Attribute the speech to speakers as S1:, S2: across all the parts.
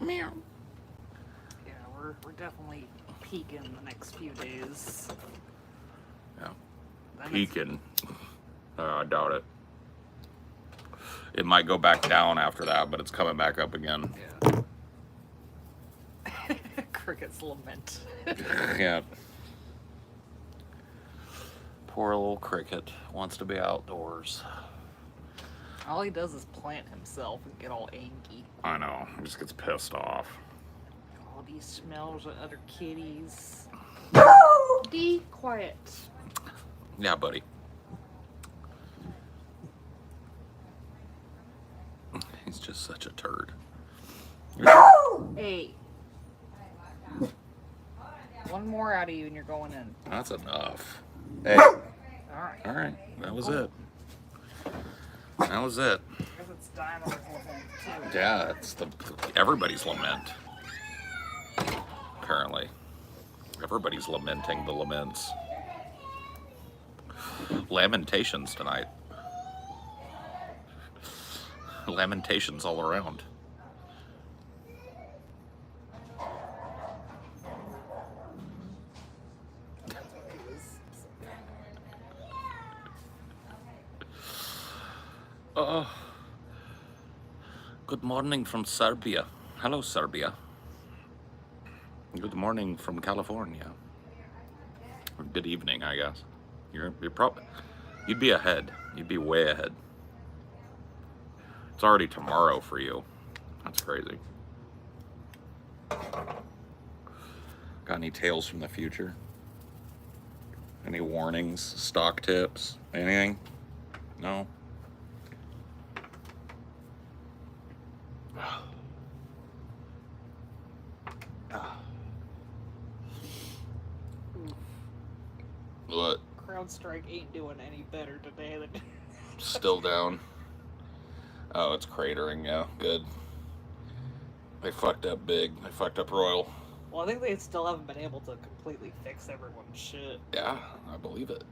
S1: Meow.
S2: Yeah, we're definitely peaking the next few days.
S1: Yeah.
S2: Then
S1: Peaking. I doubt it. It might go back down after that, but it's coming back up again.
S2: Yeah. Crickets lament.
S1: Yeah. Poor little cricket wants to be outdoors.
S2: All he does is plant himself and get all angy.
S1: I know. He just gets pissed off.
S2: All these smells of other kitties. Be quiet.
S1: Yeah, buddy. He's just such a turd.
S2: Hey. One more out of you and you're going in.
S1: That's enough. Hey.
S2: Alright.
S1: All right. That was it. That was it.
S2: Because it's Diamond's lament too.
S1: Yeah, it's everybody's lament. Apparently. Everybody's lamenting the laments. Lamentations tonight. Lamentations all around. Good morning from Serbia. Hello, Serbia. Good morning from California. Or good evening, I guess. You're probably, you'd be ahead. You'd be way ahead. It's already tomorrow for you. That's crazy. Got any tales from the future? Any warnings, stock tips, anything? No? What?
S2: CrowdStrike ain't doing any better today than.
S1: Still down. Oh, it's cratering, yeah. Good. They fucked up big. They fucked up royal.
S2: Well, I think they still haven't been able to completely fix everyone's shit.
S1: Yeah, I believe it.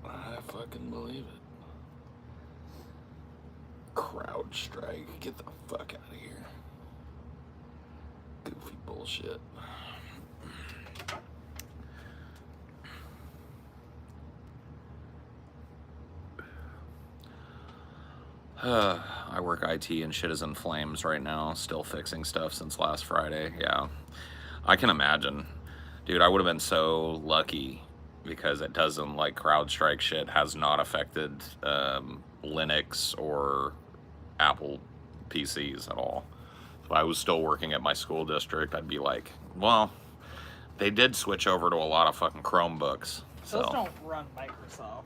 S1: I fucking believe it. CrowdStrike. Get the fuck out of here. Goofy bullshit. I work IT and shit is in flames right now. Still fixing stuff since last Friday. Yeah. I can imagine. Dude, I would have been so lucky because it doesn't, like, CrowdStrike shit has not affected Linux or Apple PCs at all. If I was still working at my school district, I'd be like, well, they did switch over to a lot of fucking Chromebooks. So.
S2: Those don't run Microsoft.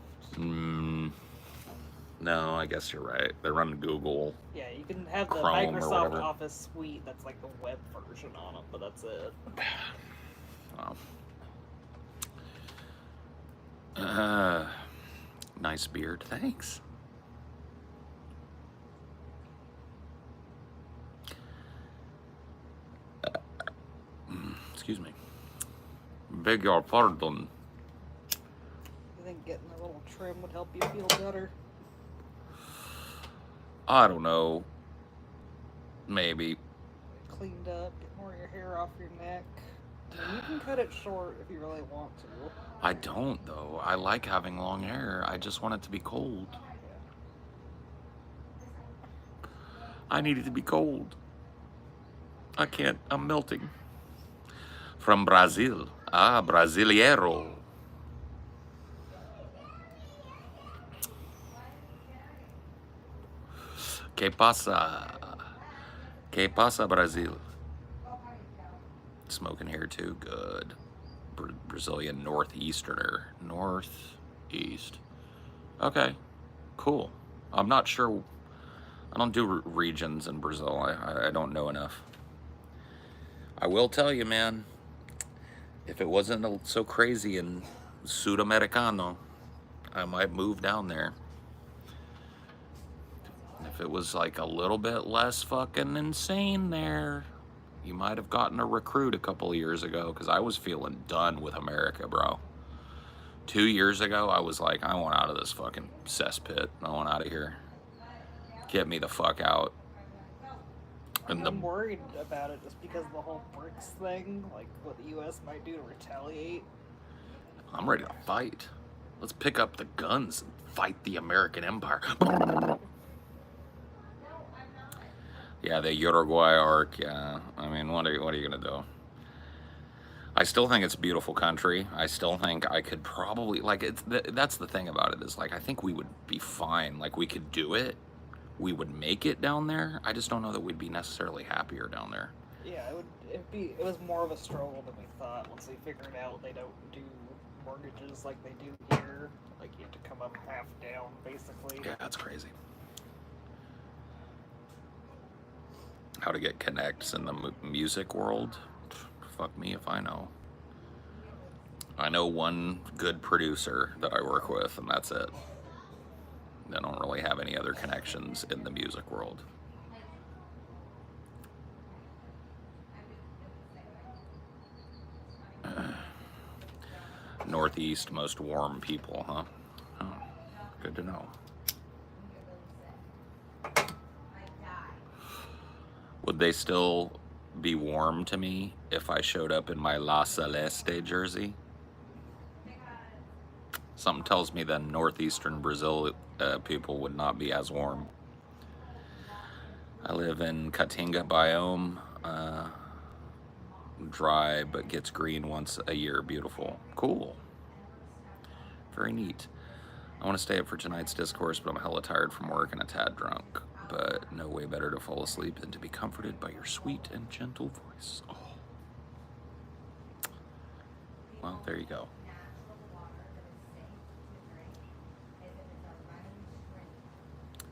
S1: No, I guess you're right. They run Google.
S2: Yeah, you can have the
S1: Chrome or
S2: Microsoft
S1: whatever.
S2: Office suite that's like the web version on it, but that's it.
S1: Wow. Nice beard. Thanks. Excuse me. Beg your pardon.
S2: You think getting a little trim would help you feel better?
S1: I don't know. Maybe.
S2: Cleaned up, get more of your hair off your neck. I mean, you can cut it short if you really want to.
S1: I don't, though. I like having long hair. I just want it to be cold. I need it to be cold. I can't. I'm melting. From Brazil. Ah, Brasileiro. Que pasa? Que pasa, Brazil? Smoking here too. Good. Brazilian Northeasterner. Northeast. Okay. Cool. I'm not sure. I don't do regions in Brazil. I don't know enough. I will tell you, man. If it wasn't so crazy in Sudamericano, I might move down there. If it was like a little bit less fucking insane there, you might have gotten a recruit a couple of years ago, because I was feeling done with America, bro. 2 years ago, I was like, I want out of this fucking cesspit. I want out of here. Get me the fuck out. And
S2: I'm worried about it just because of the whole BRICS thing, like what the U.S. might do to retaliate.
S1: I'm ready to fight. Let's pick up the guns and fight the American Empire. Yeah, the Uruguay arc. Yeah, I mean, what are you gonna do? I still think it's a beautiful country. I still think I could probably like it's. That's the thing about it is like I think we would be fine. Like we could do it. We would make it down there. I just don't know that we'd be necessarily happier down there.
S2: Yeah, it was more of a struggle than we thought. Once they figured out they don't do mortgages like they do here, like you have to come up half down, basically.
S1: Yeah, that's crazy. How to get connects in the music world? Fuck me if I know. I know one good producer that I work with, and that's it. I don't really have any other connections in the music world. Northeast most warm people, huh? Oh, good to know. Would they still be warm to me if I showed up in my La Celeste jersey? Something tells me that northeastern Brazil people would not be as warm. I live in Caatinga biome, dry but gets green once a year. Beautiful. Cool. Very neat. I want to stay up for tonight's discourse, but I'm hella tired from work and a tad drunk. But no way better to fall asleep than to be comforted by your sweet and gentle voice. Oh. Well, there you go.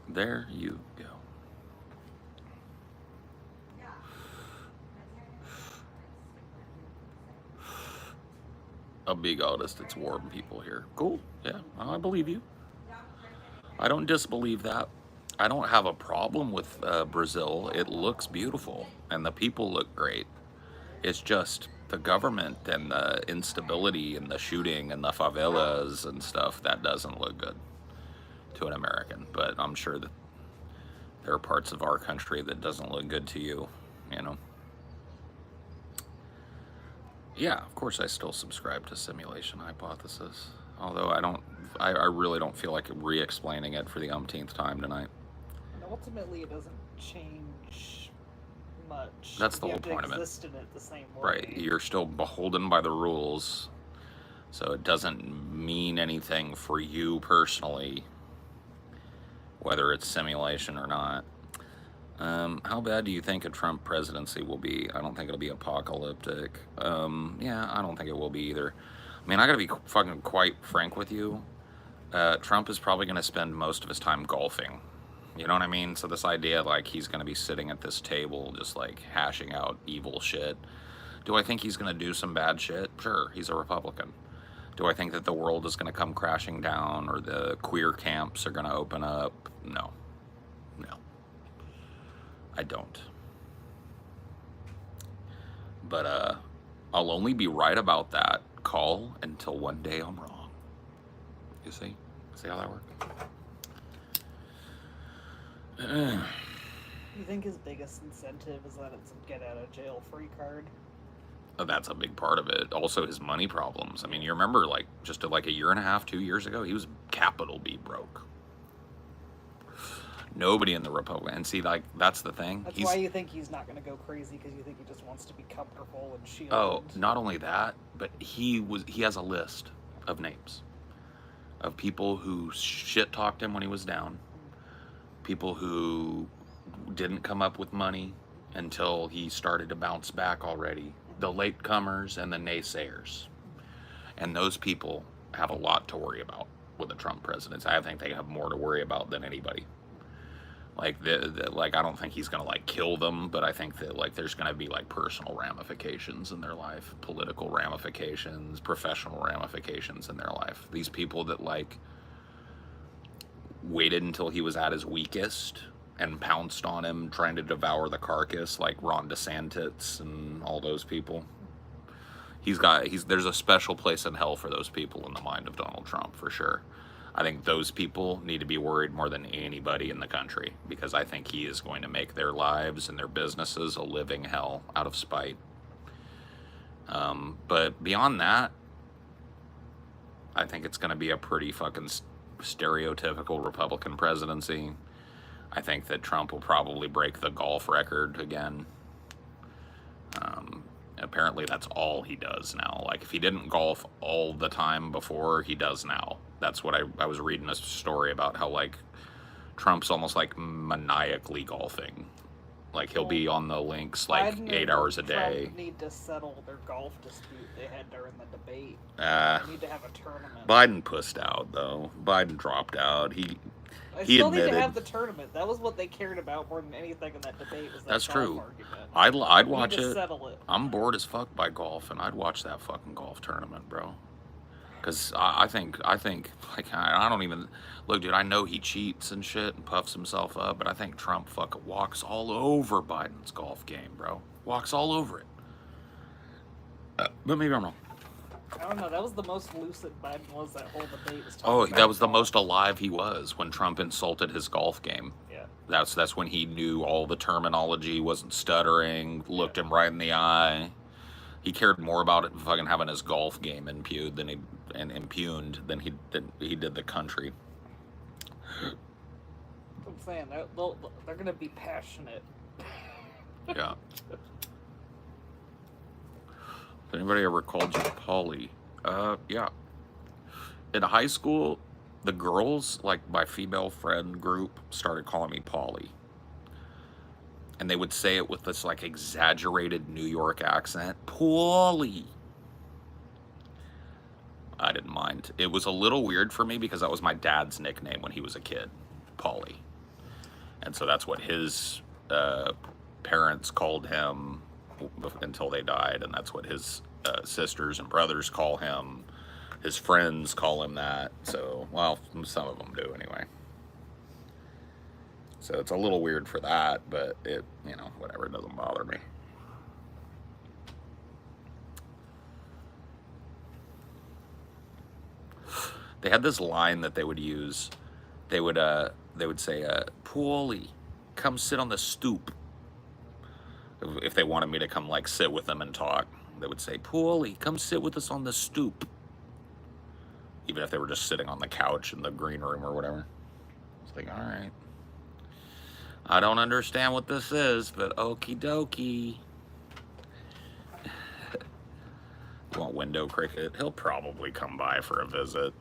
S1: There you go. I'll be honest, it's warm people here. Cool. Yeah, I believe you. I don't disbelieve that. I don't have a problem with Brazil. It looks beautiful and the people look great. It's just the government and the instability and the shooting and the favelas and stuff that doesn't look good to an American. But I'm sure that there are parts of our country that doesn't look good to you, you know. Yeah, of course I still subscribe to simulation hypothesis. Although I really don't feel like re-explaining it for the umpteenth time tonight.
S2: And ultimately, it doesn't change much.
S1: That's the
S2: you
S1: whole point of it.
S2: Exist in it the same way.
S1: Right, you're still beholden by the rules, so it doesn't mean anything for you personally, whether it's simulation or not. How bad do you think a Trump presidency will be? I don't think it'll be apocalyptic. Yeah, I don't think it will be either. I mean, I gotta be fucking quite frank with you. Trump is probably gonna spend most of his time golfing. You know what I mean? So this idea like he's gonna be sitting at this table just like hashing out evil shit. Do I think he's gonna do some bad shit? Sure, he's a Republican. Do I think that the world is gonna come crashing down or the queer camps are gonna open up? No. No. I don't. But I'll only be right about that call until one day I'm wrong. You see? See how that works?
S2: You think his biggest incentive is that it's a get out of jail free card?
S1: That's a big part of it. Also his money problems. I mean, you remember like just like a year and a half, 2 years ago, he was capital B broke. Nobody in the Republican, and see, like that's the thing.
S2: That's why you think he's not going to go crazy, because you think he just wants to be comfortable and shielded.
S1: Oh, not only that, but he has a list of names of people who shit talked him when he was down, people who didn't come up with money until he started to bounce back already, the latecomers and the naysayers, and those people have a lot to worry about with the Trump presidency. I think they have more to worry about than anybody. Like like I don't think he's gonna like kill them, but I think that like there's gonna be like personal ramifications in their life, political ramifications, professional ramifications in their life. These people that like waited until he was at his weakest and pounced on him, trying to devour the carcass, like Ron DeSantis and all those people. There's a special place in hell for those people in the mind of Donald Trump for sure. I think those people need to be worried more than anybody in the country, because I think he is going to make their lives and their businesses a living hell out of spite. But beyond that, I think it's going to be a pretty fucking stereotypical Republican presidency. I think that Trump will probably break the golf record again. Apparently that's all he does now. Like, if he didn't golf all the time before, he does now. That's what I was reading a story about, how like Trump's almost like maniacally golfing. Like, he'll be on the links like
S2: Biden
S1: 8 hours a day.
S2: Trump need to settle their golf dispute they had during the debate. They need to have a tournament.
S1: Biden pussed out though. Biden dropped out. He
S2: still
S1: admitted,
S2: need to have the tournament. That was what they cared about more than anything in that debate. Was that
S1: that's true.
S2: Argument.
S1: I'd watch
S2: it.
S1: Settle it. I'm bored as fuck by golf, and I'd watch that fucking golf tournament, bro. Because I think like, I don't even look, dude. I know he cheats and shit and puffs himself up, but I think Trump fucking walks all over Biden's golf game, bro. Walks all over it. But maybe I'm wrong.
S2: I don't know. That was the most lucid Biden was that whole debate.
S1: That was the most alive he was when Trump insulted his golf game.
S2: Yeah.
S1: That's when he knew all the terminology, wasn't stuttering, looked him right in the eye. He cared more about it fucking having his golf game impugned than he did the country.
S2: I'm saying they're gonna be passionate.
S1: Yeah. Anybody ever called you Polly? Yeah. In high school, the girls, like my female friend group, started calling me Polly. And they would say it with this like exaggerated New York accent. Polly. I didn't mind. It was a little weird for me because that was my dad's nickname when he was a kid, Polly. And so that's what his parents called him until they died, and that's what his sisters and brothers call him. His friends call him that. So, well, some of them do anyway. So it's a little weird for that, but it, whatever, it doesn't bother me. They had this line that they would use. They would say, Paulie, come sit on the stoop. If they wanted me to come like sit with them and talk, they would say, Paulie, come sit with us on the stoop. Even if they were just sitting on the couch in the green room or whatever. It's like, all right. I don't understand what this is, but okie dokie. You want Window Cricket? He'll probably come by for a visit.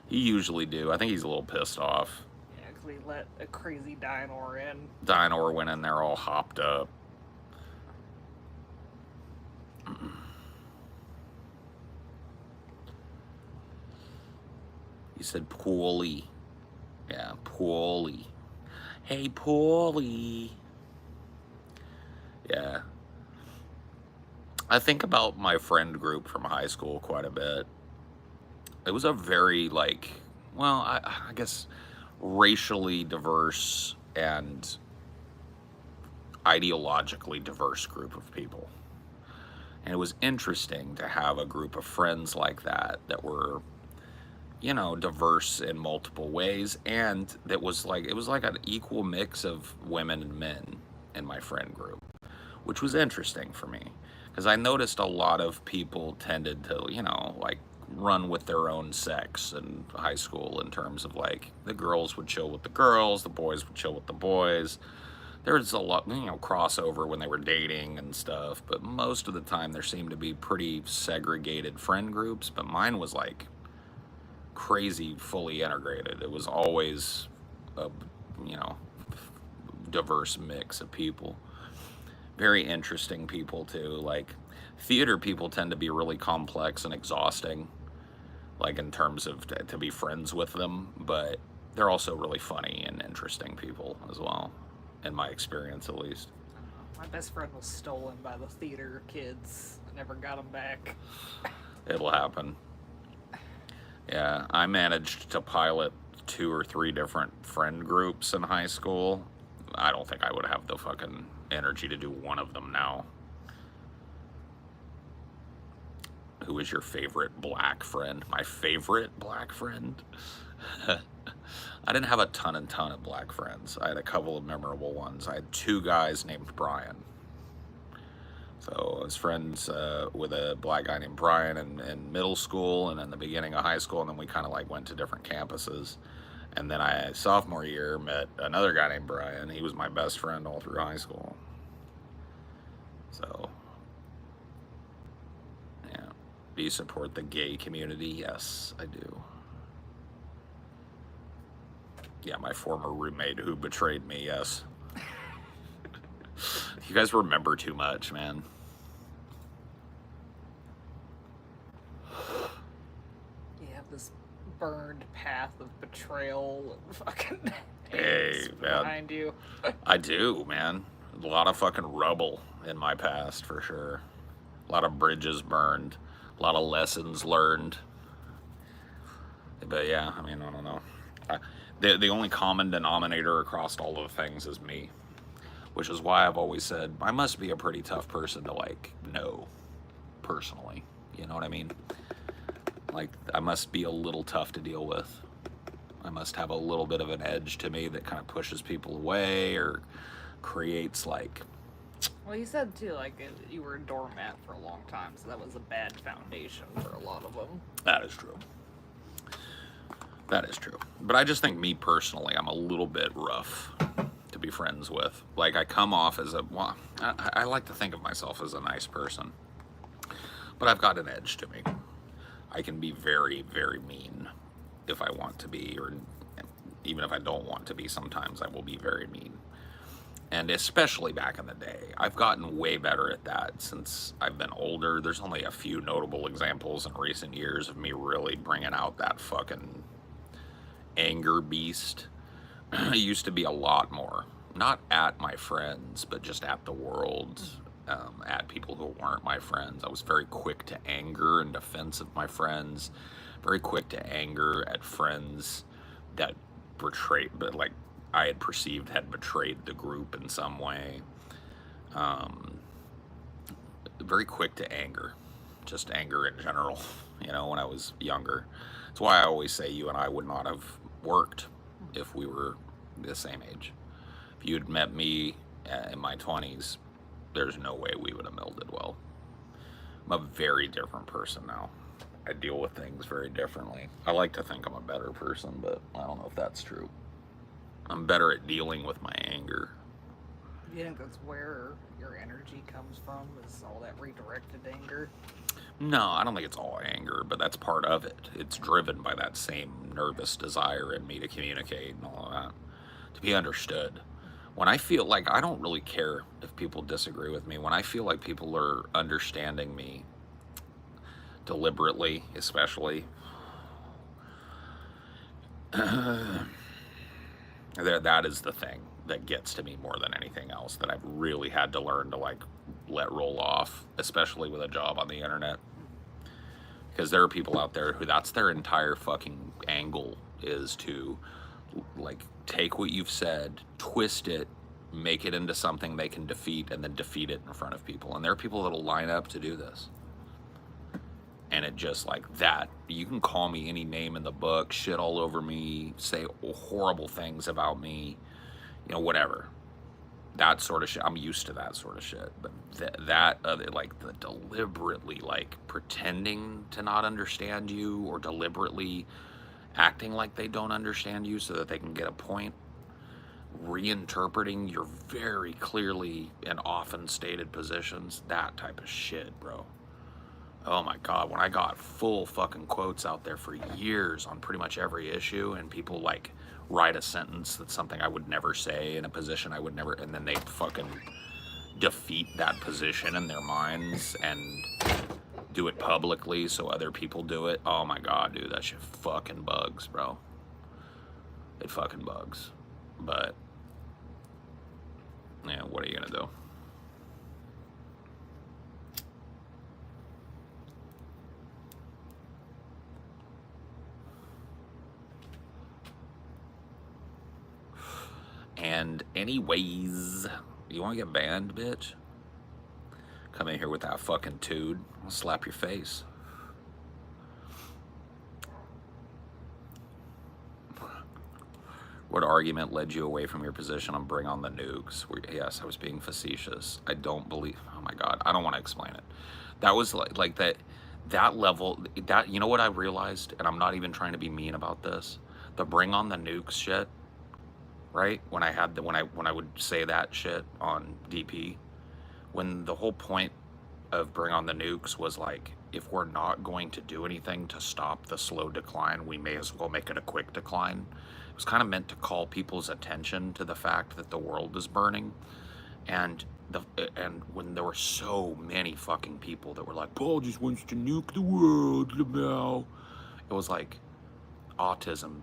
S1: He usually do. I think he's a little pissed off.
S2: Yeah, because we let a crazy Dynor in.
S1: Dynor went in there all hopped up. He said, Paulie. Yeah, Paulie. Hey, Paulie. Yeah. I think about my friend group from high school quite a bit. It was a very, I guess, racially diverse and ideologically diverse group of people. And it was interesting to have a group of friends like that were, diverse in multiple ways, and it was like an equal mix of women and men in my friend group, which was interesting for me, because I noticed a lot of people tended to, run with their own sex in high school, in terms of the girls would chill with the girls, the boys would chill with the boys. There was a lot, crossover when they were dating and stuff, but most of the time there seemed to be pretty segregated friend groups, but mine was crazy fully integrated. It was always a, diverse mix of people. Very interesting people too. Theater people tend to be really complex and exhausting, in terms of to be friends with them, but they're also really funny and interesting people as well, in my experience at least.
S2: My best friend was stolen by the theater kids. I never got him back.
S1: It'll happen. Yeah, I managed to pilot 2 or 3 different friend groups in high school. I don't think I would have the fucking energy to do one of them now. Who is your favorite black friend? My favorite black friend? I didn't have a ton of black friends. I had a couple of memorable ones. I had two guys named Brian. So I was friends with a black guy named Brian in middle school and in the beginning of high school, and then we kind of like went to different campuses. And then sophomore year, met another guy named Brian. He was my best friend all through high school. So, yeah. Do you support the gay community? Yes, I do. Yeah, my former roommate who betrayed me, yes. You guys remember too much, man.
S2: You have this burned path of betrayal and fucking
S1: Hey, man.
S2: behind you.
S1: I do, man. A lot of fucking rubble in my past, for sure. A lot of bridges burned. A lot of lessons learned. But yeah, I mean, I don't know. The only common denominator across all of the things is me. Which is why I've always said, I must be a pretty tough person to, like, know personally. You know what I mean? Like, I must be a little tough to deal with. I must have a little bit of an edge to me that kind of pushes people away or creates, like...
S2: Well, you said, too, like, you were a doormat for a long time, so that was a bad foundation for a lot of them.
S1: That is true. That is true. But I just think me personally, I'm a little bit rough to be friends with. Like, I come off as well, I like to think of myself as a nice person. But I've got an edge to me. I can be very, very mean if I want to be, or even if I don't want to be, sometimes I will be very mean. And especially back in the day, I've gotten way better at that since I've been older. There's only a few notable examples in recent years of me really bringing out that fucking anger beast. It used to be a lot more. Not at my friends, but just at the world, at people who weren't my friends. I was very quick to anger in defense of my friends. Very quick to anger at friends that betrayed, but like I had perceived had betrayed the group in some way. Very quick to anger. Just anger in general, you know, when I was younger. That's why I always say you and I would not have worked if we were the same age. If you had met me in my 20s, there's no way we would have melded well. I'm a very different person now. I deal with things very differently. I like to think I'm a better person, but I don't know if that's true. I'm better at dealing with my anger.
S2: You think that's where your energy comes from, is all that redirected anger?
S1: No, I don't think it's all anger, but that's part of it. It's driven by that same nervous desire in me to communicate and all of that, to be understood. When I feel like, I don't really care if people disagree with me. When I feel like people are understanding me deliberately, especially, that is the thing that gets to me more than anything else, that I've really had to learn to like let roll off, especially with a job on the internet. Because there are people out there who that's their entire fucking angle, is to like take what you've said, twist it, make it into something they can defeat, and then defeat it in front of people. And there are people that'll line up to do this. And it just like that, you can call me any name in the book, shit all over me, say horrible things about me, you know, whatever. That sort of shit, I'm used to that sort of shit. But like the deliberately like pretending to not understand you, or deliberately acting like they don't understand you so that they can get a point, reinterpreting your very clearly and often stated positions, that type of shit, bro. Oh my God, when I got full fucking quotes out there for years on pretty much every issue, and people like write a sentence that's something I would never say in a position I would never, and then they fucking defeat that position in their minds and do it publicly so other people do it. Oh my God, dude, that shit fucking bugs, bro. It fucking bugs. But, yeah, what are you gonna do? And anyways, you want to get banned, bitch? Come in here with that fucking tude. I'll slap your face. What argument led you away from your position on Bring on the Nukes? Yes, I was being facetious. I don't believe. Oh my God, I don't want to explain it. That was like that level. That, you know what I realized, and I'm not even trying to be mean about this. The Bring on the Nukes shit, right? When I would say that shit on DP, when the whole point of Bring on the Nukes was like, if we're not going to do anything to stop the slow decline, we may as well make it a quick decline. It was kind of meant to call people's attention to the fact that the world is burning. And when there were so many fucking people that were like, Paul just wants to nuke the world, Lamau. It was like, autism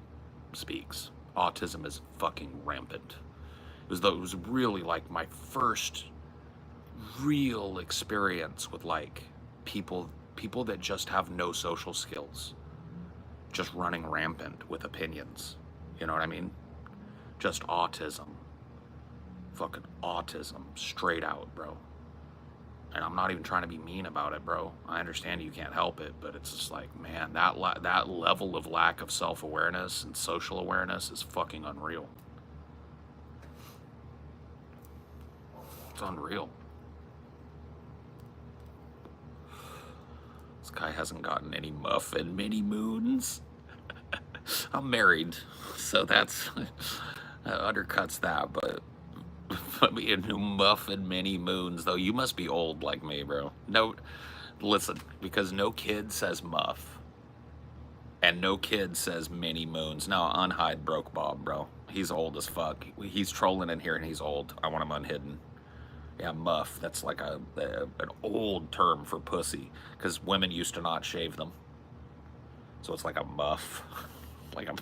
S1: speaks. Autism is fucking rampant. It was really like my first real experience with like people that just have no social skills, just running rampant with opinions. You know what I mean? Just autism. Fucking autism. Straight out, bro. And I'm not even trying to be mean about it, bro. I understand you can't help it, but it's just like, man, that level of lack of self-awareness and social awareness is fucking unreal. It's unreal. This guy hasn't gotten any muff in many moons. I'm married, so that's undercuts that, but being muff in many moons, though, you must be old like me, bro. No, listen, because no kid says muff, and no kid says many moons. No, unhide broke Bob, bro. He's old as fuck. He's trolling in here, and he's old. I want him unhidden. Yeah, muff. That's like an old term for pussy, because women used to not shave them. So it's like a muff, like a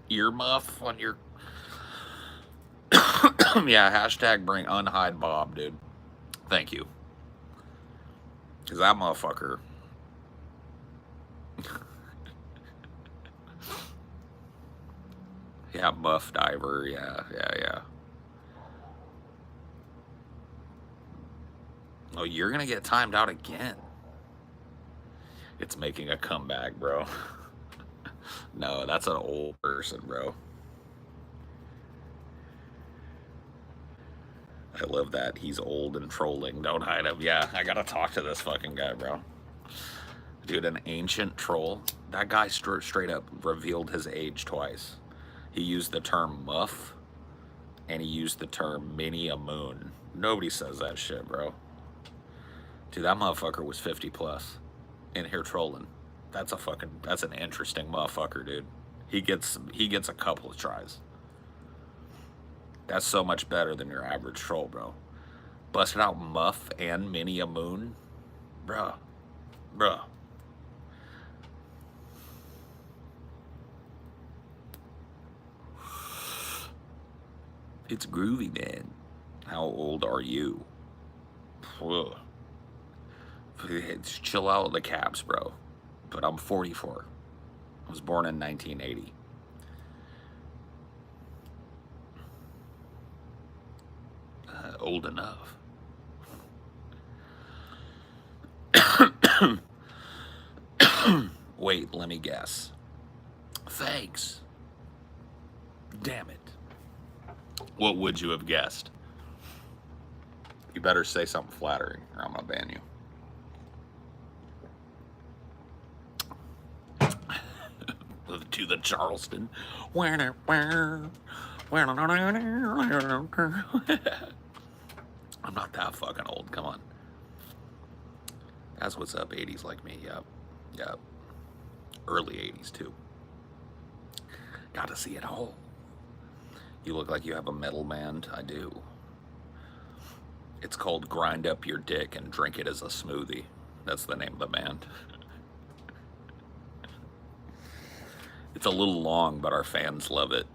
S1: ear muff on your. Yeah, hashtag bring unhide Bob, dude. Thank you. Because that motherfucker. Yeah, muff diver. Yeah. Oh, you're going to get timed out again. It's making a comeback, bro. No, that's an old person, bro. I love that. He's old and trolling. Don't hide him. Yeah, I gotta talk to this fucking guy, bro. Dude, an ancient troll. That guy straight up revealed his age twice. He used the term muff, and he used the term many a moon. Nobody says that shit, bro. Dude, that motherfucker was 50 plus in here trolling. That's an interesting motherfucker, dude. He gets a couple of tries. That's so much better than your average troll, bro. Busted out muff and many a moon. Bruh. It's groovy, man. How old are you? Ugh. Chill out with the caps, bro. But I'm 44. I was born in 1980. Old enough. Wait, let me guess. Thanks. Damn it. What would you have guessed? You better say something flattering or I'm gonna ban you. To the Charleston. I'm not that fucking old, come on. That's what's up, 80s like me, yep. Early 80s too. Got to see it all. You look like you have a metal band. I do. It's called Grind Up Your Dick and Drink It as a Smoothie. That's the name of the band. It's a little long, but our fans love it.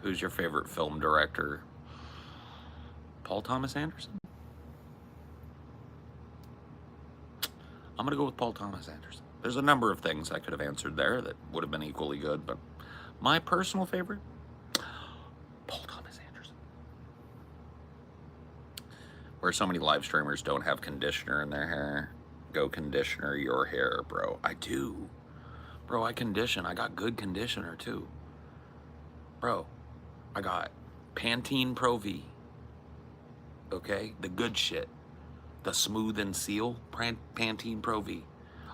S1: Who's your favorite film director? Paul Thomas Anderson? I'm going to go with Paul Thomas Anderson. There's a number of things I could have answered there that would have been equally good, but my personal favorite? Where so many live streamers don't have conditioner in their hair. Go conditioner your hair, bro. I do. Bro, I condition. I got good conditioner too. Bro, I got Pantene Pro V. Okay? The good shit. The smooth and seal Pantene Pro V.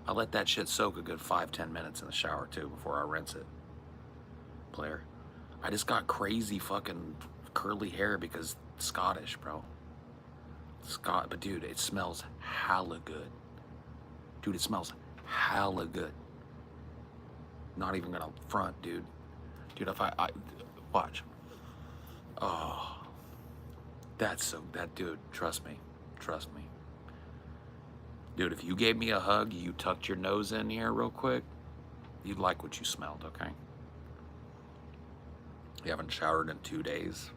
S1: I let that shit soak a good 5-10 minutes in the shower too before I rinse it. Player. I just got crazy fucking curly hair because Scottish, bro. But dude, it smells hella good. Dude, it smells hella good. Not even gonna front, dude. Dude, if I watch. Oh, dude, trust me. Trust me. Dude, if you gave me a hug, you tucked your nose in here real quick, you'd like what you smelled, okay? You haven't showered in 2 days.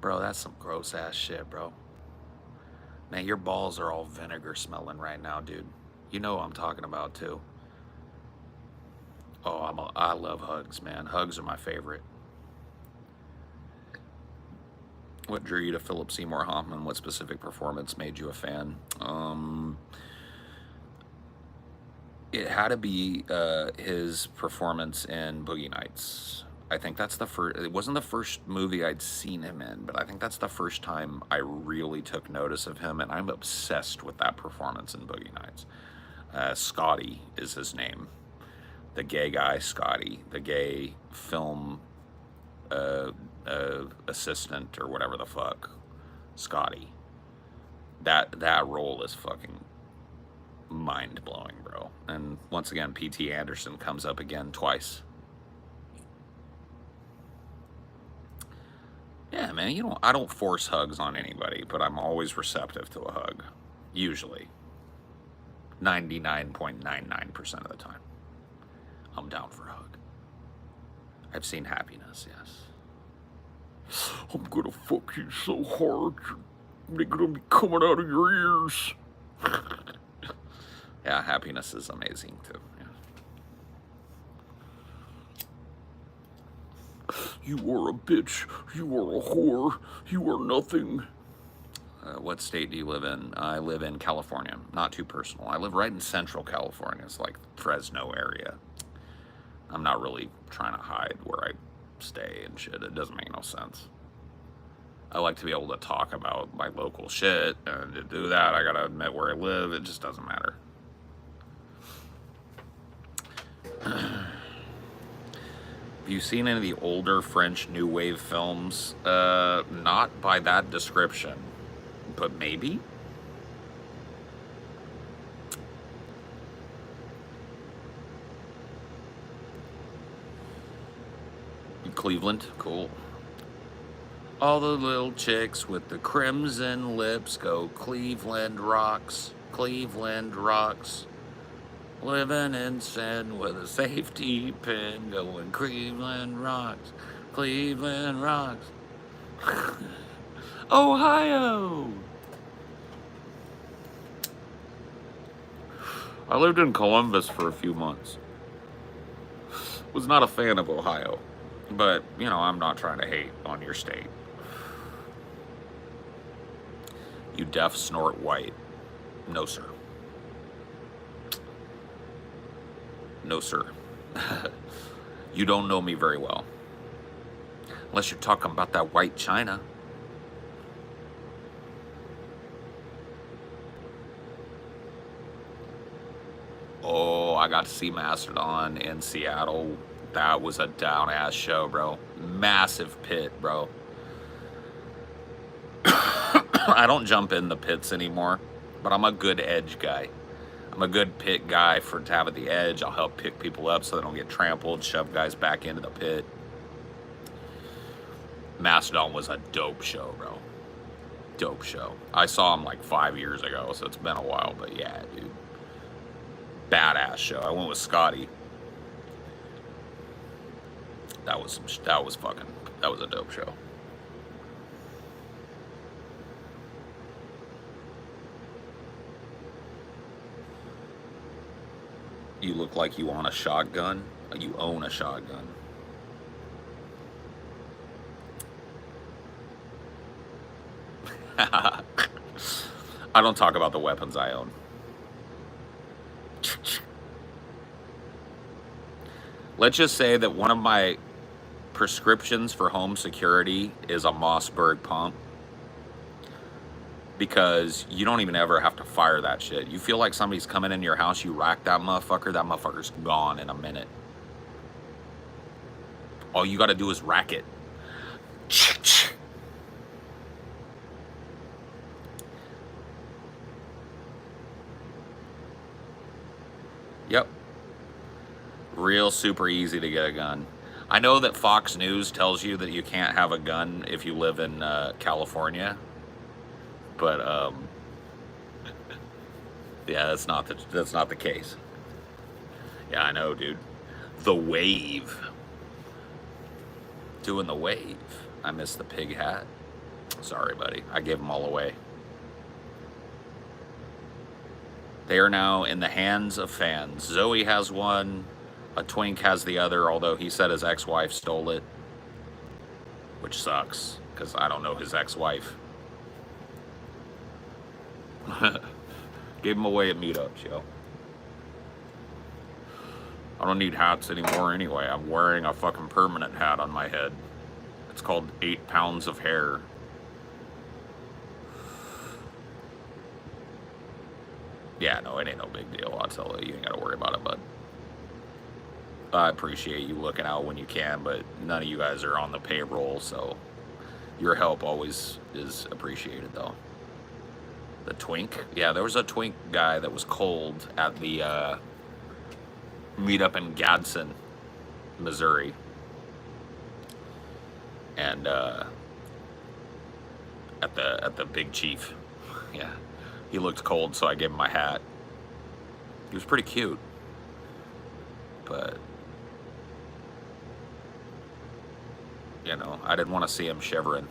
S1: Bro, that's some gross ass shit, bro. Man, your balls are all vinegar smelling right now, dude. You know what I'm talking about, too. Oh, I love hugs, man. Hugs are my favorite. What drew you to Philip Seymour Hoffman? What specific performance made you a fan? It had to be his performance in Boogie Nights. I think that's the first. It wasn't the first movie I'd seen him in, but I think that's the first time I really took notice of him, and I'm obsessed with that performance in Boogie Nights. Scotty is his name. The gay guy, Scotty. The gay film assistant or whatever the fuck. Scotty. That role is fucking mind-blowing, bro. And once again, P.T. Anderson comes up again twice. Yeah, man, I don't force hugs on anybody, but I'm always receptive to a hug. Usually. 99.99% of the time. I'm down for a hug. I've seen happiness, yes. I'm gonna fuck you so hard, they're gonna be coming out of your ears. Yeah, happiness is amazing too. Yeah. You are a bitch. You are a whore. You are nothing. What state do you live in? I live in California. Not too personal. I live right in central California. It's like Fresno area. I'm not really trying to hide where I stay and shit. It doesn't make no sense. I like to be able to talk about my local shit, and to do that, I gotta admit where I live. It just doesn't matter. Have you seen any of the older French New Wave films? Not by that description, but maybe? Cleveland, cool. All the little chicks with the crimson lips go Cleveland rocks, Cleveland rocks. Living in sin with a safety pin going Cleveland rocks, Cleveland rocks. Ohio! I lived in Columbus for a few months. Was not a fan of Ohio, but, I'm not trying to hate on your state. You deaf snort white. No, sir. No, sir. You don't know me very well. Unless you're talking about that white china. Oh, I got to see Mastodon in Seattle. That was a down-ass show, bro. Massive pit, bro. I don't jump in the pits anymore, but I'm a good edge guy. I'm a good pit guy to have at the edge. I'll help pick people up so they don't get trampled, shove guys back into the pit. Mastodon was a dope show, bro. Dope show. I saw him like 5 years ago, so it's been a while, but yeah, dude. Badass show. I went with Scotty. That was a dope show. You look like you want a shotgun. You own a shotgun. I don't talk about the weapons I own. Let's just say that one of my prescriptions for home security is a Mossberg pump, because you don't even ever have to fire that shit. You feel like somebody's coming in your house, you rack that motherfucker's gone in a minute. All you gotta do is rack it. Yep. Real super easy to get a gun. I know that Fox News tells you that you can't have a gun if you live in California, but yeah, that's not the case. Yeah, I know, dude. The wave. Doing the wave. I missed the pig hat. Sorry, buddy. I gave them all away. They are now in the hands of fans. Zoe has one. A twink has the other, although he said his ex-wife stole it. Which sucks, because I don't know his ex-wife. Gave them away at meetups, yo. I don't need hats anymore anyway. I'm wearing a fucking permanent hat on my head. It's called 8 pounds of hair. Yeah, no, it ain't no big deal. I'll tell you, you ain't gotta worry about it, bud. I appreciate you looking out when you can, but none of you guys are on the payroll, so your help always is appreciated, though. The twink? Yeah, there was a twink guy that was cold at the meetup in Gadsden, Missouri. And at the Big Chief. Yeah. He looked cold, so I gave him my hat. He was pretty cute. But you know, I didn't want to see him shivering.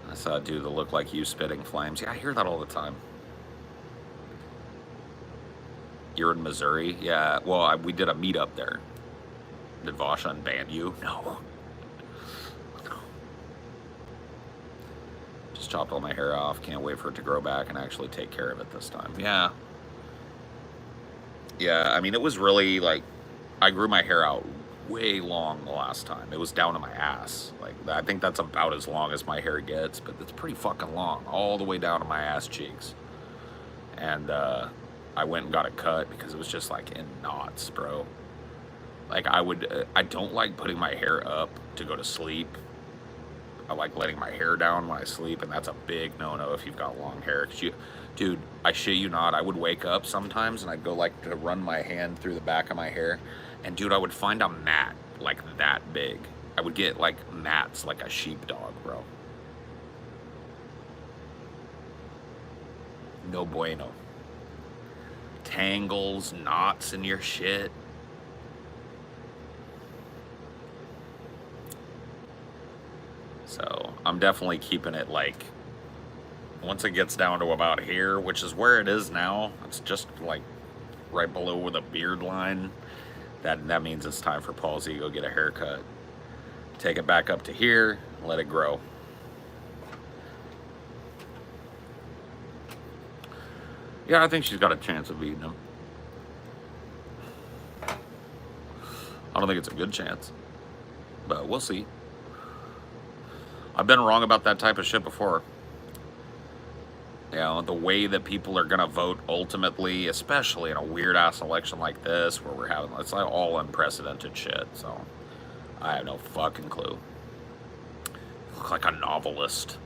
S1: I saw a dude that looked like you spitting flames. Yeah, I hear that all the time. You're in Missouri? Yeah, well, we did a meetup there. Did Vasha unban you? No. Just chopped all my hair off. Can't wait for it to grow back and actually take care of it this time. Yeah. Yeah, I mean, it was really like, I grew my hair out way long the last time. It was down to my ass. Like, I think that's about as long as my hair gets, but it's pretty fucking long, all the way down to my ass cheeks. And I went and got a cut because it was just like in knots, bro. Like, I don't like putting my hair up to go to sleep. I like letting my hair down when I sleep, and that's a big no-no if you've got long hair. 'Cause dude, I shit you not, I would wake up sometimes and I'd go like to run my hand through the back of my hair, and dude, I would find a mat like that big. I would get like mats like a sheepdog, bro. No bueno. Tangles, knots in your shit. So I'm definitely keeping it like, once it gets down to about here, which is where it is now, it's just like right below where the beard line, that means it's time for Palsy to go get a haircut. Take it back up to here, let it grow. Yeah, I think she's got a chance of beating him. I don't think it's a good chance, but we'll see. I've been wrong about that type of shit before. You know, the way that people are going to vote ultimately, especially in a weird-ass election like this, where we're having, it's like all unprecedented shit, so I have no fucking clue. I look like a novelist.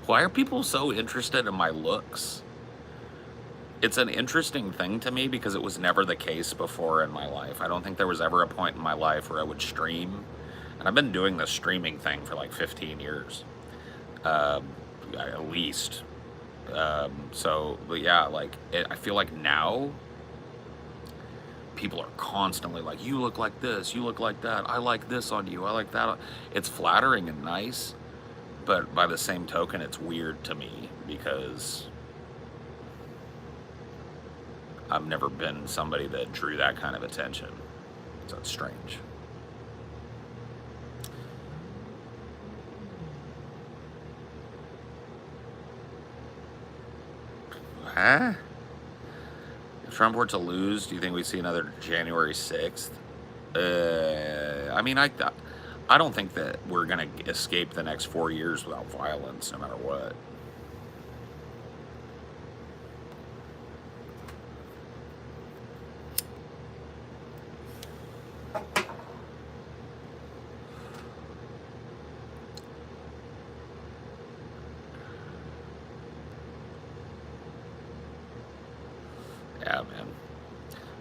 S1: Why are people so interested in my looks? It's an interesting thing to me because it was never the case before in my life. I don't think there was ever a point in my life where I would stream, and I've been doing this streaming thing for like 15 years, at least. So, but yeah, like, I feel like now people are constantly like, you look like this, you look like that, I like this on you, I like that. It's flattering and nice, but by the same token, it's weird to me because I've never been somebody that drew that kind of attention. So it's strange. If Trump were to lose, do you think we'd see another January 6th? I mean, I don't think that we're going to escape the next 4 years without violence, no matter what. Yeah, man.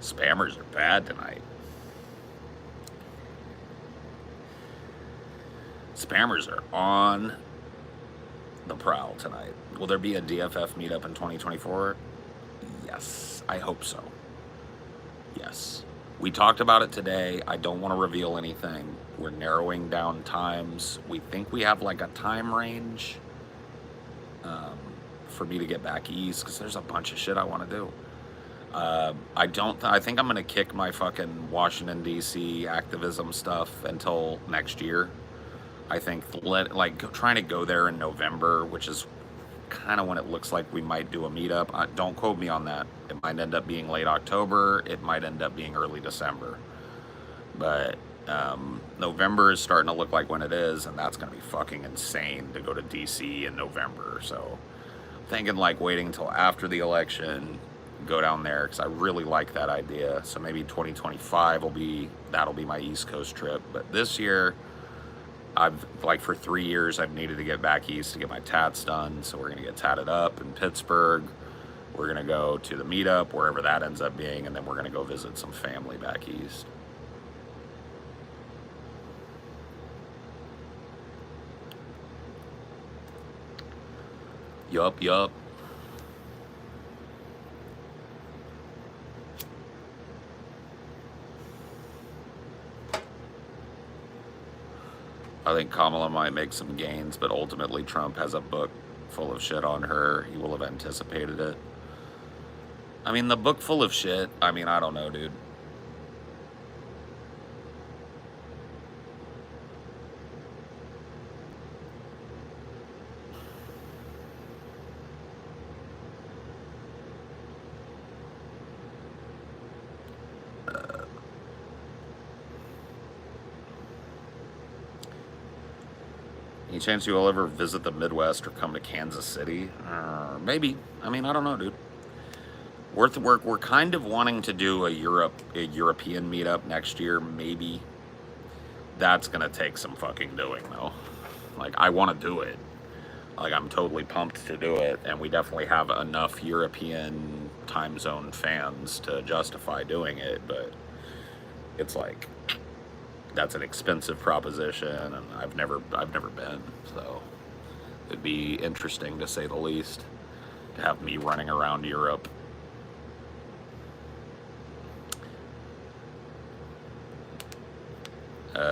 S1: Spammers are bad tonight. Spammers are on the prowl tonight. Will there be a DFF meetup in 2024? Yes, I hope so. Yes. We talked about it today. I don't want to reveal anything. We're narrowing down times. We think we have like a time range for me to get back east because there's a bunch of shit I want to do. I think I'm going to kick my fucking Washington, D.C. activism stuff until next year. I think trying to go there in November, which is kind of when it looks like we might do a meetup. Don't quote me on that. It might end up being late October. It might end up being early December. But November is starting to look like when it is, and that's going to be fucking insane to go to D.C. in November. So thinking like waiting until after the election, go down there, because I really like that idea. So maybe 2025 that'll be my East Coast trip. But this year, for 3 years, I've needed to get back east to get my tats done. So we're going to get tatted up in Pittsburgh. We're going to go to the meetup, wherever that ends up being, and then we're going to go visit some family back east. Yup. I think Kamala might make some gains, but ultimately Trump has a book full of shit on her. He will have anticipated it. I mean, the book full of shit, I mean, I don't know, dude. Any chance you will ever visit the Midwest or come to Kansas City? Maybe. I mean, I don't know, dude. We're kind of wanting to do a European meetup next year, maybe. That's gonna take some fucking doing, though. Like, I want to do it. Like, I'm totally pumped to do it, and we definitely have enough European time zone fans to justify doing it, but it's like, that's an expensive proposition, and I've never been, so it'd be interesting, to say the least, to have me running around Europe.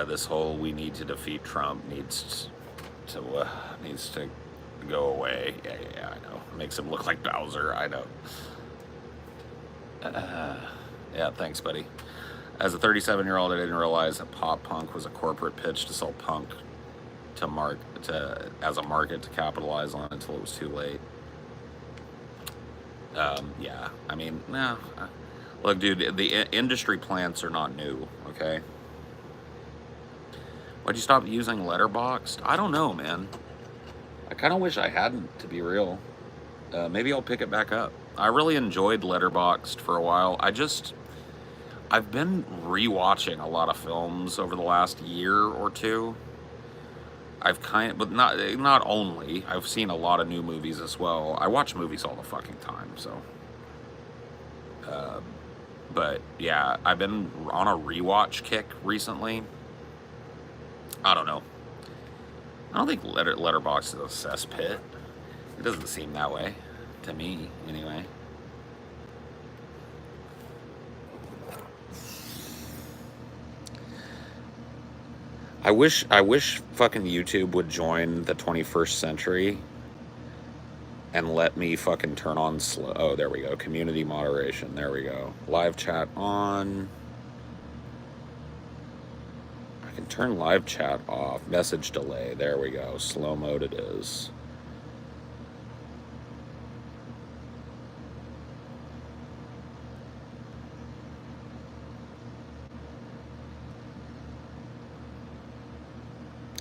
S1: This whole "we need to defeat Trump" needs to go away. Yeah, I know. Makes him look like Bowser. I know. Yeah, thanks, buddy. As a 37-year-old, I didn't realize that pop punk was a corporate pitch to sell punk as a market to capitalize on until it was too late. Yeah, I mean, no. Look, dude, the industry plants are not new, okay? Why'd you stop using Letterboxd? I don't know, man. I kind of wish I hadn't, to be real. Maybe I'll pick it back up. I really enjoyed Letterboxd for a while. I've been rewatching a lot of films over the last year or two. But not only. I've seen a lot of new movies as well. I watch movies all the fucking time, so. But yeah, I've been on a rewatch kick recently. I don't know. I don't think Letterboxd is a cesspit. It doesn't seem that way to me, anyway. I wish fucking YouTube would join the 21st century and let me fucking turn on slow. Oh, there we go. Community moderation. There we go. Live chat on. I can turn live chat off. Message delay. There we go. Slow mode it is.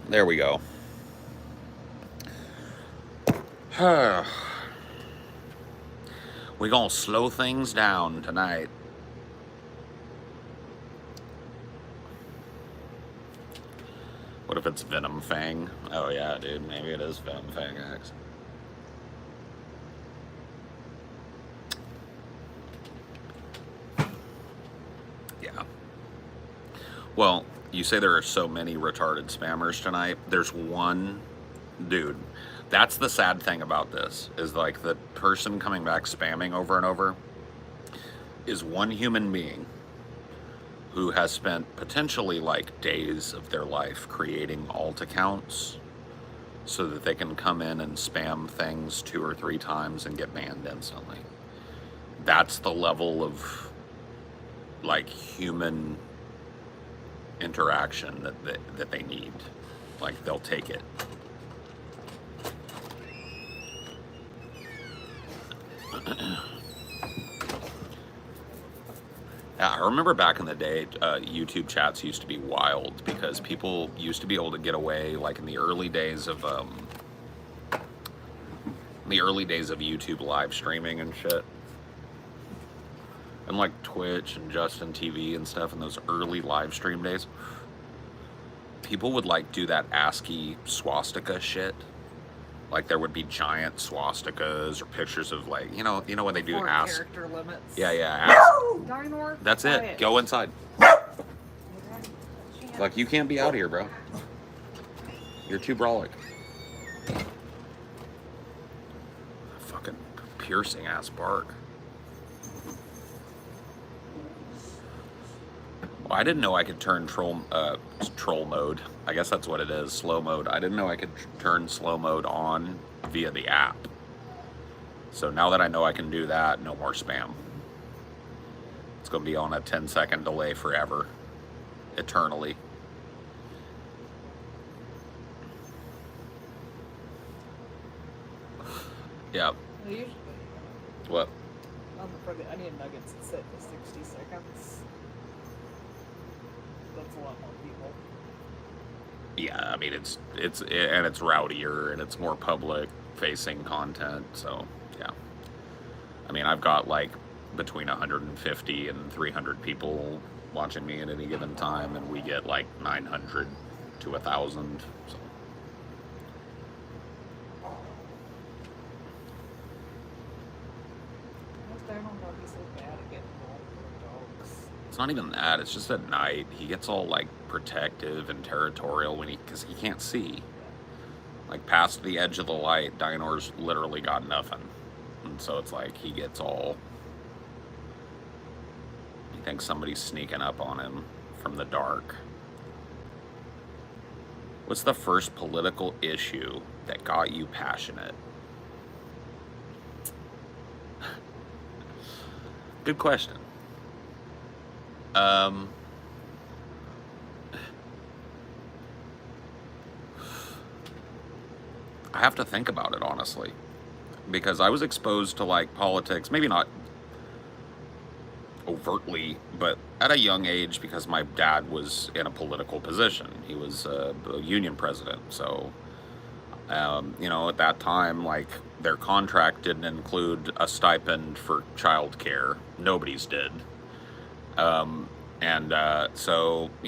S1: There we go. We're gonna slow things down tonight. What if it's Venom Fang? Oh yeah, dude, maybe it is Venom Fang X. Yeah. Well, you say there are so many retarded spammers tonight. There's one dude. That's the sad thing about this, is like the person coming back spamming over and over is one human being who has spent potentially like days of their life creating alt accounts so that they can come in and spam things 2 or 3 times and get banned instantly. That's the level of like human interaction that they need. Like, they'll take it. Yeah, I remember back in the day, YouTube chats used to be wild because people used to be able to get away, like in the early days of YouTube live streaming and shit, and like Twitch and Justin TV and stuff in those early live stream days. People would like do that ASCII swastika shit. Like there would be giant swastikas or pictures of like, you know when they do ASCII.
S2: Character limits.
S1: Yeah.
S2: Dynor,
S1: That's it.
S2: quiet.
S1: Go inside. Like, you can't be out here, bro. You're too brolic. Fucking piercing ass bark. Well, I didn't know I could turn troll mode. I guess that's what it is, slow mode. I didn't know I could turn slow mode on via the app. So now that I know I can do that, no more spam. It's going to be on a 10-second delay forever. Eternally. Yep.
S2: Usually,
S1: What?
S2: for the onion nuggets, it's set to 60 seconds. That's a lot more people.
S1: Yeah, I mean it's rowdier and it's more public facing content, so yeah. I mean, I've got like between 150 and 300 people watching me at any given time, and we get like 900 to 1,000. So. It's not even that. It's just at night he gets all like protective and territorial because he can't see. Like past the edge of the light, Dinor's literally got nothing, and so it's like he gets all. He thinks somebody's sneaking up on him from the dark. What's the first political issue that got you passionate? Good question. I have to think about it, honestly, because I was exposed to like politics, maybe not overtly, but at a young age, because my dad was in a political position. He was a union president, so at that time, like, their contract didn't include a stipend for childcare. Nobody's did. So,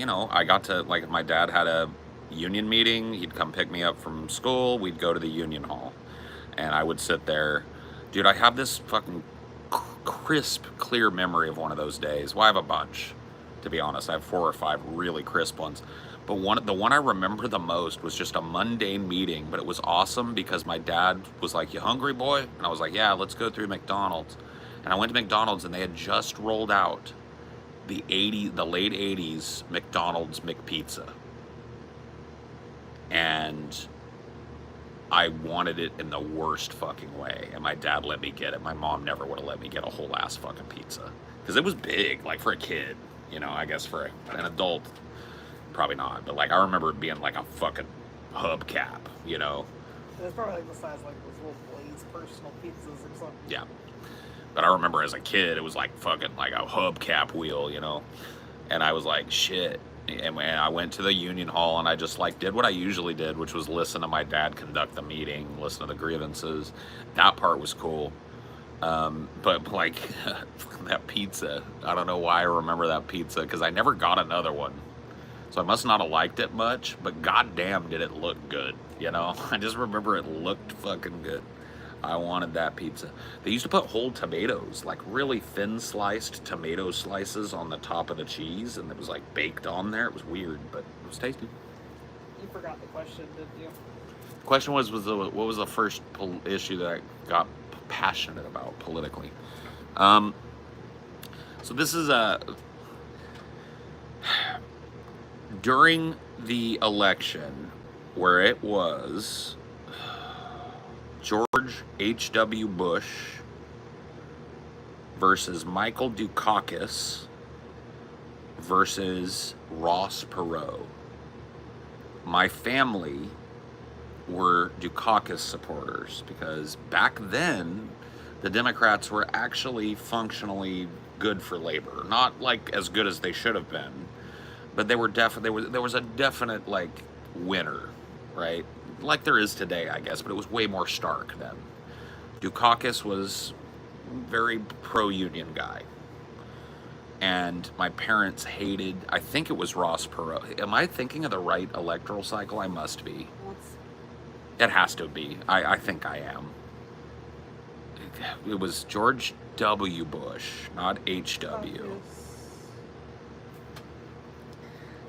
S1: I got to, like, if my dad had a union meeting, he'd come pick me up from school, we'd go to the union hall, and I would sit there. Dude, I have this fucking crisp, clear memory of one of those days. Well, I have a bunch, to be honest. I have 4 or 5 really crisp ones. But the one I remember the most was just a mundane meeting, but it was awesome because my dad was like, "You hungry, boy?" And I was like, "Yeah, let's go through McDonald's." And I went to McDonald's, and they had just rolled out the late 80s McDonald's McPizza. And I wanted it in the worst fucking way, and my dad let me get it. My mom never would have let me get a whole ass fucking pizza because it was big, like for a kid, I guess for an adult, probably not. But like, I remember it being like a fucking hubcap,
S2: It's probably like the size like those little Blaze personal pizzas or something.
S1: Yeah. But I remember as a kid, it was like fucking like a hubcap wheel, and I was like, shit. And I went to the union hall and I just like did what I usually did, which was listen to my dad conduct the meeting, listen to the grievances. That part was cool. But like that pizza, I don't know why I remember that pizza because I never got another one. So I must not have liked it much, but goddamn did it look good, you know? I just remember it looked fucking good. I wanted that pizza. They used to put whole tomatoes, like really thin sliced tomato slices on the top of the cheese, and it was like baked on there. It was weird, but it was tasty.
S2: You forgot the question, didn't you?
S1: The question was what was the first issue that I got passionate about politically? So this is during the election where it was George H.W. Bush versus Michael Dukakis versus Ross Perot. My family were Dukakis supporters because back then the Democrats were actually functionally good for labor. Not like as good as they should have been, but they were there was a definite like winner, right? Like there is today, I guess, but it was way more stark then. Dukakis was very pro-union guy. And my parents hated, I think it was Ross Perot. Am I thinking of the right electoral cycle? I must be. It has to be. I think I am. It was George W. Bush, not H.W.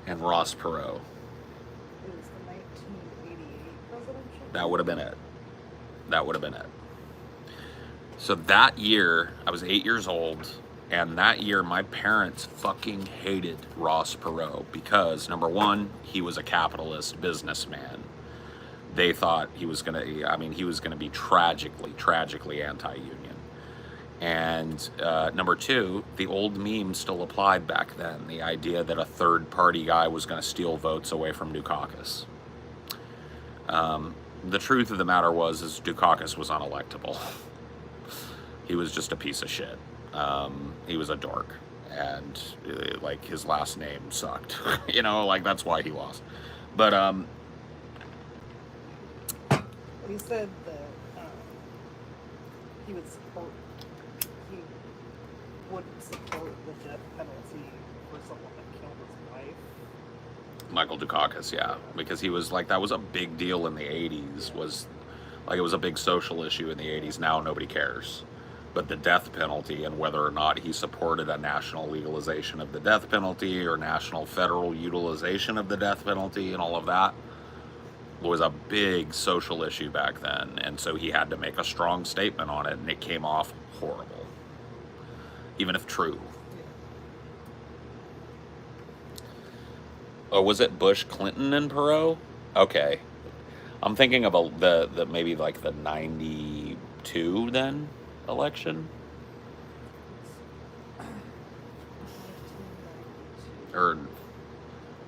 S1: And Ross Perot. That would have been it. That would have been it. So that year, I was 8 years old, and that year my parents fucking hated Ross Perot because, number one, he was a capitalist businessman. They thought he was gonna be tragically anti-union. And number two, the old meme still applied back then, the idea that a third party guy was gonna steal votes away from Dukakis. The truth of the matter is Dukakis was unelectable. He was just a piece of shit. He was a dork, and like his last name sucked. You know, like that's why he lost. But
S2: he said that he wouldn't support the death penalty for someone that killed his wife.
S1: Michael Dukakis, yeah, because he was like, that was a big deal in the 80s, was like, it was a big social issue in the 80s. Now nobody cares. But the death penalty, and whether or not he supported a national legalization of the death penalty or national federal utilization of the death penalty and all of that, was a big social issue back then. And so he had to make a strong statement on it, and it came off horrible, even if true. Oh, was it Bush, Clinton, and Perot? Okay. I'm thinking of the maybe like the 92 then election? Or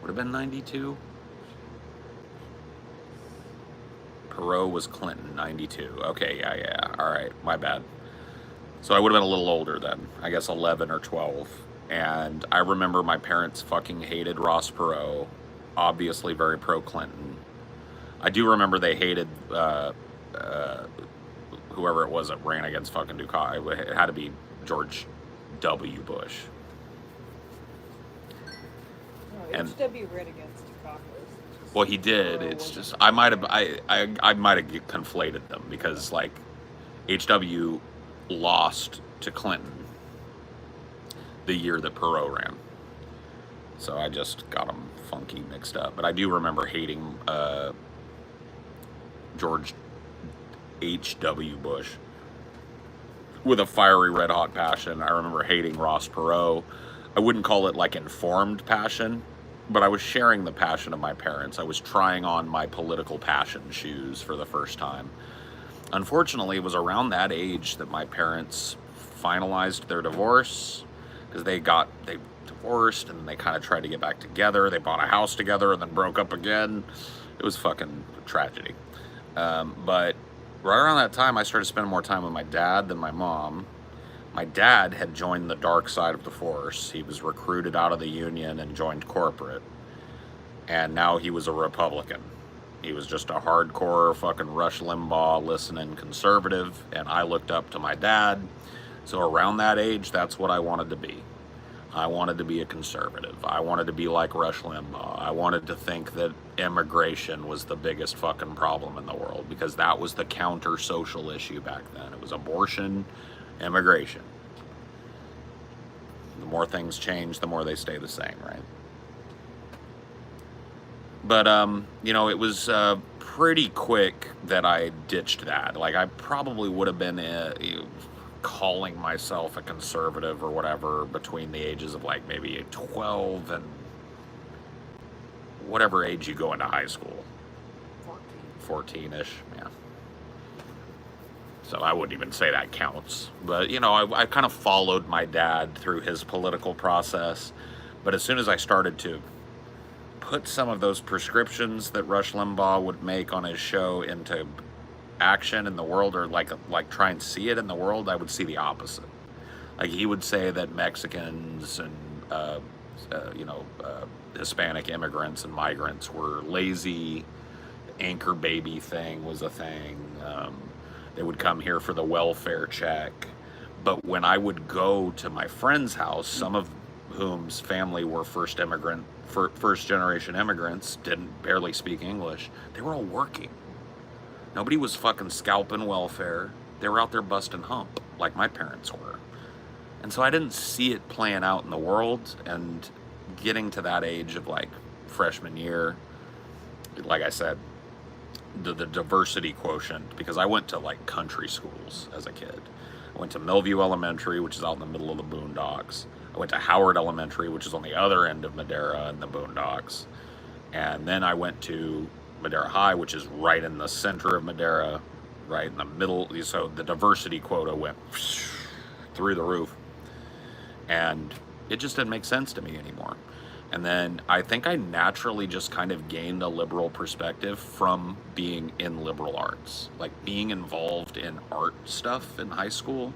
S1: would have been 92? Perot was Clinton, 92. Okay, yeah. All right, my bad. So I would have been a little older then. I guess 11 or 12. And I remember my parents fucking hated Ross Perot, obviously very pro-Clinton. I do remember they hated whoever it was that ran against fucking Dukakis. It had to be George W. Bush.
S2: No, H.W. ran against Dukakis.
S1: Well, he did. It's just I might have conflated them because like H.W. lost to Clinton the year that Perot ran. So I just got them funky mixed up. But I do remember hating George H.W. Bush with a fiery red hot passion. I remember hating Ross Perot. I wouldn't call it like informed passion, but I was sharing the passion of my parents. I was trying on my political passion shoes for the first time. Unfortunately, it was around that age that my parents finalized their divorce, because they divorced and they kind of tried to get back together. They bought a house together and then broke up again. It was fucking tragedy. But right around that time, I started spending more time with my dad than my mom. My dad had joined the dark side of the force. He was recruited out of the union and joined corporate. and now he was a Republican. He was just a hardcore fucking Rush Limbaugh listening conservative, and I looked up to my dad. So around that age, that's what I wanted to be. I wanted to be a conservative. I wanted to be like Rush Limbaugh. I wanted to think that immigration was the biggest fucking problem in the world, because that was the counter social issue back then. It was abortion, immigration. The more things change, the more they stay the same, right? But, it was pretty quick that I ditched that. Like, I probably would have been calling myself a conservative or whatever between the ages of, like, maybe 12 and whatever age you go into high school. 14-ish, yeah. So I wouldn't even say that counts. But, I kind of followed my dad through his political process. But as soon as I started to put some of those prescriptions that Rush Limbaugh would make on his show into action in the world, or like try and see it in the world, I would see the opposite. Like, he would say that Mexicans and Hispanic immigrants and migrants were lazy. Anchor baby thing was a thing. They would come here for the welfare check. But when I would go to my friend's house, some of whom's family were first generation immigrants, didn't barely speak English, they were all working. Nobody was fucking scalping welfare. They were out there busting hump like my parents were. And so I didn't see it playing out in the world. And getting to that age of, like, freshman year, like I said, the diversity quotient, because I went to, like, country schools as a kid. I went to Millview Elementary, which is out in the middle of the boondocks. I went to Howard Elementary, which is on the other end of Madera in the boondocks. And then I went to Madera High, which is right in the center of Madera, right in the middle. So the diversity quota went through the roof. And it just didn't make sense to me anymore. And then I think I naturally just kind of gained a liberal perspective from being in liberal arts. Like, being involved in art stuff in high school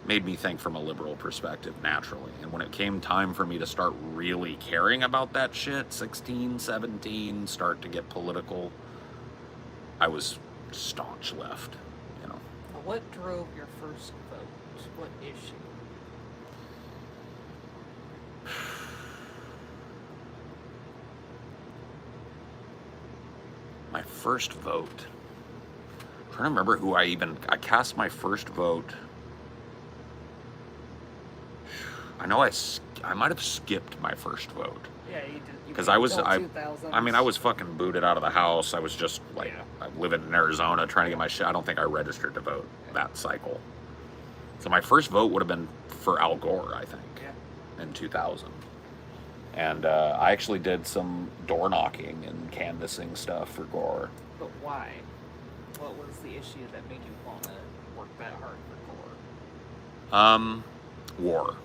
S1: made me think from a liberal perspective naturally. And when it came time for me to start really caring about that shit, 16, 17, start to get political, I was staunch left,
S2: What drove your first vote? What issue?
S1: My first vote. I'm trying to remember who I cast my first vote. I know I might have skipped my first vote.
S2: Yeah, you did.
S1: Because I was fucking booted out of the house. I was just like, I'm living in Arizona trying to get my shit. I don't think I registered to vote that cycle. So my first vote would have been for Al Gore, I think, in 2000. And I actually did some door knocking and canvassing stuff for Gore.
S2: But why? What was the issue that made you want to work that hard for Gore?
S1: War.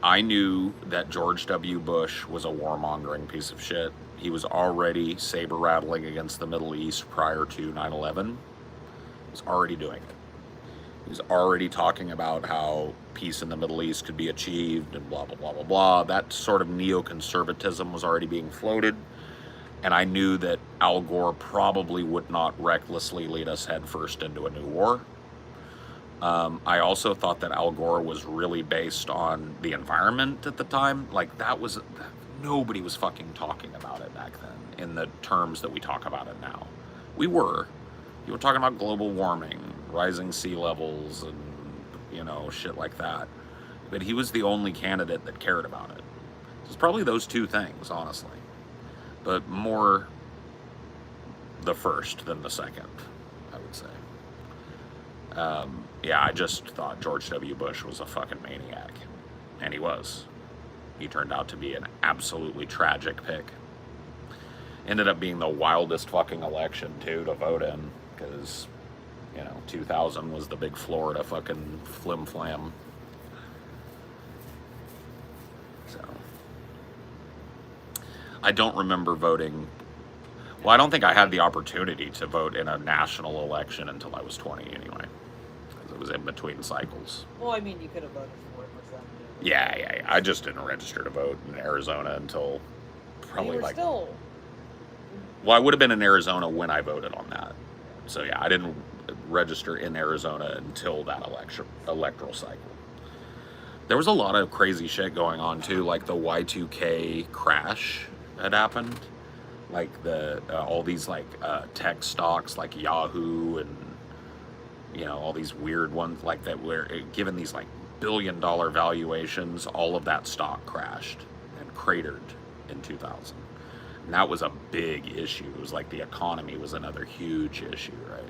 S1: I knew that George W. Bush was a warmongering piece of shit. He was already saber-rattling against the Middle East prior to 9/11. He was already doing it. He was already talking about how peace in the Middle East could be achieved and blah, blah, blah, blah, blah. That sort of neoconservatism was already being floated. And I knew that Al Gore probably would not recklessly lead us headfirst into a new war. I also thought that Al Gore was really based on the environment at the time. Like, nobody was fucking talking about it back then in the terms that we talk about it now. You were talking about global warming, rising sea levels, and, shit like that. But he was the only candidate that cared about it. It's probably those two things, honestly. But more the first than the second, I would say. I just thought George W. Bush was a fucking maniac. And he was. He turned out to be an absolutely tragic pick. Ended up being the wildest fucking election, too, to vote in. Because, 2000 was the big Florida fucking flim-flam. So. I don't remember voting. Well, I don't think I had the opportunity to vote in a national election until I was 20 anyway. Because it was in between cycles.
S2: Well, I mean, you could have voted for representative.
S1: Yeah. I just didn't register to vote in Arizona until probably
S2: were
S1: like,
S2: still.
S1: well, I would have been in Arizona when I voted on that. So yeah, I didn't register in Arizona until that electoral cycle. There was a lot of crazy shit going on too, like the Y2K crash had happened, like the all these like tech stocks like Yahoo and all these weird ones like that were given these like billion-dollar valuations. All of that stock crashed and cratered in 2000. And that was a big issue. It was like the economy was another huge issue, right?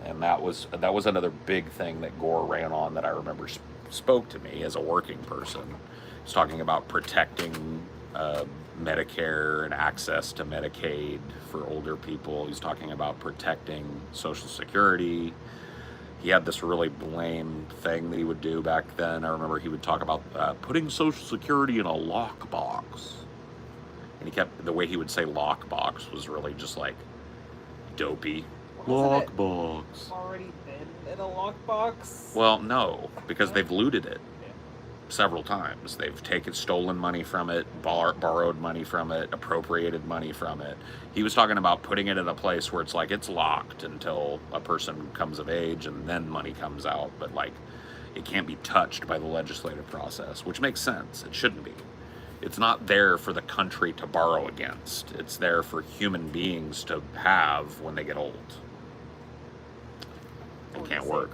S1: And that was another big thing that Gore ran on that I remember spoke to me as a working person. He was talking about protecting Medicare and access to Medicaid for older people. He's talking about protecting Social Security. He had this really lame thing that he would do back then. I remember he would talk about putting Social Security in a lockbox. And the way he would say lockbox was really just like dopey. Lockbox.
S2: Already been in a lockbox?
S1: Well, no, because they've looted it several times. They've stolen money from it, borrowed money from it, appropriated money from it. He was talking about putting it in a place where it's like it's locked until a person comes of age and then money comes out, but like it can't be touched by the legislative process, which makes sense. It shouldn't be. It's not there for the country to borrow against. It's there for human beings to have when they get old and can't work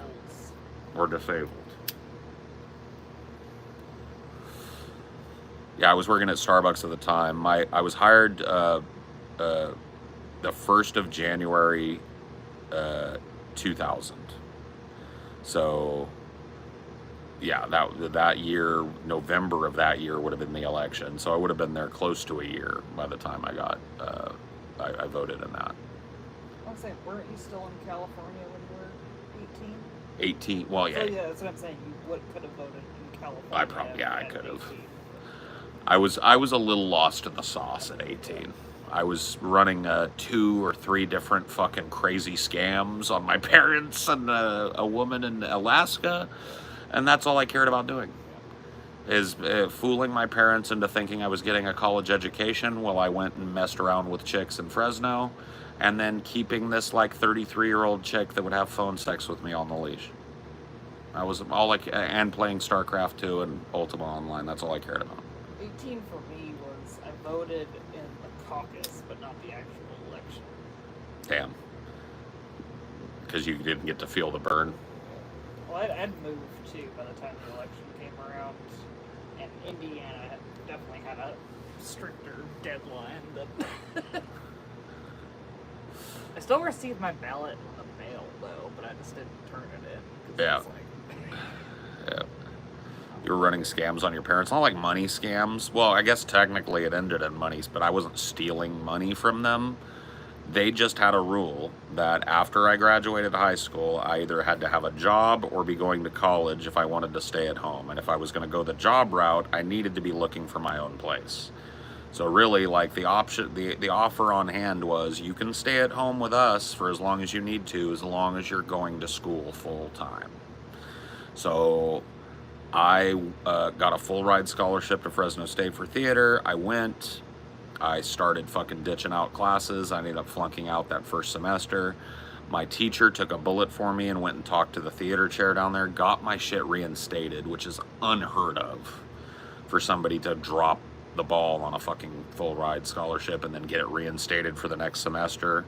S1: or disabled. Yeah, I was working at Starbucks at the time. I was hired the 1st of January 2000. So yeah, that year, November of that year would have been the election. So I would have been there close to a year by the time I got I voted in that.
S2: I was saying, weren't you still in California when you were
S1: 18? 18. Well, yeah.
S2: So yeah, that's what I'm saying. You could have voted in California.
S1: I could have. I was a little lost in the sauce at 18. I was running 2 or 3 different fucking crazy scams on my parents and a woman in Alaska, and that's all I cared about doing. Is fooling my parents into thinking I was getting a college education while I went and messed around with chicks in Fresno, and then keeping this like 33-year-old chick that would have phone sex with me on the leash. I was all like, and playing StarCraft 2 and Ultima Online. That's all I cared about.
S2: 18 for me was I voted in the caucus, but not the actual election.
S1: Damn. Because you didn't get to feel the burn.
S2: Well, I'd moved too by the time the election came around, and Indiana definitely had a stricter deadline than. I still received my ballot in the mail though, but I just didn't turn it in.
S1: Yeah.
S2: It's like...
S1: Yeah. You were running scams on your parents. Not like money scams. Well, I guess technically it ended in money, but I wasn't stealing money from them. They just had a rule that after I graduated high school, I either had to have a job or be going to college if I wanted to stay at home. And if I was going to go the job route, I needed to be looking for my own place. So really, like the offer on hand was, you can stay at home with us for as long as you need to, as long as you're going to school full time. So I got a full ride scholarship to Fresno State for theater. I went. I started fucking ditching out classes. I ended up flunking out that first semester. My teacher took a bullet for me and went and talked to the theater chair down there, got my shit reinstated, which is unheard of for somebody to drop the ball on a fucking full ride scholarship and then get it reinstated for the next semester.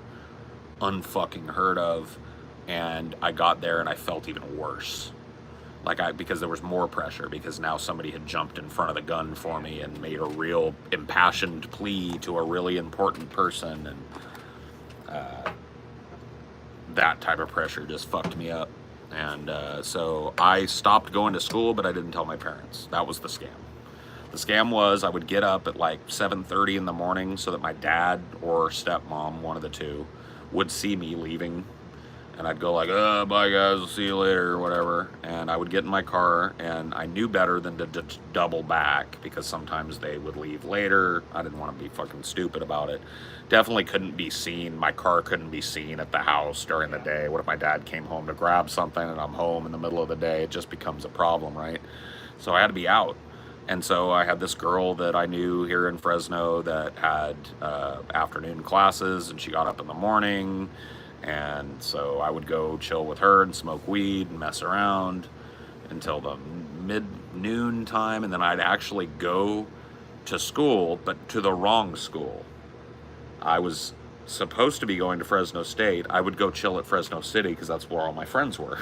S1: Unfucking heard of. And I got there and I felt even worse. Because there was more pressure, because now somebody had jumped in front of the gun for me and made a real impassioned plea to a really important person, and that type of pressure just fucked me up. And so I stopped going to school, but I didn't tell my parents. That was the scam. The scam was I would get up at like 7:30 in the morning so that my dad or stepmom, one of the two, would see me leaving. And I'd go like, oh, bye guys, I'll see you later, or whatever. And I would get in my car, and I knew better than to double back, because sometimes they would leave later. I didn't want to be fucking stupid about it. Definitely couldn't be seen. My car couldn't be seen at the house during the day. What if my dad came home to grab something and I'm home in the middle of the day? It just becomes a problem, right? So I had to be out. And so I had this girl that I knew here in Fresno that had afternoon classes, and she got up in the morning. And so I would go chill with her and smoke weed and mess around until the mid-noon time. And then I'd actually go to school, but to the wrong school. I was supposed to be going to Fresno State. I would go chill at Fresno City because that's where all my friends were.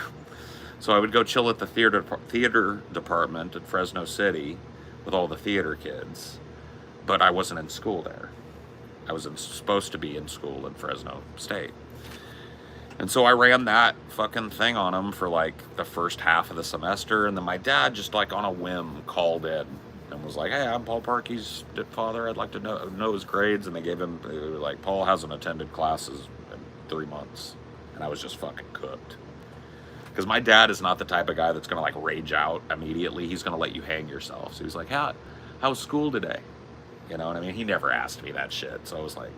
S1: So I would go chill at the theater department at Fresno City with all the theater kids, but I wasn't in school there. I was supposed to be in school in Fresno State. And so I ran that fucking thing on him for like the first half of the semester, and then my dad just like on a whim called in and was like, "Hey, I'm Paul Parkey's father. I'd like to know his grades." And they gave him, like, Paul hasn't attended classes in 3 months. And I was just fucking cooked. Because my dad is not the type of guy that's going to like rage out immediately. He's going to let you hang yourself. So he's like, how was school today? You know what I mean? He never asked me that shit. So I was like,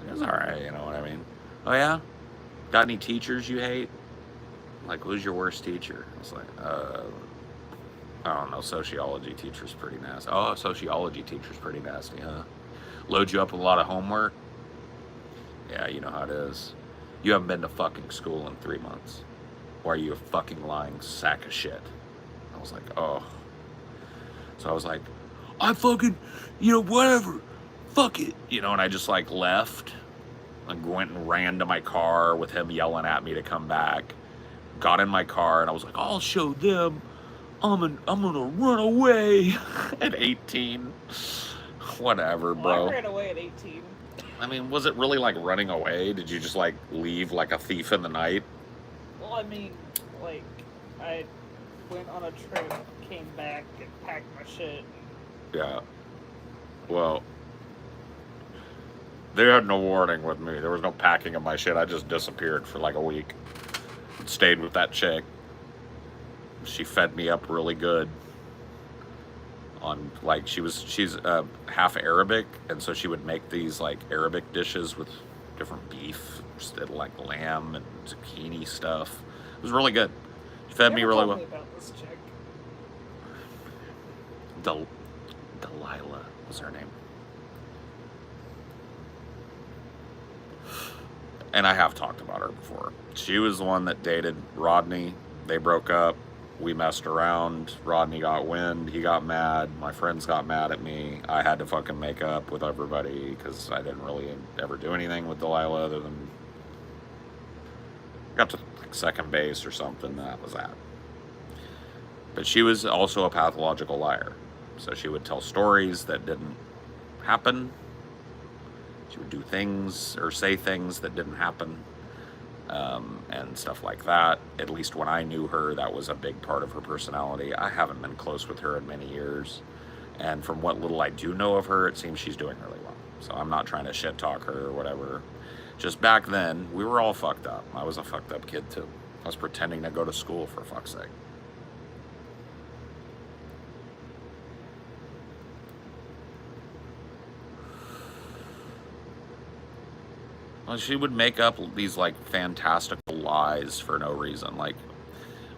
S1: it was all right. You know what I mean? Oh, yeah? Got any teachers you hate? Like, who's your worst teacher? I was like, I don't know. Sociology teacher's pretty nasty. Oh, sociology teacher's pretty nasty, huh? Load you up with a lot of homework? Yeah, you know how it is. You haven't been to fucking school in 3 months. Or are you a fucking lying sack of shit? I was like, oh. So I was like, I fucking, whatever. Fuck it. And I just like left. And went and ran to my car with him yelling at me to come back. Got in my car and I was like, I'll show them. I'm gonna run away at 18. Whatever, bro.
S2: Well, I ran away at 18.
S1: I mean, was it really like running away? Did you just like leave like a thief in the night?
S2: Well, I mean, like, I went on a trip, came back, and packed my shit.
S1: Yeah. Well, they had no warning with me. There was no packing of my shit. I just disappeared for like a week. Stayed with that chick. She fed me up really good. On like she's half Arabic, and so she would make these like Arabic dishes with different beef, like lamb and zucchini stuff. It was really good. She fed me really well.
S2: Me about this chick.
S1: Delilah was her name. And I have talked about her before. She was the one that dated Rodney. They broke up. We messed around. Rodney got wind. He got mad. My friends got mad at me. I had to fucking make up with everybody because I didn't really ever do anything with Delilah other than got to like second base or something. That was that. But she was also a pathological liar. So she would tell stories that didn't happen. She would do things or say things that didn't happen. And stuff like that. At least when I knew her, that was a big part of her personality. I haven't been close with her in many years. And from what little I do know of her, it seems she's doing really well. So I'm not trying to shit talk her or whatever. Just back then, we were all fucked up. I was a fucked up kid too. I was pretending to go to school, for fuck's sake. Well, she would make up these like fantastical lies for no reason. Like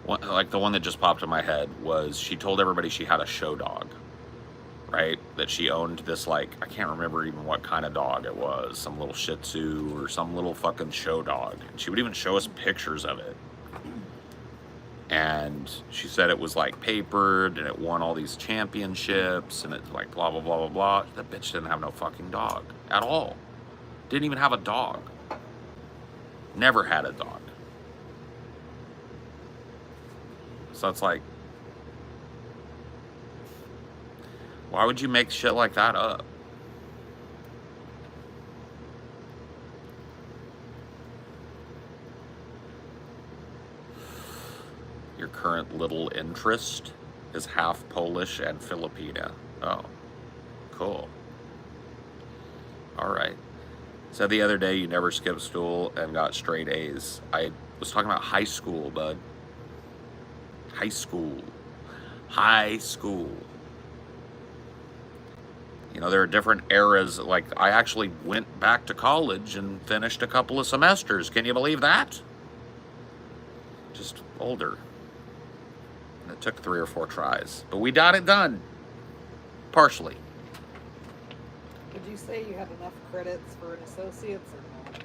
S1: the one that just popped in my head was she told everybody she had a show dog, right? That she owned this like, I can't remember even what kind of dog it was, some little Shih Tzu or some little fucking show dog. And she would even show us pictures of it. And she said it was like papered and it won all these championships and it's like blah, blah, blah, blah, blah. That bitch didn't have no fucking dog at all. Didn't even have a dog. Never had a dog. So it's like, why would you make shit like that up? Your current little interest is half Polish and Filipina. Oh, cool. All right. Said the other day you never skipped school and got straight A's. I was talking about high school, bud. High school. High school. There are different eras. Like, I actually went back to college and finished a couple of semesters. Can you believe that? Just older. It took 3 or 4 tries, but we got it done. Partially.
S2: Would you say you had enough credits for an associate's or no?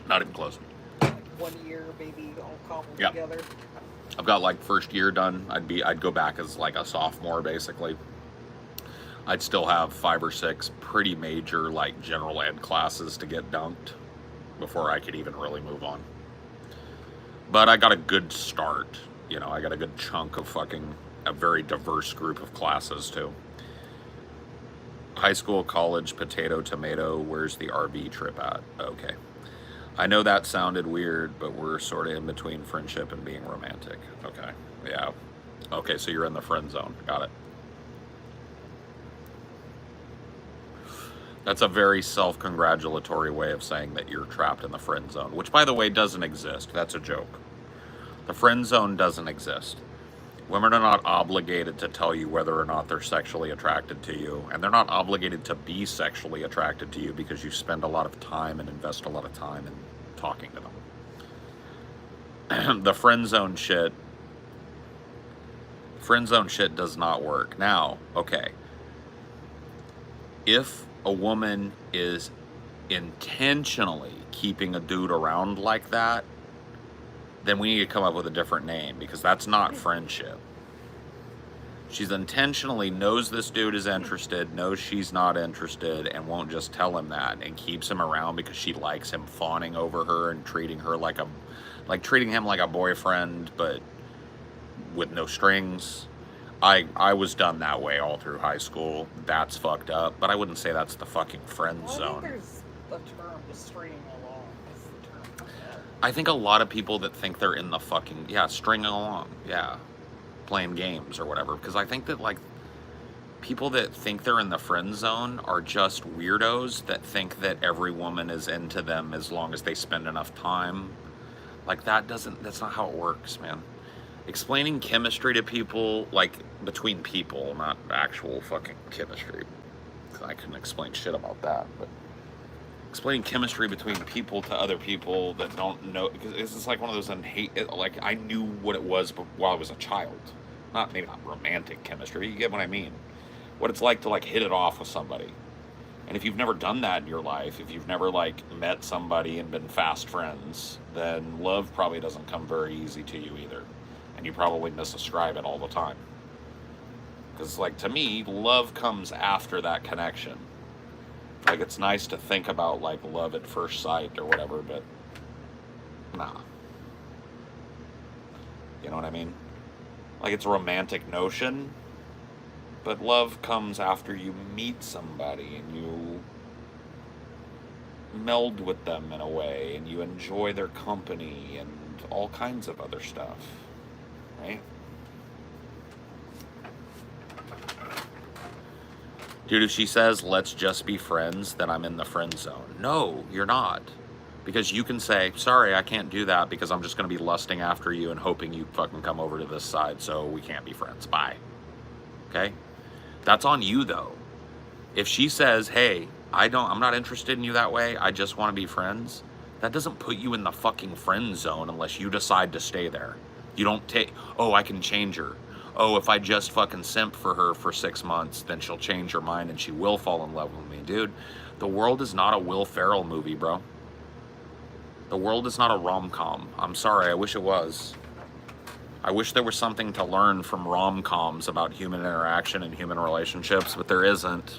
S1: Not even close.
S2: Like 1 year, maybe all cobbled
S1: Yep.
S2: together?
S1: I've got like first year done. I'd go back as like a sophomore basically. I'd still have 5 or 6 pretty major like general ed classes to get dunked before I could even really move on. But I got a good start. You know, I got a good chunk of a very diverse group of classes too. High school, college, potato, tomato, where's the RV trip at? Okay. I know that sounded weird, but we're sort of in between friendship and being romantic. Okay. Yeah. Okay, so you're in the friend zone. Got it. That's a very self-congratulatory way of saying that you're trapped in the friend zone, which, by the way, doesn't exist. That's a joke. The friend zone doesn't exist. Women are not obligated to tell you whether or not they're sexually attracted to you, and they're not obligated to be sexually attracted to you because you spend a lot of time and invest a lot of time in talking to them. The friend zone shit does not work. Now, okay, if a woman is intentionally keeping a dude around like that, then we need to come up with a different name, because that's not friendship. She's intentionally knows this dude is interested, knows she's not interested, and won't just tell him that, and keeps him around because she likes him fawning over her and treating her like treating him like a boyfriend, but with no strings. I was done that way all through high school. That's fucked up, but I wouldn't say that's the fucking friend zone.
S2: I think there's a term to string along. Is the term for that.
S1: I think a lot of people that think they're in the fucking, stringing along, playing games or whatever, because I think that like people that think they're in the friend zone are just weirdos that think that every woman is into them as long as they spend enough time. Like that's not how it works, man. Explaining chemistry to people, like between people, not actual fucking chemistry, I couldn't explain shit about that, but explaining chemistry between people to other people that don't know, because it's just like one of those like I knew what it was while I was a child. Maybe not romantic chemistry, you get what I mean. What it's like to like hit it off with somebody. And if you've never done that in your life, if you've never like met somebody and been fast friends, then love probably doesn't come very easy to you either. And you probably misascribe it all the time. Because like to me, love comes after that connection. Like it's nice to think about like love at first sight or whatever, but nah. You know what I mean? Like it's a romantic notion, but love comes after you meet somebody and you meld with them in a way and you enjoy their company and all kinds of other stuff, right? Dude, if she says, let's just be friends, then I'm in the friend zone. No, you're not. Because you can say, sorry, I can't do that because I'm just going to be lusting after you and hoping you fucking come over to this side, so we can't be friends. Bye. Okay? That's on you, though. If she says, hey, I'm not interested in you that way, I just want to be friends, that doesn't put you in the fucking friend zone unless you decide to stay there. You don't take, I can change her. Oh, if I just fucking simp for her for 6 months, then she'll change her mind and she will fall in love with me. Dude, the world is not a Will Ferrell movie, bro. The world is not a rom-com. I'm sorry, I wish it was. I wish there was something to learn from rom-coms about human interaction and human relationships, but there isn't.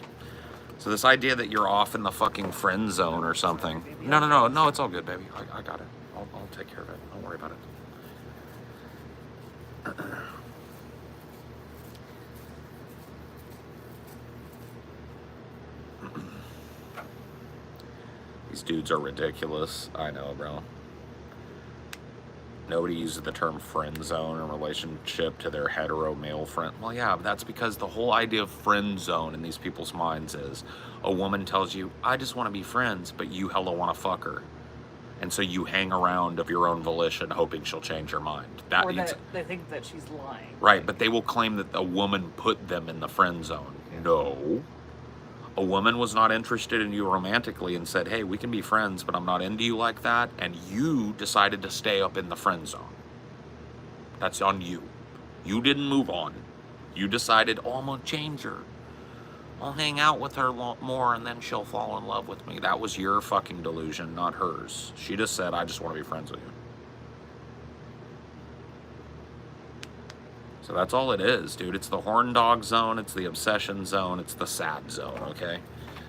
S1: So this idea that you're off in the fucking friend zone or something. No, it's all good, baby. I got it. I'll take care of it. Don't worry about it. These dudes are ridiculous. I know, bro. Nobody uses the term friend zone in relationship to their hetero male friend. Well, yeah, that's because the whole idea of friend zone in these people's minds is a woman tells you, I just want to be friends, but you hella want to fuck her. And so you hang around of your own volition hoping she'll change her mind.
S2: Or that they think that she's lying.
S1: Right, but they will claim that a woman put them in the friend zone. Yeah. No. A woman was not interested in you romantically and said, hey, we can be friends, but I'm not into you like that. And you decided to stay up in the friend zone. That's on you. You didn't move on. You decided, oh, I'm gonna change her. I'll hang out with her more and then she'll fall in love with me. That was your fucking delusion, not hers. She just said, I just want to be friends with you. So that's all it is, dude. It's the horn dog zone, it's the obsession zone, it's the sad zone, okay?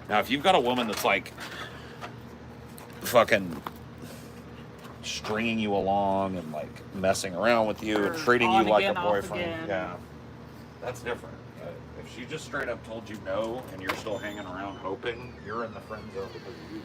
S1: Now, if you've got a woman that's like fucking stringing you along and like messing around with you and treating you like a boyfriend, yeah, that's different. If she just straight up told you no and you're still hanging around hoping, you're in the friend zone because of you.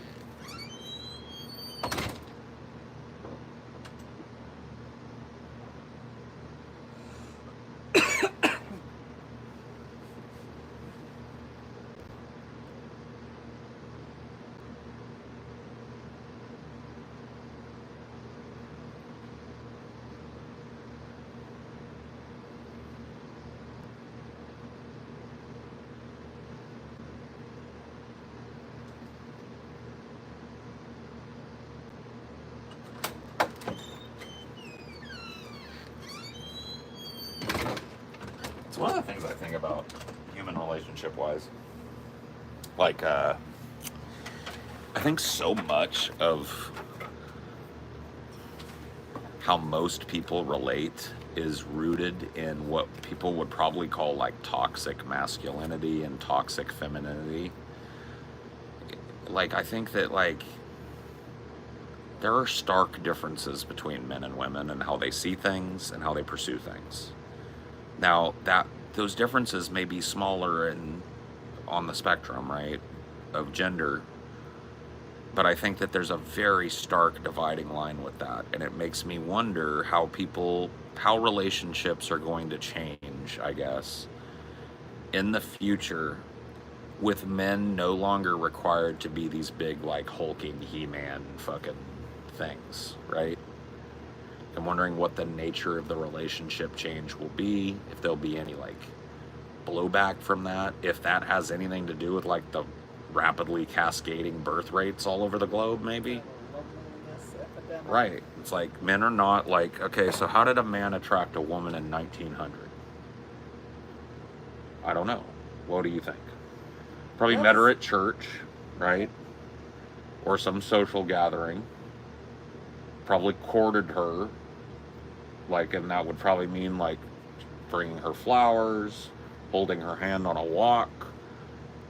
S1: It's one of the things I think about human relationship wise. Like, I think so much of how most people relate is rooted in what people would probably call like toxic masculinity and toxic femininity. Like, I think that like there are stark differences between men and women and how they see things and how they pursue things. Now, that those differences may be smaller in on the spectrum, right, of gender, but I think that there's a very stark dividing line with that, and it makes me wonder how relationships are going to change, I guess, in the future, with men no longer required to be these big, like, hulking He-Man fucking things, right? I'm wondering what the nature of the relationship change will be, if there'll be any, like, blowback from that, if that has anything to do with, like, the rapidly cascading birth rates all over the globe, maybe. Right. It's like, men are not like, okay, so how did a man attract a woman in 1900? I don't know. What do you think? Probably met her at church, right? Or some social gathering. Probably courted her. Like, and that would probably mean, like, bringing her flowers, holding her hand on a walk,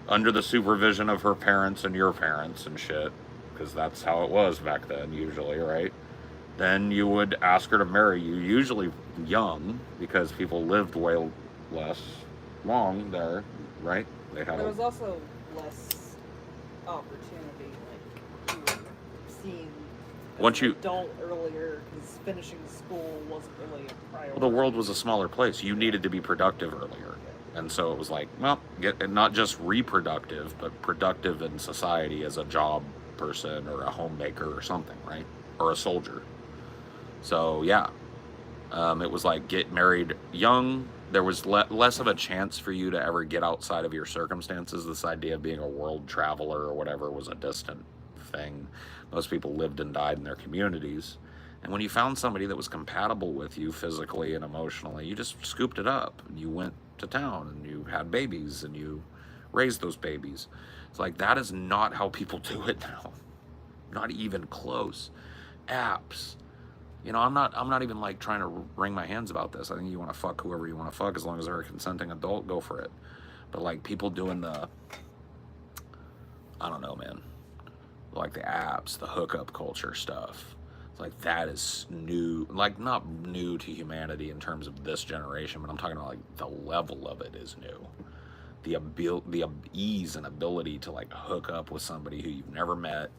S1: under the supervision of her parents and your parents and shit, because that's how it was back then, usually, right? Then you would ask her to marry you, usually young, because people lived way less long there, right?
S2: There was also less opportunity, like, you were seen as an adult earlier, because finishing school wasn't really a priority.
S1: Well, the world was a smaller place. You needed to be productive earlier. And so it was like, well, not just reproductive, but productive in society as a job person or a homemaker or something, right? Or a soldier. So, yeah. It was like, get married young. There was less of a chance for you to ever get outside of your circumstances. This idea of being a world traveler or whatever was a distant thing. Most people lived and died in their communities. And when you found somebody that was compatible with you physically and emotionally, you just scooped it up and you went to town and you had babies and you raised those babies. It's like, that is not how people do it now. Not even close. Apps. You know, I'm not even like trying to wring my hands about this. I think you want to fuck whoever you want to fuck as long as they're a consenting adult, go for it. But like people doing the, I don't know, man, like the apps, the hookup culture stuff. It's like, that is new, like not new to humanity in terms of this generation, but I'm talking about like the level of it is new. The ease and ability to like hook up with somebody who you've never met,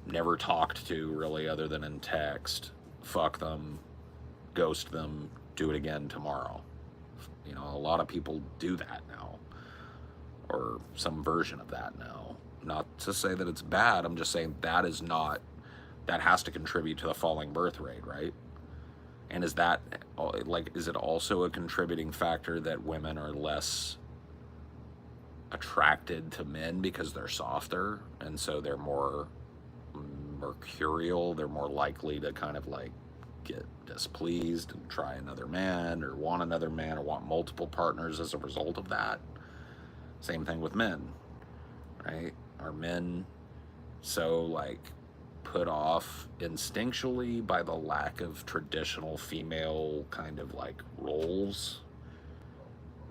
S1: never talked to really other than in text, fuck them, ghost them, do it again tomorrow. You know, a lot of people do that now, or some version of that now. Not to say that it's bad, I'm just saying that has to contribute to the falling birth rate, right? And is that, like, is it also a contributing factor that women are less attracted to men because they're softer, and so they're more mercurial, they're more likely to kind of like get displeased and try another man or want another man or want multiple partners as a result of that. Same thing with men, right? Are men so like put off instinctually by the lack of traditional female kind of like roles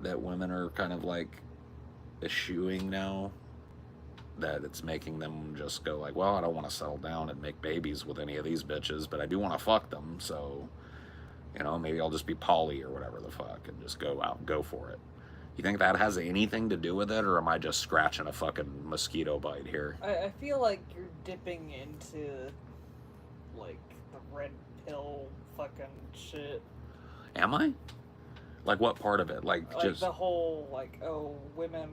S1: that women are kind of like eschewing now, that it's making them just go like, well, I don't want to settle down and make babies with any of these bitches, but I do want to fuck them, so, you know, maybe I'll just be poly or whatever the fuck and just go out and go for it. You think that has anything to do with it, or am I just scratching a fucking mosquito bite here?
S2: I feel like you're dipping into, like, the red pill fucking shit.
S1: Am I? Like, what part of it? Like just
S2: the whole, like, oh, women,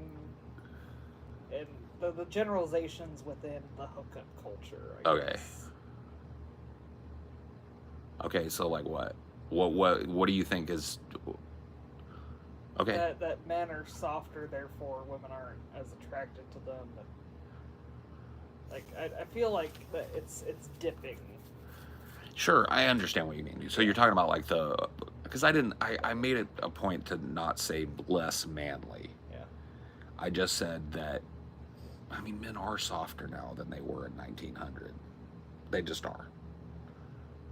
S2: and the generalizations within the hookup culture, I guess.
S1: Okay, so, like, what? What do you think is... Okay.
S2: That men are softer, therefore women aren't as attracted to them. And, like, I feel like that it's dipping.
S1: Sure, I understand what you mean. So you're talking about like because I made it a point to not say less manly.
S2: Yeah.
S1: I just said that, I mean, men are softer now than they were in 1900. They just are.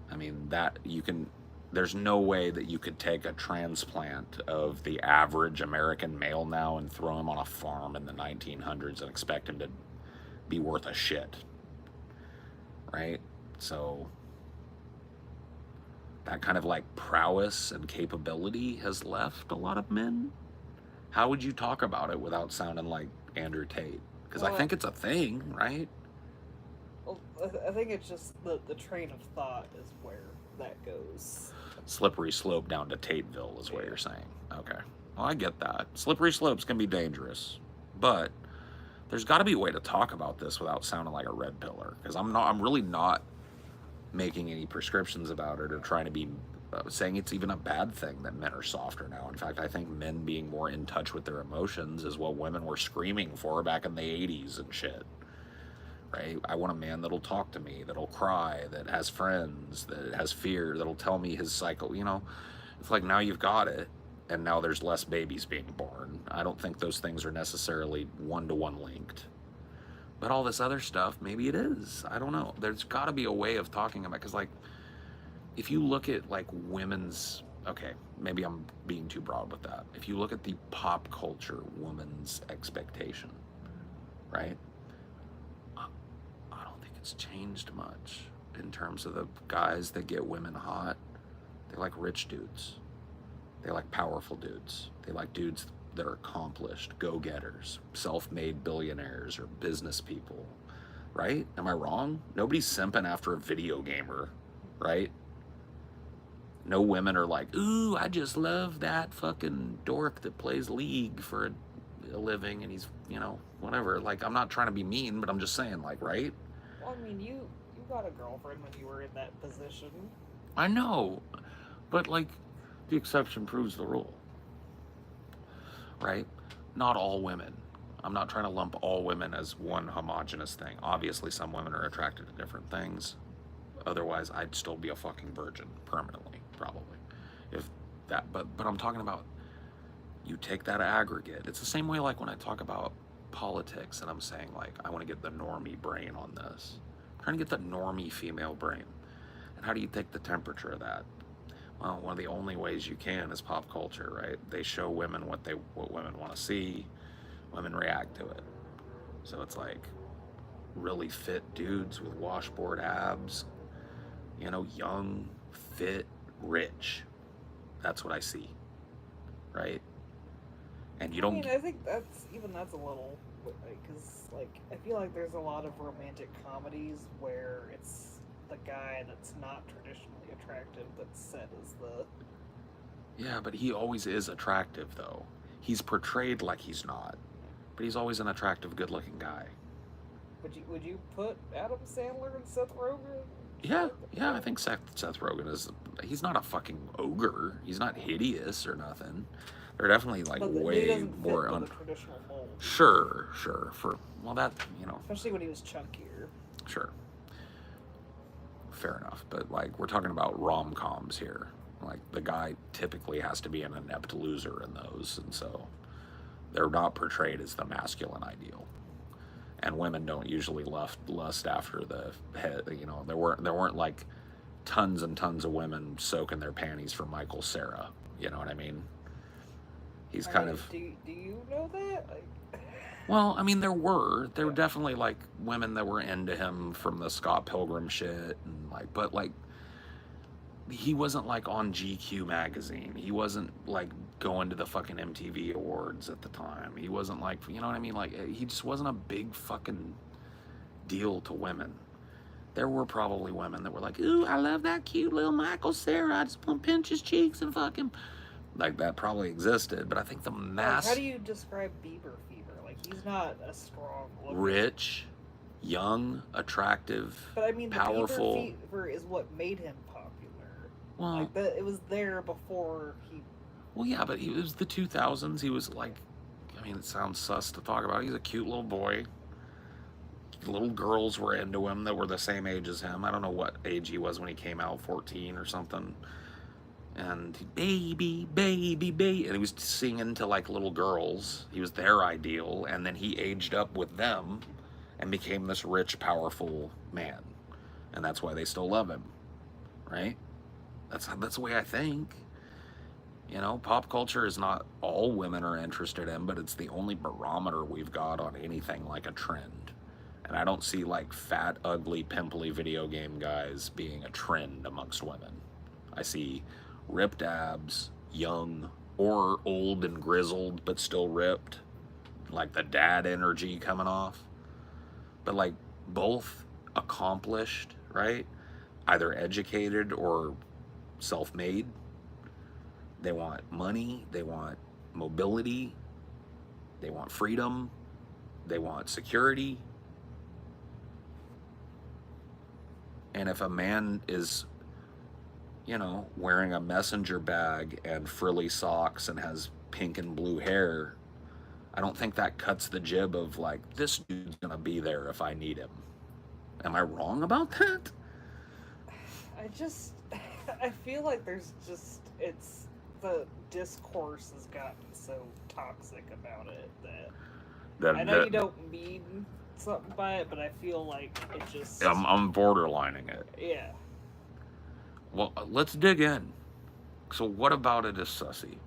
S1: I mean, that you can... There's no way that you could take a transplant of the average American male now and throw him on a farm in the 1900s and expect him to be worth a shit. Right? So that kind of like prowess and capability has left a lot of men. How would you talk about it without sounding like Andrew Tate? Because I think it's a thing, right?
S2: Well, I think it's just the train of thought is where that goes.
S1: Slippery slope down to Tateville is what you're saying. Okay. Well, I get that. Slippery slopes can be dangerous, but there's got to be a way to talk about this without sounding like a red pillar. Because I'm really not making any prescriptions about it or trying to be saying it's even a bad thing that men are softer now. In fact, I think men being more in touch with their emotions is what women were screaming for back in the 80s and shit. Right? I want a man that'll talk to me, that'll cry, that has friends, that has fear, that'll tell me his cycle. You know, it's like now you've got it, and now there's less babies being born. I don't think those things are necessarily one-to-one linked. But all this other stuff, maybe it is. I don't know. There's got to be a way of talking about it, because, like, if you look at, like, women's... Okay, maybe I'm being too broad with that. If you look at the pop culture woman's expectation, right? It's changed much in terms of the guys that get women hot. They like rich dudes. They like powerful dudes. They like dudes that are accomplished, go-getters, self-made billionaires or business people, right? Am I wrong? Nobody's simping after a video gamer, right? No women are like, ooh, I just love that fucking dork that plays League for a living and he's, you know, whatever. Like, I'm not trying to be mean, but I'm just saying, like, right?
S2: Well, I mean, you got a girlfriend when you were in that position.
S1: I know, but like, the exception proves the rule, right? Not all women. I'm not trying to lump all women as one homogenous thing. Obviously, some women are attracted to different things. Otherwise, I'd still be a fucking virgin permanently, probably. If that, but I'm talking about, you take that aggregate. It's the same way like when I talk about politics and I'm saying like I want to get the normie brain on this. I'm trying to get the normie female brain. And how do you take the temperature of that? Well, one of the only ways you can is pop culture, right? They show women what women want to see. Women react to it. So it's like really fit dudes with washboard abs, you know, young, fit, rich. That's what I see, right? And you don't...
S2: I mean, I think that's a little, because, like, I feel like there's a lot of romantic comedies where it's the guy that's not traditionally attractive that's set as the...
S1: Yeah, but he always is attractive, though. He's portrayed like he's not, but he's always an attractive, good-looking guy.
S2: Would you put Adam Sandler and Seth Rogen?
S1: Yeah, I think Seth Rogen is... He's not a fucking ogre. He's not hideous or nothing. They're definitely like way more
S2: on the traditional mold.
S1: Sure. Well, that, you know.
S2: Especially when he was chunkier.
S1: Sure. fair enough. But like, we're talking about rom-coms here. Like, the guy typically has to be an inept loser in those, and so they're not portrayed as the masculine ideal. And women don't usually lust after the head. You know, there weren't like tons and tons of women soaking their panties for Michael Cera. You know what I mean? He's kind of.
S2: Do you know that? Like...
S1: Well, I mean, there were definitely like women that were into him from the Scott Pilgrim shit, and like, but like, he wasn't like on GQ magazine. He wasn't like going to the fucking MTV awards at the time. He wasn't like, you know what I mean? Like, he just wasn't a big fucking deal to women. There were probably women that were like, ooh, I love that cute little Michael Cera. I just want to pinch his cheeks and fuck him. Like, that probably existed, but I think the mass...
S2: How do you describe Bieber fever? Like, he's not a strong looking...
S1: Rich, young, attractive,
S2: but I mean,
S1: powerful.
S2: The Bieber fever is what made him popular.
S1: Well,
S2: like, it was there before he...
S1: Well, yeah, but it was the 2000s. He was like... I mean, it sounds sus to talk about. He's a cute little boy. Little girls were into him that were the same age as him. I don't know what age he was when he came out, 14 or something. And baby, baby, baby. And he was singing to like little girls. He was their ideal. And then he aged up with them and became this rich, powerful man. And that's why they still love him. Right? That's the way I think. You know, pop culture is not all women are interested in, but it's the only barometer we've got on anything like a trend. And I don't see like fat, ugly, pimply video game guys being a trend amongst women. I see ripped abs, young or old and grizzled, but still ripped. Like the dad energy coming off. But like both accomplished, right? Either educated or self-made. They want money, they want mobility, they want freedom, they want security. And if a man is, you know, wearing a messenger bag and frilly socks and has pink and blue hair, I don't think that cuts the jib of like, this dude's gonna be there if I need him. Am I wrong about that?
S2: I feel like there's just, the discourse has gotten so toxic about it that I know you don't mean something by it, but I feel like it just...
S1: I'm borderlining it.
S2: Yeah.
S1: Well, let's dig in. So what about it is sussy?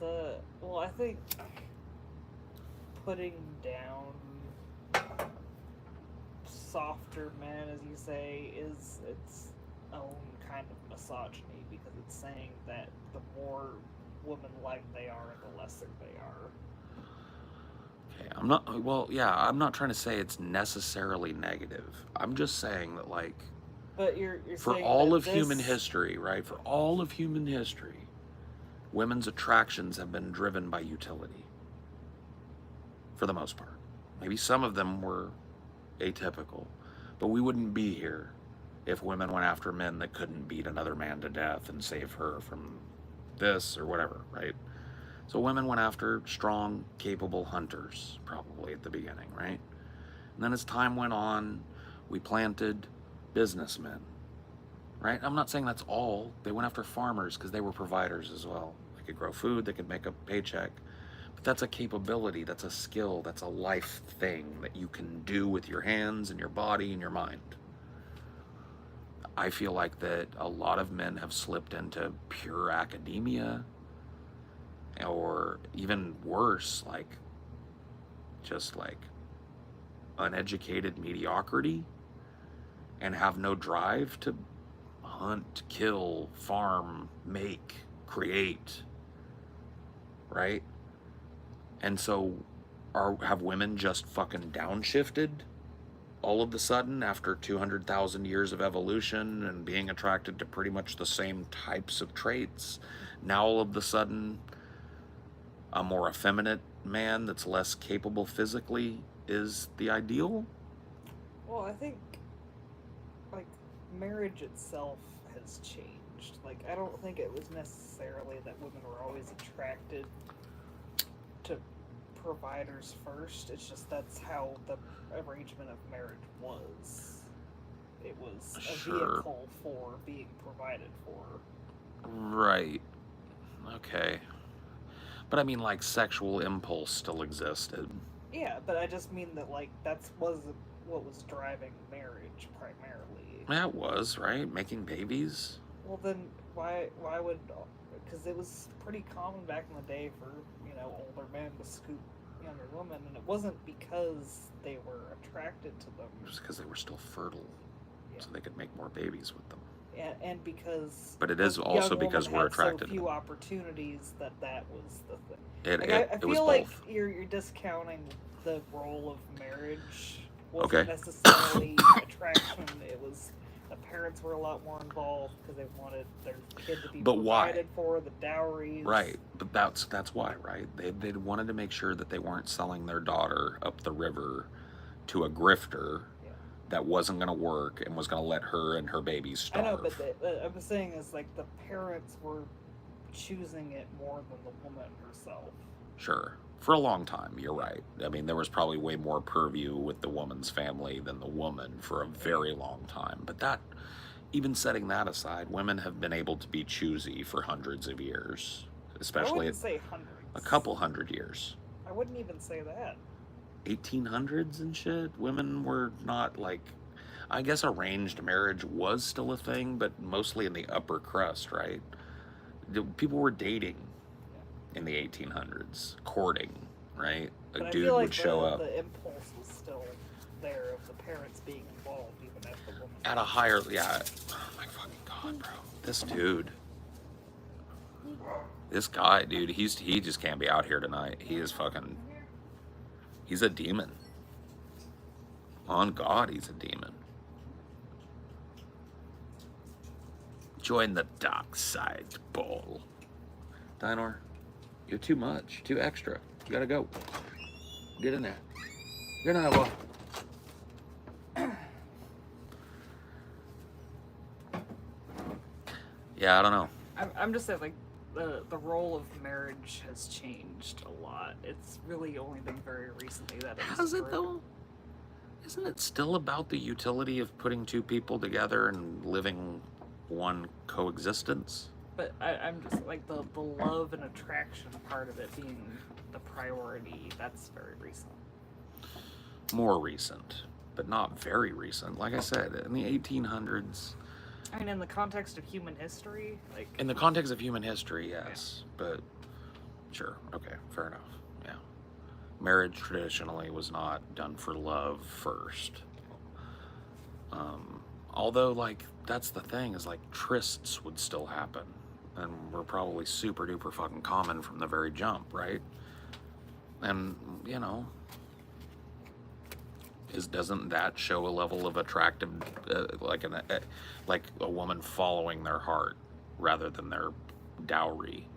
S2: Well, I think putting down softer men, as you say, is its own kind of misogyny, because it's saying that the more woman-like they are, the lesser they are.
S1: Okay, I'm not trying to say it's necessarily negative. I'm just saying that, like,
S2: but you're
S1: for
S2: saying
S1: all
S2: that
S1: of human history, right? For all of human history, women's attractions have been driven by utility. For the most part. Maybe some of them were atypical, but we wouldn't be here if women went after men that couldn't beat another man to death and save her from this or whatever, right? So women went after strong, capable hunters, probably at the beginning, right? And then as time went on, we planted businessmen, right? I'm not saying that's all. They went after farmers because they were providers as well. They could grow food, they could make a paycheck. But that's a capability, that's a skill, that's a life thing that you can do with your hands and your body and your mind. I feel like that a lot of men have slipped into pure academia, or even worse, like just like uneducated mediocrity, and have no drive to hunt, kill, farm, make, create, right? And so have women just fucking downshifted all of a sudden after 200,000 years of evolution and being attracted to pretty much the same types of traits? Now all of a sudden a more effeminate man that's less capable physically is the ideal?
S2: Well, I think, like, marriage itself has changed. Like, I don't think it was necessarily that women were always attracted to providers first. It's just that's how the arrangement of marriage was. it was a
S1: Sure.
S2: vehicle for being provided for.
S1: Right. Okay. But I mean, like, sexual impulse still existed.
S2: Yeah, but I just mean that, like, was what was driving marriage primarily.
S1: Yeah, it was, right? Making babies?
S2: Well, then why would... Because it was pretty common back in the day for, you know, older men to scoop younger women, and it wasn't because they were attracted to them.
S1: It was because they were still fertile, so they could make more babies with them.
S2: And because...
S1: But it is also because we're attracted
S2: so few
S1: to them.
S2: opportunities that was the thing.
S1: I
S2: feel like you're discounting the role of marriage. Wasn't necessarily attraction. It was the parents were a lot more involved because they wanted their kid to be provided for, the dowries.
S1: Right, but that's why, right? They wanted to make sure that they weren't selling their daughter up the river to a grifter that wasn't going to work and was going to let her and her babies starve.
S2: I know, but I'm saying is like the parents were choosing it more than the woman herself.
S1: Sure. For a long time, you're right. I mean, there was probably way more purview with the woman's family than the woman for a very long time. But that, even setting that aside, women have been able to be choosy for hundreds of years. Especially
S2: I wouldn't say hundreds.
S1: A couple hundred years.
S2: I wouldn't even say that.
S1: 1800s and shit? Women were not like... I guess arranged marriage was still a thing, but mostly in the upper crust, right? People were dating in the 1800s, courting, right? A dude would show up.
S2: The impulse was still there of the parents being involved, even at the woman.
S1: At a higher, oh my fucking god, bro! This dude, this guy, dude, he just can't be out here tonight. He is fucking. He's a demon. On God, he's a demon. Join the dark side, Bull. Dinor. You're too much, too extra. You gotta go. Get in there. Get in there, boy. Yeah, I don't know.
S2: I'm just saying, like, the role of marriage has changed a lot. It's really only been very recently that it's...
S1: Has it, though? Isn't it still about the utility of putting two people together and living one coexistence?
S2: But I'm just, like, the love and attraction part of it being the priority, that's very recent.
S1: More recent, but not very recent. Like I said, in the 1800s...
S2: I mean, in the context of human history, like...
S1: In the context of human history, yes. Yeah. But, sure, okay, fair enough, yeah. Marriage traditionally was not done for love first. Although, like, that's the thing, is, like, trysts would still happen. And were probably super duper fucking common from the very jump, right? And, you know, doesn't that show a level of attractive, like a woman following their heart rather than their dowry,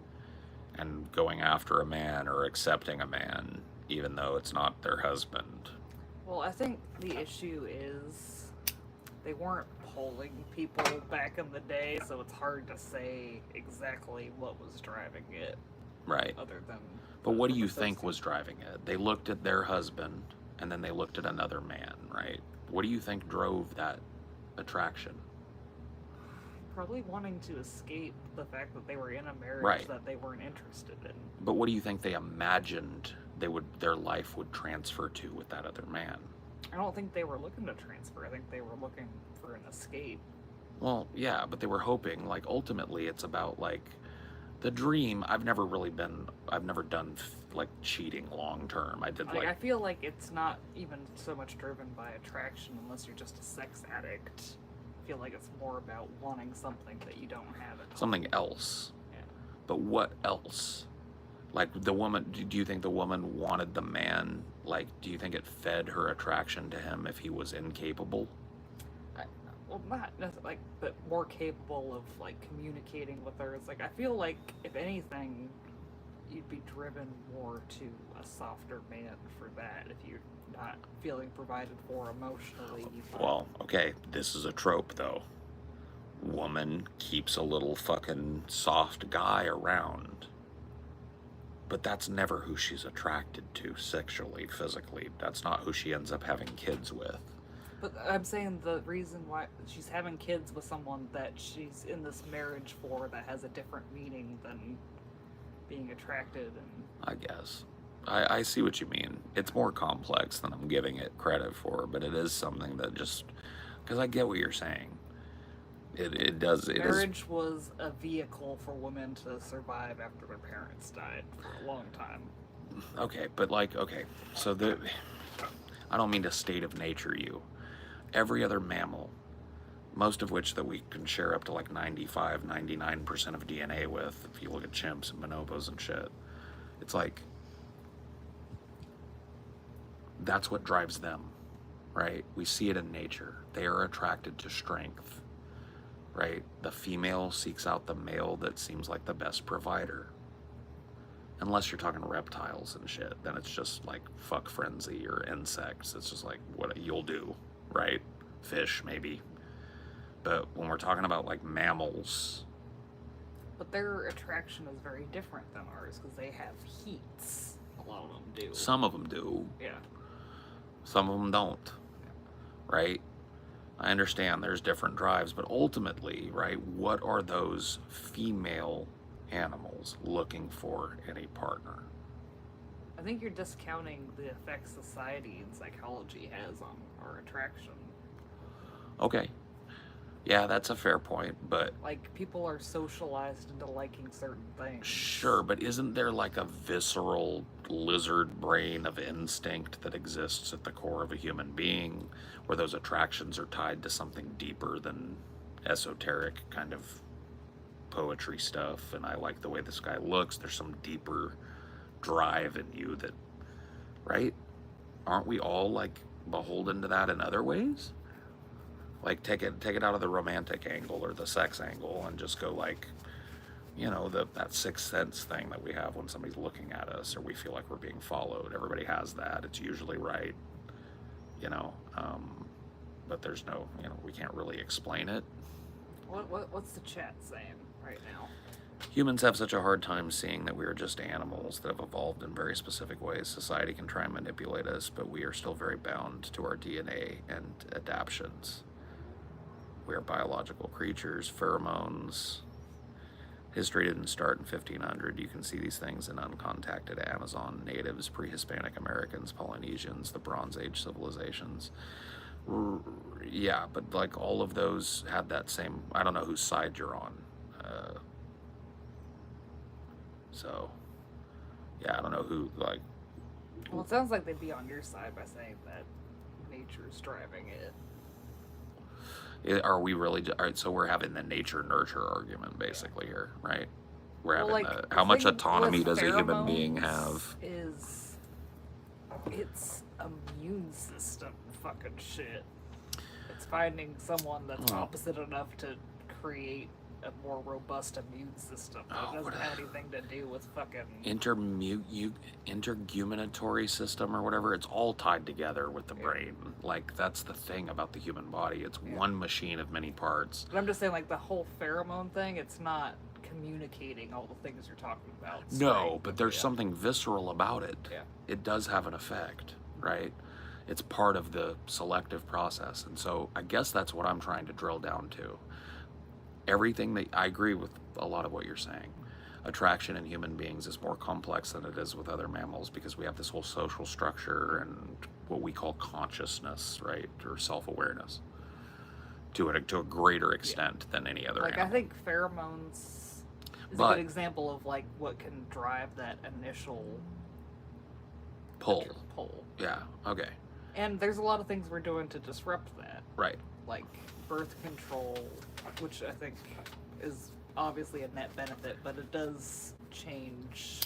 S1: and going after a man or accepting a man even though it's not their husband?
S2: Well, I think the issue is they weren't polling people back in the day, so it's hard to say exactly what was driving it.
S1: Right.
S2: Other than...
S1: But what do you think was driving it? They looked at their husband, and then they looked at another man, right? What do you think drove that attraction?
S2: Probably wanting to escape the fact that they were in a marriage that they weren't interested in.
S1: But what do you think they imagined their life would transfer to with that other man?
S2: I don't think they were looking to transfer. I think they were looking for an escape.
S1: Well, yeah, but they were hoping, like, ultimately it's about, like, the dream. I've never done, like, cheating long term. I did, like...
S2: I feel like it's not even so much driven by attraction unless you're just a sex addict. I feel like it's more about wanting something that you don't have at home.
S1: Something else.
S2: Yeah.
S1: But what else? Like, the woman, do you think the woman wanted the man, like, do you think it fed her attraction to him if he was incapable?
S2: Well, not like, but more capable of, like, communicating with her. It's like, I feel like, if anything, you'd be driven more to a softer man for that if you're not feeling provided for emotionally.
S1: Well, okay, this is a trope, though. Woman keeps a little fucking soft guy around. But that's never who she's attracted to sexually, physically. That's not who she ends up having kids with.
S2: But I'm saying the reason why she's having kids with someone that she's in this marriage for that has a different meaning than being attracted and...
S1: I guess. I see what you mean. It's more complex than I'm giving it credit for, but it is something that just... Because I get what you're saying. It does...
S2: Marriage was a vehicle for women to survive after their parents died for a long time.
S1: Okay, but like, okay, so I don't mean to state of nature you. Every other mammal, most of which that we can share up to like 95, 99% of DNA with, if you look at chimps and bonobos and shit, it's like, that's what drives them, right? We see it in nature. They are attracted to strength, right? The female seeks out the male that seems like the best provider. Unless you're talking reptiles and shit, then it's just like fuck frenzy, or insects. It's just like what you'll do, right? Fish, maybe. But when we're talking about like mammals...
S2: But their attraction is very different than ours because they have heats. A lot of them do.
S1: Some of them do.
S2: Yeah.
S1: Some of them don't. Yeah. Right? I understand there's different drives, but ultimately, right, what are those female animals looking for in a partner?
S2: I think you're discounting the effects society and psychology has on our attraction.
S1: Okay. Yeah, that's a fair point, but...
S2: Like, people are socialized into liking certain things.
S1: Sure, but isn't there like a visceral lizard brain of instinct that exists at the core of a human being, where those attractions are tied to something deeper than esoteric kind of poetry stuff, and I like the way this guy looks? There's some deeper drive in you that, right? Aren't we all like beholden to that in other ways? Like take it out of the romantic angle or the sex angle and just go like, you know, that sixth sense thing that we have when somebody's looking at us or we feel like we're being followed. Everybody has that. It's usually right, you know, but there's no, you know, we can't really explain it.
S2: What's the chat saying right now?
S1: Humans have such a hard time seeing that we are just animals that have evolved in very specific ways. Society can try and manipulate us, but we are still very bound to our DNA and adaptions. We are biological creatures. Pheromones. History didn't start in 1500. You can see these things in uncontacted Amazon natives, pre-Hispanic Americans, Polynesians, the Bronze Age civilizations. Yeah, but like all of those had that same... I don't know whose side you're on. So, yeah, I don't know who, like...
S2: Well, it sounds like they'd be on your side by saying that nature's driving it.
S1: Are we really... All right, so we're having the nature-nurture argument, basically, here, right? We're having
S2: like,
S1: how much autonomy does a human being have?
S2: It's immune system fucking shit. It's finding someone that's opposite enough to create a more robust immune system. It doesn't have anything to do with fucking... Interguminatory
S1: system or whatever. It's all tied together with the brain. Like, that's the thing about the human body. It's one machine of many parts.
S2: But I'm just saying, like, the whole pheromone thing, it's not communicating all the things you're talking about.
S1: No, but there's something visceral about it.
S2: Yeah.
S1: It does have an effect, right? It's part of the selective process. And so I guess that's what I'm trying to drill down to. Everything that I agree with a lot of what you're saying. Attraction in human beings is more complex than it is with other mammals because we have this whole social structure and what we call consciousness, right? Or self-awareness to a greater extent than any other animal.
S2: I think pheromones is a good example of like what can drive that initial
S1: pull. Yeah, okay.
S2: And there's a lot of things we're doing to disrupt that.
S1: Right.
S2: Like birth control, which I think is obviously a net benefit, but it does change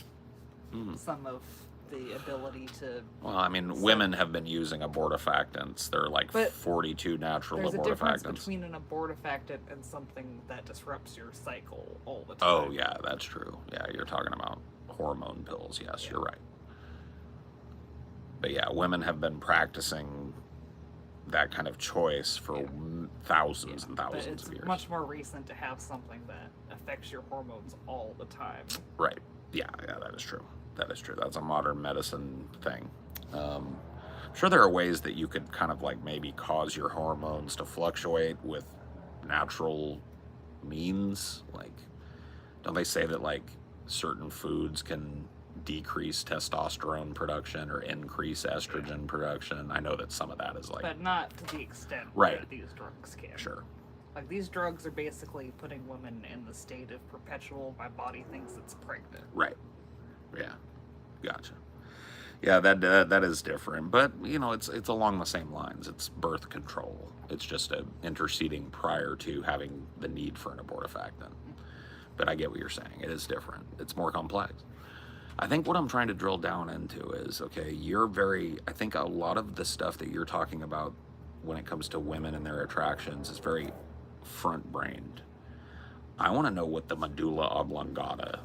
S2: some of the ability to...
S1: Well, I mean, women have been using abortifactants. There are like 42 natural abortifactants.
S2: There's a difference between an abortifactant and something that disrupts your cycle all the time.
S1: Oh, yeah, that's true. Yeah, you're talking about hormone pills. Yes, you're right. But yeah, women have been practicing that kind of choice for thousands and thousands of years.
S2: It's much more recent to have something that affects your hormones all the time.
S1: Right. Yeah, that is true. That is true. That's a modern medicine thing. I'm sure there are ways that you could kind of like maybe cause your hormones to fluctuate with natural means. Like, don't they say that like certain foods can decrease testosterone production or increase estrogen production? I know that some of that is like,
S2: but not to the extent
S1: right.
S2: that these drugs can.
S1: Sure.
S2: Like, these drugs are basically putting women in the state of perpetual, my body thinks it's pregnant.
S1: Right. Yeah. Gotcha. Yeah, that is different, but you know, it's along the same lines. It's birth control. It's just a interceding prior to having the need for an abortifacient. But I get what you're saying. It is different. It's more complex. I think what I'm trying to drill down into is, okay, I think a lot of the stuff that you're talking about when it comes to women and their attractions is very front-brained. I want to know what the medulla oblongata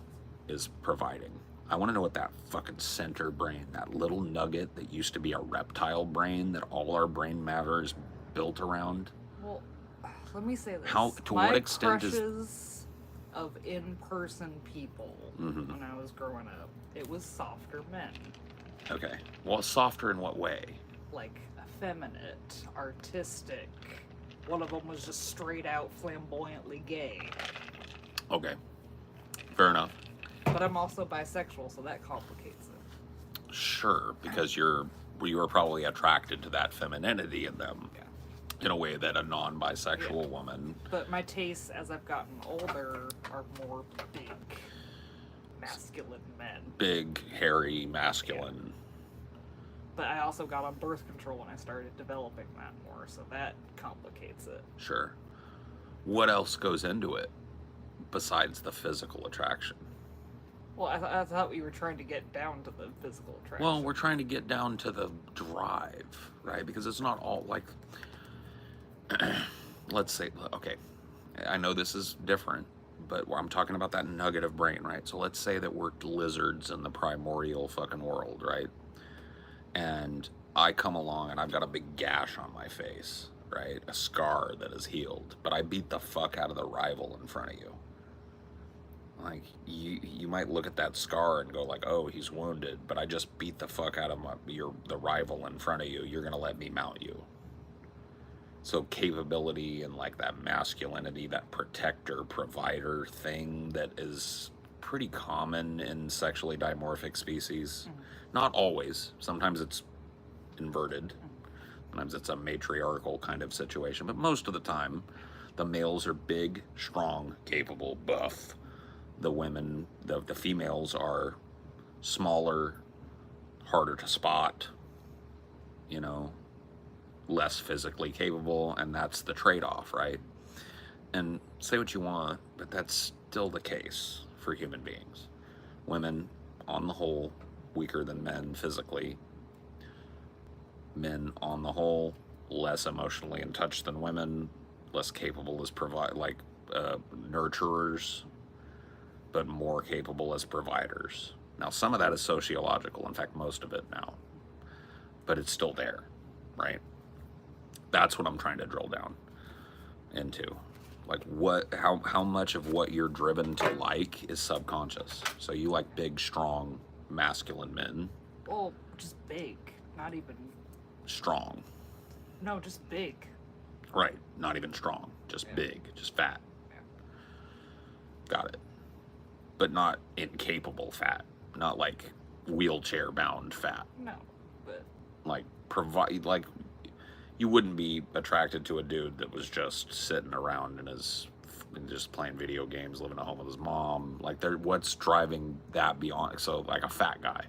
S1: is providing. I want to know what that fucking center brain, that little nugget that used to be a reptile brain that all our brain matter is built around.
S2: Well, let me say this.
S1: What extent
S2: crushes of in-person people when I was growing up, it was softer men.
S1: Okay. Well, softer in what way?
S2: Like effeminate, artistic. One of them was just straight out flamboyantly gay.
S1: Okay. Fair enough.
S2: But I'm also bisexual, so that complicates it.
S1: Sure, because you were probably attracted to that femininity in them.
S2: Yeah.
S1: In a way that a non-bisexual woman.
S2: But my tastes, as I've gotten older, are more big, masculine men.
S1: Big, hairy, masculine.
S2: Yeah. But I also got on birth control when I started developing that more, so that complicates it.
S1: Sure. What else goes into it besides the physical attraction?
S2: Well, I thought we were trying to get down to the physical attraction.
S1: Well, we're trying to get down to the drive, right? Because it's not all like... Let's say, okay, I know this is different, but I'm talking about that nugget of brain, right? So let's say that we're lizards in the primordial fucking world, right? And I come along and I've got a big gash on my face, right? A scar that is healed, but I beat the fuck out of the rival in front of you. Like, you might look at that scar and go like, oh, he's wounded, but I just beat the fuck out of the rival in front of you. You're gonna let me mount you. So capability and like that masculinity, that protector, provider thing that is pretty common in sexually dimorphic species. Not always. Sometimes it's inverted. Sometimes it's a matriarchal kind of situation. But most of the time, the males are big, strong, capable, buff. The women, the females are smaller, harder to spot, you know, less physically capable, and that's the trade-off, right? And say what you want, but that's still the case for human beings. Women, on the whole, weaker than men physically. Men, on the whole, less emotionally in touch than women, less capable as nurturers, but more capable as providers. Now, some of that is sociological, in fact, most of it now, but it's still there, right? That's what I'm trying to drill down into. Like, how much of what you're driven to like is subconscious? So you like big, strong, masculine men.
S2: Well, just big, not even...
S1: Strong.
S2: No, just big.
S1: Right, not even strong, just big, just fat.
S2: Yeah.
S1: Got it. But not incapable fat, not like wheelchair-bound fat.
S2: No, but...
S1: Like, you wouldn't be attracted to a dude that was just sitting around and just playing video games, living at home with his mom. Like, what's driving that beyond? So, like a fat guy.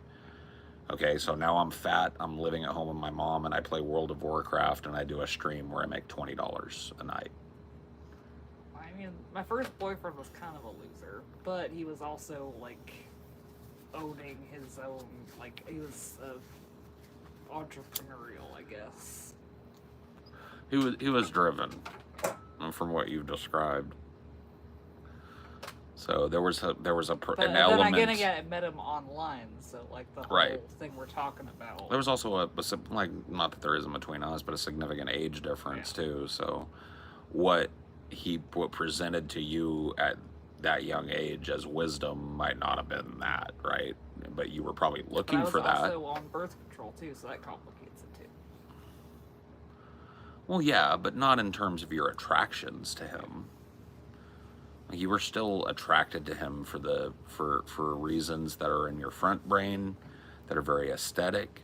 S1: Okay, so now I'm fat, I'm living at home with my mom, and I play World of Warcraft, and I do a stream where I make $20 a night.
S2: I mean, my first boyfriend was kind of a loser, but he was also, like, owning his own, like, he was entrepreneurial, I guess.
S1: He was driven, from what you've described. So there was an element.
S2: Then again, I met him online, so like the whole thing we're talking about.
S1: There was also like, not that there isn't between us, but a significant age difference too. So what presented to you at that young age as wisdom might not have been that, right? But you were probably looking for that.
S2: But I was also on birth control too, so that complicates it too.
S1: Well, yeah, but not in terms of your attractions to him. You were still attracted to him for reasons that are in your front brain, that are very aesthetic,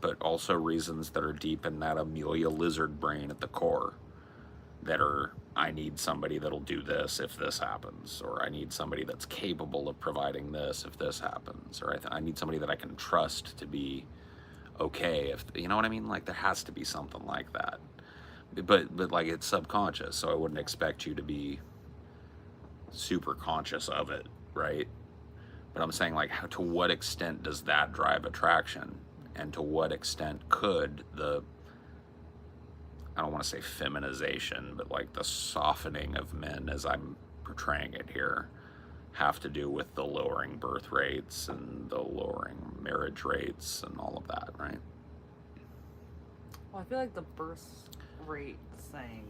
S1: but also reasons that are deep in that Amelia lizard brain at the core, that are, I need somebody that'll do this if this happens, or I need somebody that's capable of providing this if this happens, or I need somebody that I can trust to be okay if, you know what I mean? Like, there has to be something like that. But like, it's subconscious, so I wouldn't expect you to be super conscious of it, right? But I'm saying, like, to what extent does that drive attraction, and to what extent could the, I don't want to say feminization, but like the softening of men as I'm portraying it here, have to do with the lowering birth rates and the lowering marriage rates and all of that, right?
S2: Well, I feel like the birth rate thing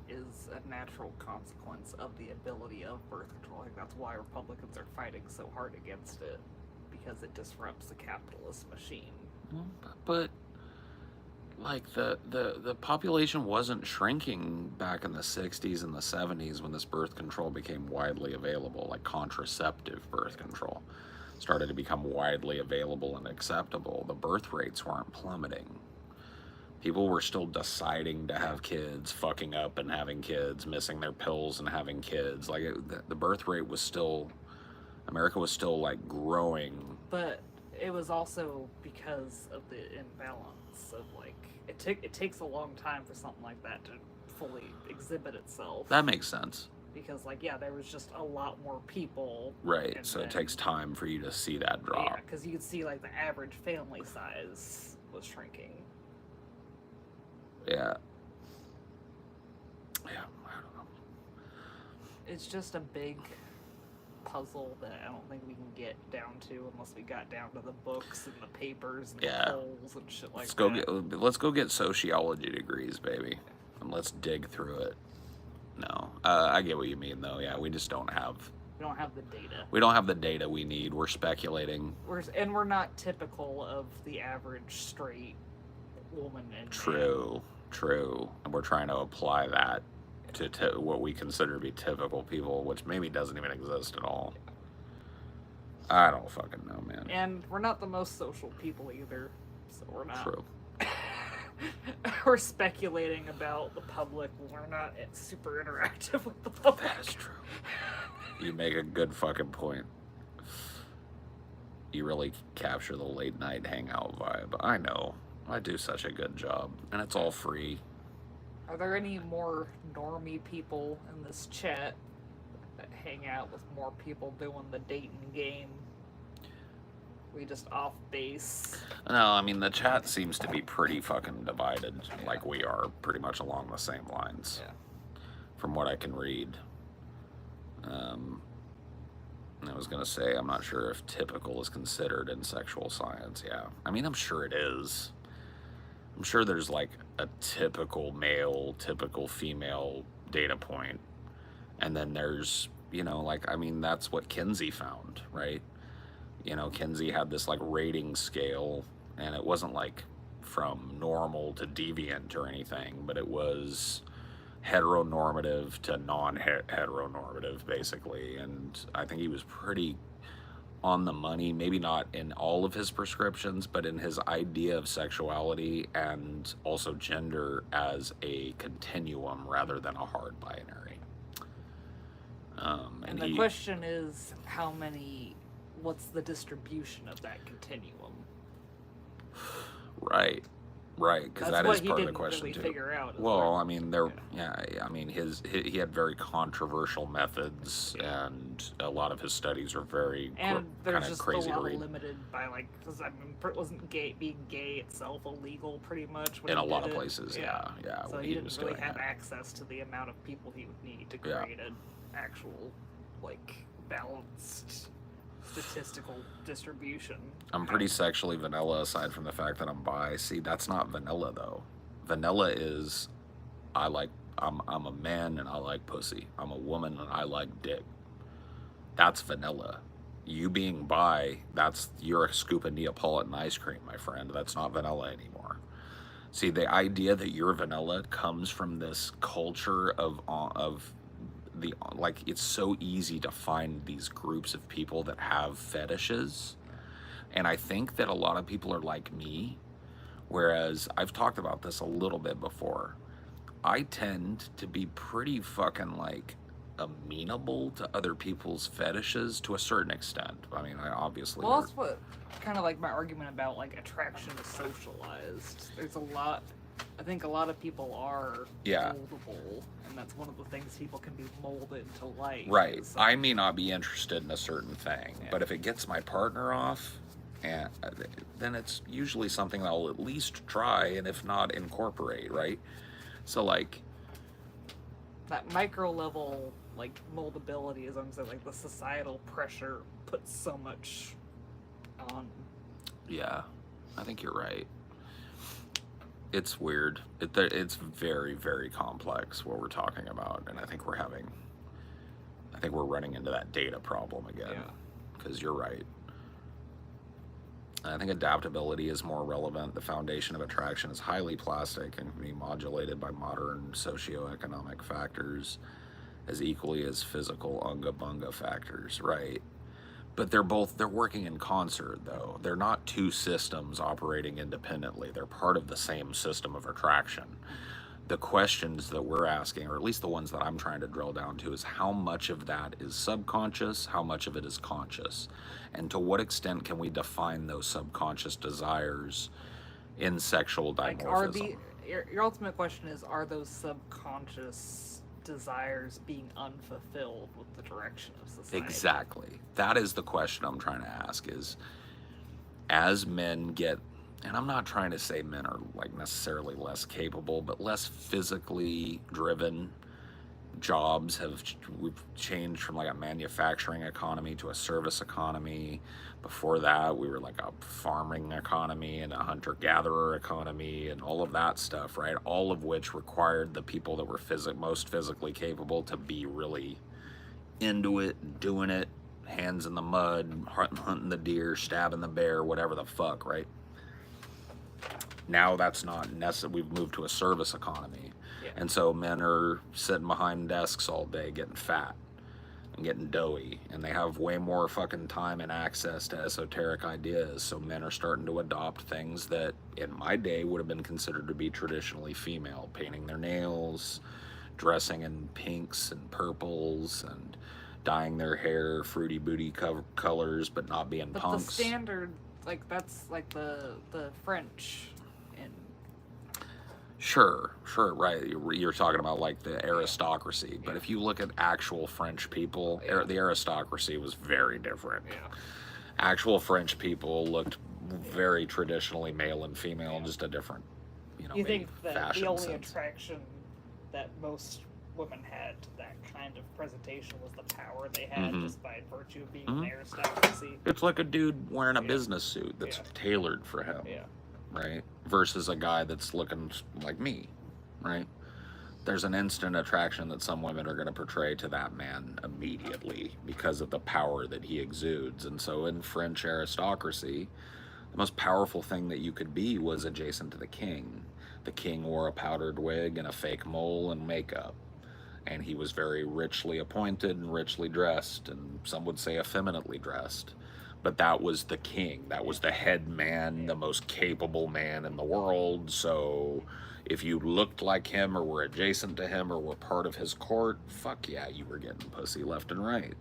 S2: is a natural consequence of the ability of birth control. I think that's why Republicans are fighting so hard against it, because it disrupts the capitalist machine.
S1: But like the population wasn't shrinking back in the 60s and the 70s when this birth control became widely available. Like, contraceptive birth control started to become widely available and acceptable. The birth rates weren't plummeting. People were still deciding to have kids, fucking up and having kids, missing their pills and having kids. Like, the birth rate was still, America was still like growing.
S2: But it was also because of the imbalance of, like, it takes a long time for something like that to fully exhibit itself.
S1: That makes sense.
S2: Because, like, yeah, there was just a lot more people.
S1: Right, so it takes time for you to see that drop.
S2: Yeah, because you could see, like, the average family size was shrinking.
S1: Yeah. Yeah, I don't know.
S2: It's just a big puzzle that I don't think we can get down to unless we got down to the books and the papers and the polls and shit like that.
S1: Let's go get sociology degrees, baby, and let's dig through it. No, I get what you mean, though. Yeah, we just don't have.
S2: We don't have the data.
S1: We don't have the data we need. We're speculating.
S2: We're not typical of the average straight woman and
S1: True. And we're trying to apply that to what we consider to be typical people, which maybe doesn't even exist at all. I don't fucking know, man.
S2: And we're not the most social people either, so we're not.
S1: True.
S2: We're speculating about the public when we're not super interactive with the public.
S1: That is true. You make a good fucking point. You really capture the late night hangout vibe. I know. I do such a good job, and it's all free.
S2: Are there any more normie people in this chat that hang out with more people doing the dating game? We just off base?
S1: No, I mean, the chat seems to be pretty fucking divided, like we are, pretty much along the same lines, from what I can read. I was gonna say, I'm not sure if typical is considered in sexual science. Yeah, I mean, I'm sure it is. I'm sure there's like a typical male, typical female data point. And then there's, like, I mean, that's what Kinsey found, right? Kinsey had this like rating scale, and it wasn't like from normal to deviant or anything, but it was heteronormative to non-heteronormative, basically. And I think he was pretty on the money, maybe not in all of his prescriptions, but in his idea of sexuality and also gender as a continuum rather than a hard binary.
S2: And the question is, what's the distribution of that continuum?
S1: Right, because that is part of the question
S2: really
S1: too.
S2: Figure out
S1: well, I mean, I mean, he had very controversial methods, and a lot of his studies are very
S2: and there's just
S1: crazy
S2: a lot
S1: to read.
S2: Limited by because I mean, wasn't being gay itself illegal pretty much
S1: in a lot of places? Yeah.
S2: So he didn't really have access to the amount of people he would need to create an actual balanced statistical distribution.
S1: I'm pretty sexually vanilla aside from the fact that I'm bi. See, that's not vanilla though. Vanilla is I'm a man and I like pussy. I'm a woman and I like dick. That's vanilla. You being bi, you're a scoop of Neapolitan ice cream, my friend. That's not vanilla anymore. See, the idea that you're vanilla comes from this culture of like, it's so easy to find these groups of people that have fetishes. And I think that a lot of people are like me, whereas I've talked about this a little bit before. I tend to be pretty fucking like amenable to other people's fetishes to a certain extent. I mean, I obviously.
S2: Well, that's what kind of like my argument about like attraction is socialized. There's a lot. I think a lot of people are moldable, and that's one of the things people can be molded to like.
S1: Right. I may not be interested in a certain thing, but if it gets my partner off, and then it's usually something that I'll at least try, and if not, incorporate. Right. So like
S2: that micro level like moldability is, I'm saying, like the societal pressure puts so much on.
S1: Yeah, I think you're right. It's weird. It's very, very complex what we're talking about, and I think we're running into that data problem again. Because you're right. I think adaptability is more relevant. The foundation of attraction is highly plastic and can be modulated by modern socioeconomic factors as equally as physical unga-bunga factors, right? But they're working in concert, though. They're not two systems operating independently. They're part of the same system of attraction. The questions that we're asking, or at least the ones that I'm trying to drill down to, is how much of that is subconscious, how much of it is conscious, and to what extent can we define those subconscious desires in sexual dimorphism?
S2: Your ultimate question is, are those subconscious desires being unfulfilled with the direction of society?
S1: Exactly. That is the question I'm trying to ask, is as men get, and I'm not trying to say men are like necessarily less capable, but less physically driven. We've changed from like a manufacturing economy to a service economy. Before that, we were like a farming economy and a hunter-gatherer economy and all of that stuff, right? All of which required the people that were most physically capable to be really into it, doing it, hands in the mud, hunting the deer, stabbing the bear, whatever the fuck, right? Now that's not necessary. We've moved to a service economy. And so men are sitting behind desks all day getting fat and getting doughy, and they have way more fucking time and access to esoteric ideas. So men are starting to adopt things that in my day would have been considered to be traditionally female, painting their nails, dressing in pinks and purples, and dyeing their hair fruity booty colors, but not being punks.
S2: But the standard, like, that's like the French.
S1: Sure, right. You're talking about like the aristocracy, but if you look at actual French people, the aristocracy was very different. Actual French people looked very traditionally male and female, just a different,
S2: you think that the only
S1: sense.
S2: attraction that most women had to that kind of presentation was the power they had just by virtue of being an aristocracy?
S1: It's like a dude wearing a business suit that's tailored for him. Right? Versus a guy that's looking like me, right? There's an instant attraction that some women are going to portray to that man immediately because of the power that he exudes. And so in French aristocracy, the most powerful thing that you could be was adjacent to the king. The king wore a powdered wig and a fake mole and makeup. And he was very richly appointed and richly dressed, and some would say effeminately dressed. But that was the king. That was the head man, the most capable man in the world. So if you looked like him or were adjacent to him or were part of his court, fuck yeah, you were getting pussy left and right.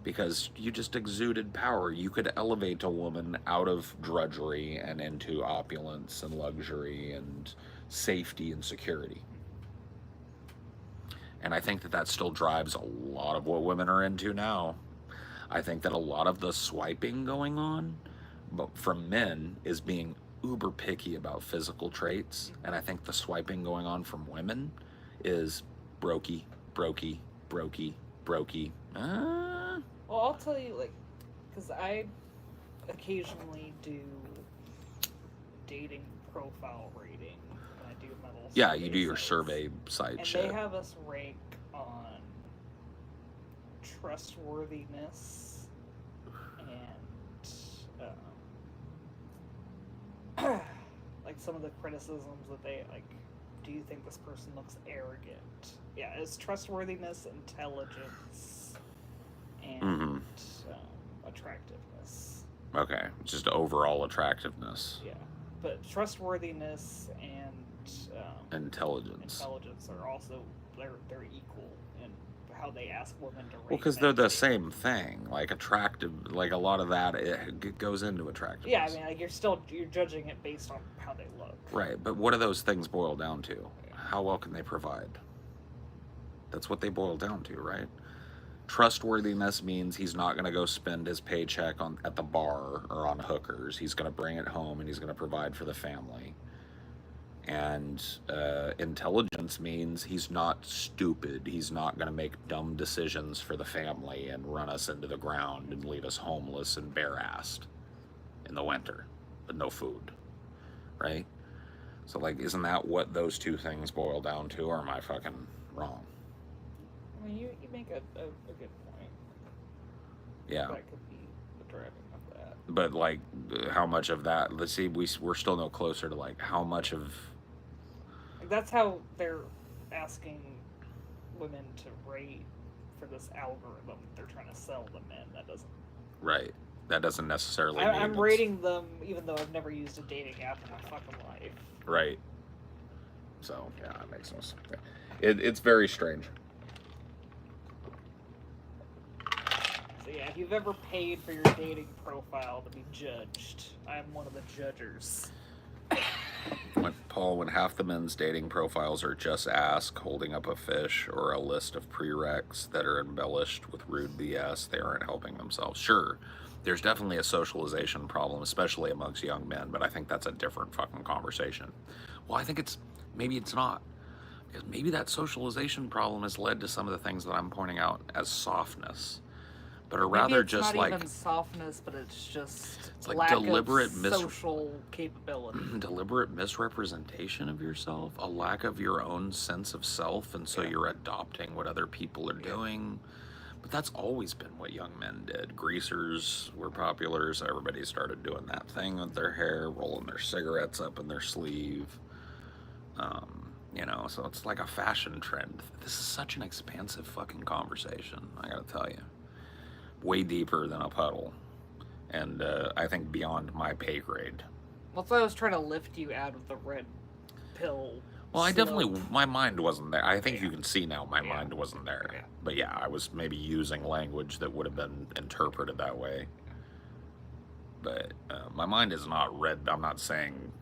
S1: Because you just exuded power. You could elevate a woman out of drudgery and into opulence and luxury and safety and security. And I think that still drives a lot of what women are into now. I think that a lot of the swiping going on from men is being uber picky about physical traits. And I think the swiping going on from women is brokey.
S2: Well, I'll tell you, like, because I occasionally do dating profile rating when I do my little
S1: you do your survey site
S2: and
S1: shit.
S2: they have us rank on trustworthiness and like some of the criticisms that they like. Do you think this person looks arrogant? Yeah, it's trustworthiness, intelligence, and attractiveness.
S1: Okay, just overall attractiveness.
S2: Yeah, but trustworthiness and
S1: intelligence
S2: are also they're equal in how they ask women to rate.
S1: Well, because they're the same thing. Like attractive, like a lot of that it goes into attractiveness.
S2: Yeah, I mean, like you're judging it based on how they look.
S1: Right, but what do those things boil down to? How well can they provide? That's what they boil down to, right? Trustworthiness means he's not going to go spend his paycheck at the bar or on hookers. He's going to bring it home and he's going to provide for the family. And intelligence means he's not stupid. He's not going to make dumb decisions for the family and run us into the ground and leave us homeless and bare-assed in the winter with no food, right? So, like, isn't that what those two things boil down to, or am I fucking wrong?
S2: I mean, you make a good point.
S1: Yeah.
S2: That could be the driving of that.
S1: But, like, how much of that, let's see, we're still no closer to, like, how much of...
S2: That's how they're asking women to rate for this algorithm they're trying to sell the men. That doesn't...
S1: Right. That doesn't necessarily mean
S2: I'm rating them even though I've never used a dating app in my fucking life.
S1: Right. So, yeah, that makes no sense. It's very strange.
S2: So, yeah, if you've ever paid for your dating profile to be judged, I'm one of the judgers.
S1: When half the men's dating profiles are just ask, holding up a fish, or a list of prereqs that are embellished with rude BS, they aren't helping themselves. Sure, there's definitely a socialization problem, especially amongst young men, but I think that's a different fucking conversation. Well, I think maybe it's not. Because maybe that socialization problem has led to some of the things that I'm pointing out as softness. But are rather
S2: maybe it's
S1: just
S2: not
S1: like
S2: even softness, but it's just
S1: like
S2: lack
S1: deliberate
S2: of social capability,
S1: deliberate misrepresentation of yourself, a lack of your own sense of self, and so you're adopting what other people are doing. But that's always been what young men did. Greasers were popular, so everybody started doing that thing with their hair, rolling their cigarettes up in their sleeve. So it's like a fashion trend. This is such an expansive fucking conversation, I gotta tell you. Way deeper than a puddle. And I think beyond my pay grade.
S2: Well, so I was trying to lift you out of the red pill.
S1: Well, my mind wasn't there. I think you can see now my mind wasn't there. Yeah. But yeah, I was maybe using language that would have been interpreted that way. But my mind is not red. I'm not saying,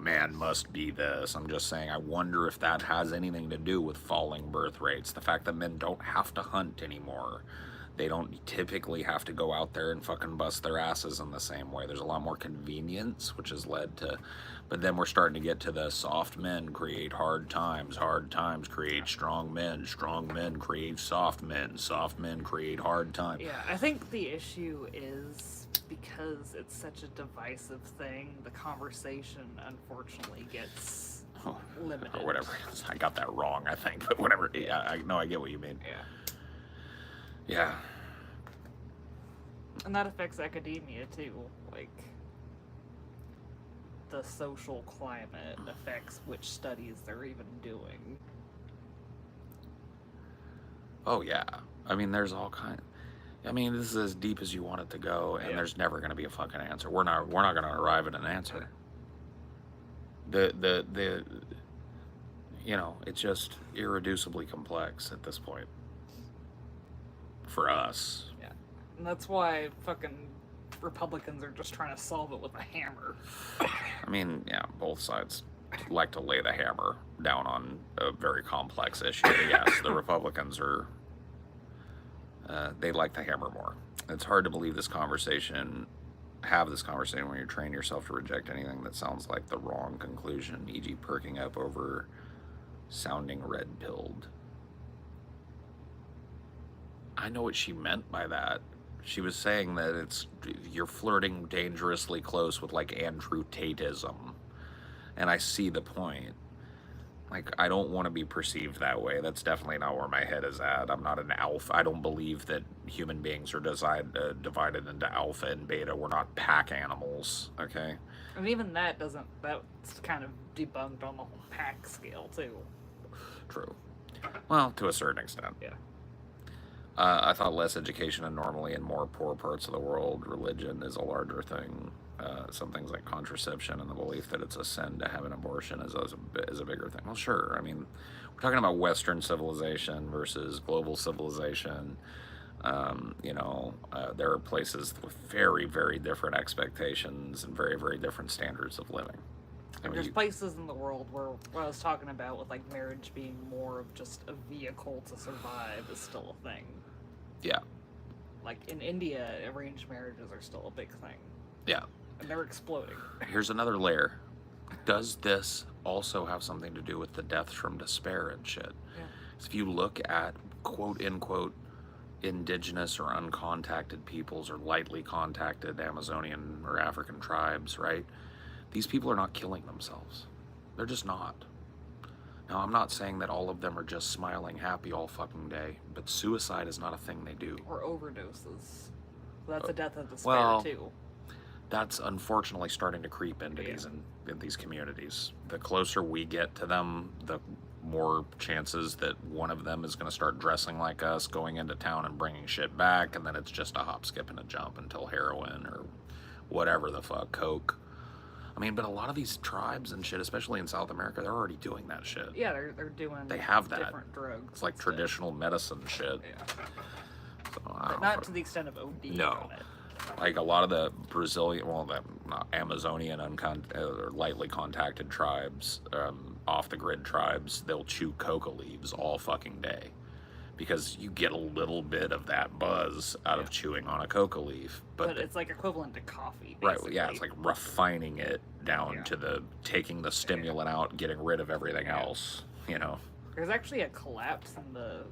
S1: man must be this. I'm just saying I wonder if that has anything to do with falling birth rates. The fact that men don't have to hunt anymore. They don't typically have to go out there and fucking bust their asses in the same way. There's a lot more convenience, which has led to... But then we're starting to get to the soft men create hard times create strong men create soft men create hard times.
S2: Yeah, I think the issue is because it's such a divisive thing, the conversation unfortunately gets limited.
S1: Or whatever. I got that wrong, I think, but whatever. Yeah, I get what you mean. Yeah.
S2: And that affects academia too. Like, the social climate affects which studies they're even doing.
S1: Oh yeah. I mean, there's all kinds. I mean, this is as deep as you want it to go, and there's never going to be a fucking answer. We're not going to arrive at an answer. It's just irreducibly complex at this point. For us.
S2: Yeah. And that's why fucking Republicans are just trying to solve it with a hammer.
S1: I mean, yeah, both sides like to lay the hammer down on a very complex issue. But yes, the Republicans they like the hammer more. It's hard to believe have this conversation when you train yourself to reject anything that sounds like the wrong conclusion, e.g. perking up over sounding red-pilled. I know what she meant by that. She was saying that you're flirting dangerously close with like Andrew Tateism. And I see the point. Like, I don't want to be perceived that way. That's definitely not where my head is at. I'm not an alpha. I don't believe that human beings are divided into alpha and beta. We're not pack animals, okay?
S2: And even that's kind of debunked on the whole pack scale, too.
S1: True. Well, to a certain extent.
S2: Yeah.
S1: I thought less education and normally in more poor parts of the world, religion is a larger thing. Some things like contraception and the belief that it's a sin to have an abortion is a bigger thing. Well, sure. I mean, we're talking about Western civilization versus global civilization. There are places with very, very different expectations and very, very different standards of living.
S2: There's places in the world where what I was talking about with like marriage being more of just a vehicle to survive is still a thing.
S1: Yeah.
S2: Like in India, arranged marriages are still a big thing.
S1: Yeah.
S2: And they're exploding.
S1: Here's another layer. Does this also have something to do with the deaths from despair and shit?
S2: Yeah.
S1: So if you look at quote unquote indigenous or uncontacted peoples or lightly contacted Amazonian or African tribes, right? These people are not killing themselves. They're just not. Now, I'm not saying that all of them are just smiling happy all fucking day, but suicide is not a thing they do.
S2: Or overdoses. That's a death of despair, too.
S1: That's unfortunately starting to creep into these communities. The closer we get to them, the more chances that one of them is going to start dressing like us, going into town and bringing shit back, and then it's just a hop, skip, and a jump until heroin or whatever the fuck, coke. I mean, but a lot of these tribes and shit, especially in South America, they're already doing that shit.
S2: Yeah, they're doing.
S1: They have that.
S2: Different drugs.
S1: It's like traditional medicine shit.
S2: Yeah.
S1: So,
S2: but not to the extent of OD.
S1: No.
S2: On it.
S1: Like a lot of the Brazilian, not Amazonian or lightly contacted tribes, off the grid tribes, they'll chew coca leaves all fucking day. Because you get a little bit of that buzz out of chewing on a coca leaf. But
S2: it's like equivalent to coffee, basically.
S1: Right, yeah, it's like refining it down to taking the stimulant out, getting rid of everything else,
S2: There's actually a collapse in the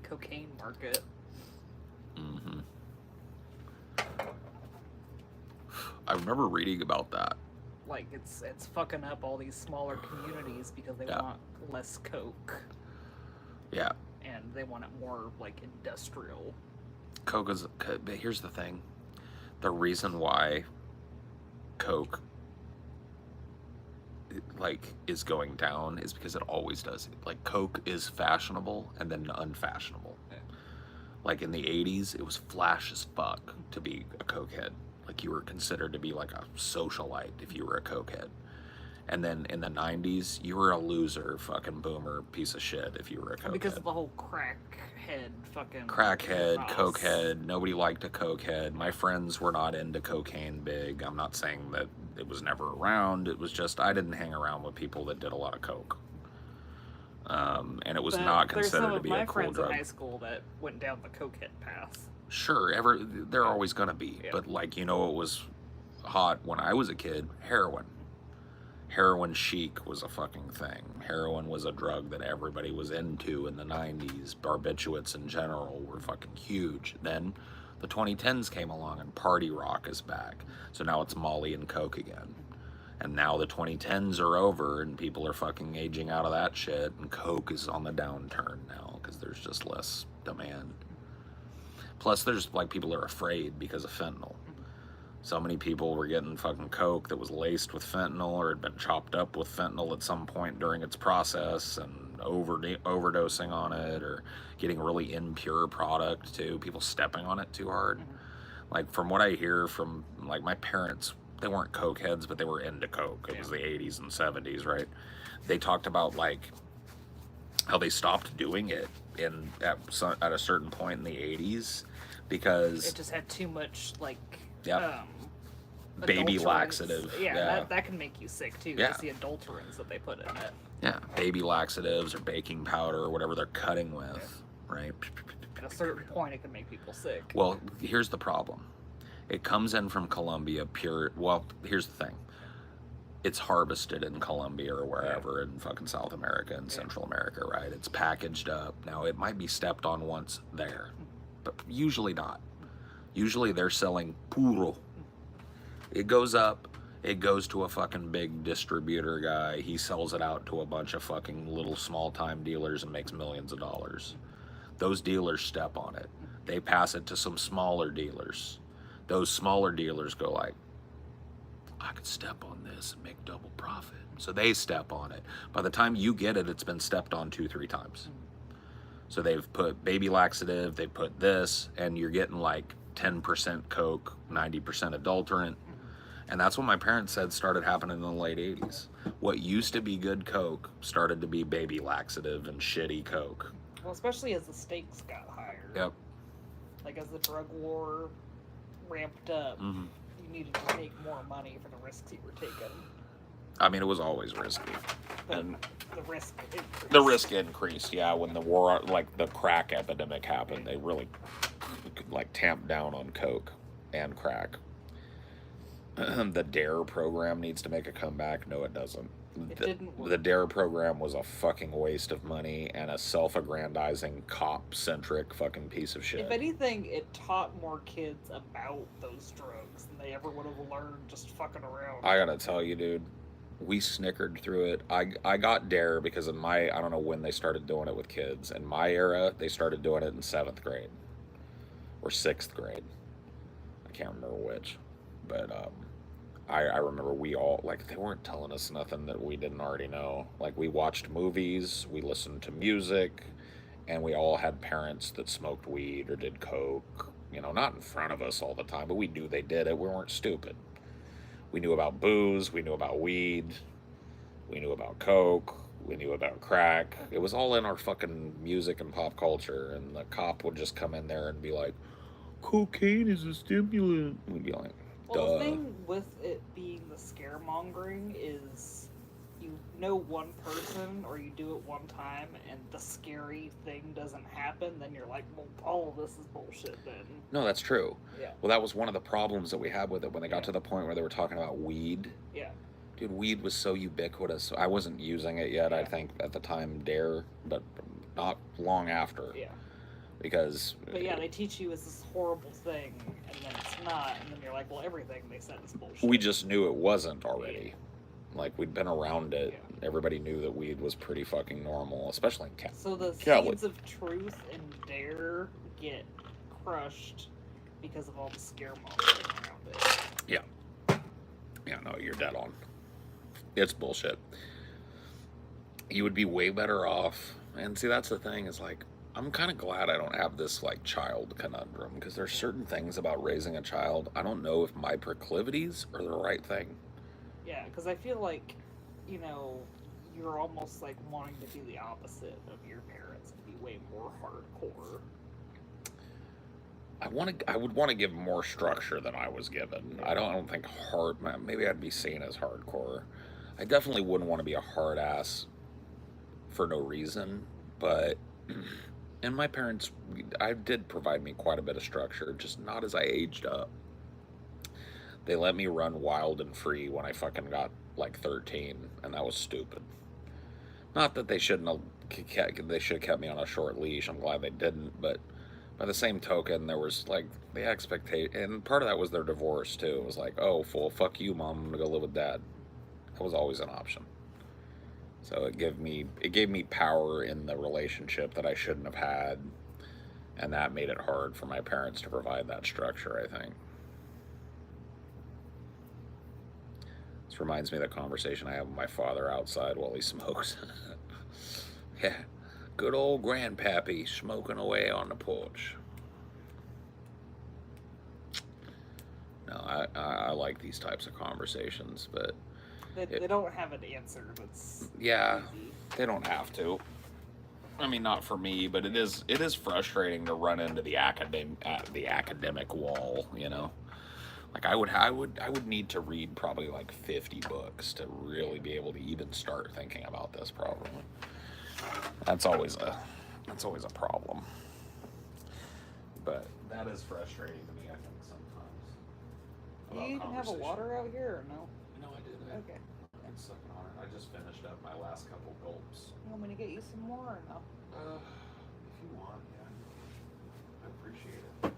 S2: cocaine market.
S1: Mm-hmm. I remember reading about that.
S2: Like, it's fucking up all these smaller communities because they want less coke.
S1: Yeah.
S2: And they want it more, like, industrial.
S1: But here's the thing. The reason why coke, is going down is because it always does. Like, coke is fashionable and then unfashionable. Yeah. Like, in the 80s, it was flash as fuck to be a cokehead. Like, you were considered to be, like, a socialite if you were a cokehead. And then in the 90s, you were a loser, fucking boomer, piece of shit if you were a cokehead.
S2: Because of the whole crackhead fucking...
S1: Crackhead, cokehead, nobody liked a cokehead. My friends were not into cocaine big. I'm not saying that it was never around. It was just, I didn't hang around with people that did a lot of coke. And it was not considered to be a cool drug. There's some of my friends
S2: in high school that went down the cokehead path.
S1: Sure, they're always going to be. Yeah. But, like, what was hot when I was a kid? Heroin. Heroin chic was a fucking thing. Heroin was a drug that everybody was into in the 90s. Barbiturates in general were fucking huge. Then the 2010s came along and party rock is back. So now it's Molly and Coke again. And now the 2010s are over and people are fucking aging out of that shit. And Coke is on the downturn now because there's just less demand. Plus there's, like, people are afraid because of fentanyl. So many people were getting fucking coke that was laced with fentanyl or had been chopped up with fentanyl at some point during its process and overdosing on it or getting really impure product too. People stepping on it too hard. Like, from what I hear from, like, my parents, they weren't coke heads, but they were into coke. It was the 80s and 70s, right? They talked about, like, how they stopped doing it at a certain point in the 80s because...
S2: It just had too much, like...
S1: baby laxative.
S2: Yeah. That can make you sick too. Yeah. The adulterants that they put in it.
S1: Yeah, baby laxatives or baking powder or whatever they're cutting with, right?
S2: At a certain point, it can make people sick.
S1: Well, here's the problem. It comes in from Colombia pure. Well, here's the thing. It's harvested in Colombia or wherever in fucking South America and Central America, right? It's packaged up. Now, it might be stepped on once there, but usually not. Usually they're selling puro. It goes up, It goes to a fucking big distributor guy. He sells it out to a bunch of fucking little small-time dealers and makes millions of dollars. Those dealers step on it. They pass it to some smaller dealers. Those smaller dealers go like, I could step on this and make double profit. So they step on it. By the time you get it, it's been stepped on 2-3 times. So they've put baby laxative, they put this, and you're getting like 10% Coke, 90% adulterant. And that's what my parents said started happening in the late 80s. What used to be good Coke started to be baby laxative and shitty Coke.
S2: Well, especially as the stakes got higher.
S1: Yep.
S2: Like as the drug war ramped up, you needed to make more money for the risks you were taking.
S1: I mean, it was always risky.
S2: But
S1: and
S2: the risk increased.
S1: The risk increased, yeah. When the war, like the crack epidemic happened, they really like tamped down on Coke and crack. The DARE program needs to make a comeback. No, it doesn't.
S2: It didn't work.
S1: The DARE program was a fucking waste of money and a self-aggrandizing, cop-centric fucking piece of shit.
S2: If anything, it taught more kids about those drugs than they ever would have learned just fucking around.
S1: I gotta tell you, dude, we snickered through it. I got DARE because in my, I don't know when they started doing it with kids. In my era, they started doing it in 7th grade or 6th grade. I can't remember which, but I remember we all, like, they weren't telling us nothing that we didn't already know. Like, we watched movies, we listened to music, and we all had parents that smoked weed or did coke, you know, not in front of us all the time, but we knew they did it. We weren't stupid. We knew about booze, we knew about weed, we knew about coke, we knew about crack. It was all in our fucking music and pop culture, and the cop would just come in there and be like, cocaine is a stimulant. We'd be like,
S2: well, the thing with it being the scaremongering is you know one person or you do it one time and the scary thing doesn't happen, then you're like, well, all of this is bullshit then.
S1: No, that's true.
S2: Yeah.
S1: Well, that was one of the problems that we had with it when they got to the point where they were talking about weed.
S2: Yeah.
S1: Dude, weed was so ubiquitous. I wasn't using it yet, I think, at the time, DARE, but not long after.
S2: Yeah.
S1: Because...
S2: But yeah, they teach you it's this horrible thing, and then it's not, and then you're like, well, everything they said is bullshit.
S1: We just knew it wasn't already. Yeah. Like, we'd been around it.
S2: Yeah.
S1: Everybody knew that weed was pretty fucking normal, especially in Canada.
S2: So the seeds of truth and DARE get crushed because of all the scaremongering around it.
S1: Yeah. Yeah, no, you're dead on. It's bullshit. You would be way better off. And see, that's the thing, is like, I'm kind of glad I don't have this, like, child conundrum, because there's certain things about raising a child, I don't know if my proclivities are the right thing.
S2: Yeah, because I feel like, you know, you're almost, like, wanting to do the opposite of your parents and be way more hardcore.
S1: I would want to give more structure than I was given. I don't think maybe I'd be seen as hardcore. I definitely wouldn't want to be a hard ass for no reason, but... And my parents, did provide me quite a bit of structure, just not as I aged up. They let me run wild and free when I fucking got, like, 13, and that was stupid. Not that they shouldn't have, they should have kept me on a short leash, I'm glad they didn't, but by the same token, there was, like, the expectation, and part of that was their divorce, too. It was like, oh, well, fuck you, Mom, I'm gonna go live with Dad. That was always an option. So it gave me power in the relationship that I shouldn't have had, and that made it hard for my parents to provide that structure, I think. This reminds me of the conversation I have with my father outside while he smokes. Yeah, good old grandpappy smoking away on the porch. No, I like these types of conversations, but...
S2: They don't have an answer that's
S1: yeah,
S2: easy.
S1: They don't have to. I mean, not for me, but it is frustrating to run into the academic wall, you know. Like I would need to read probably like 50 books to really be able to even start thinking about this problem. That's always a problem. But that is frustrating to me, I think, sometimes.
S2: Do you even have a water out here or no?
S1: No, I did.
S2: Okay.
S1: I'm sucking on it. I just finished up my last couple gulps.
S2: You want me to get you some more or no?
S1: If you want, yeah. I appreciate it.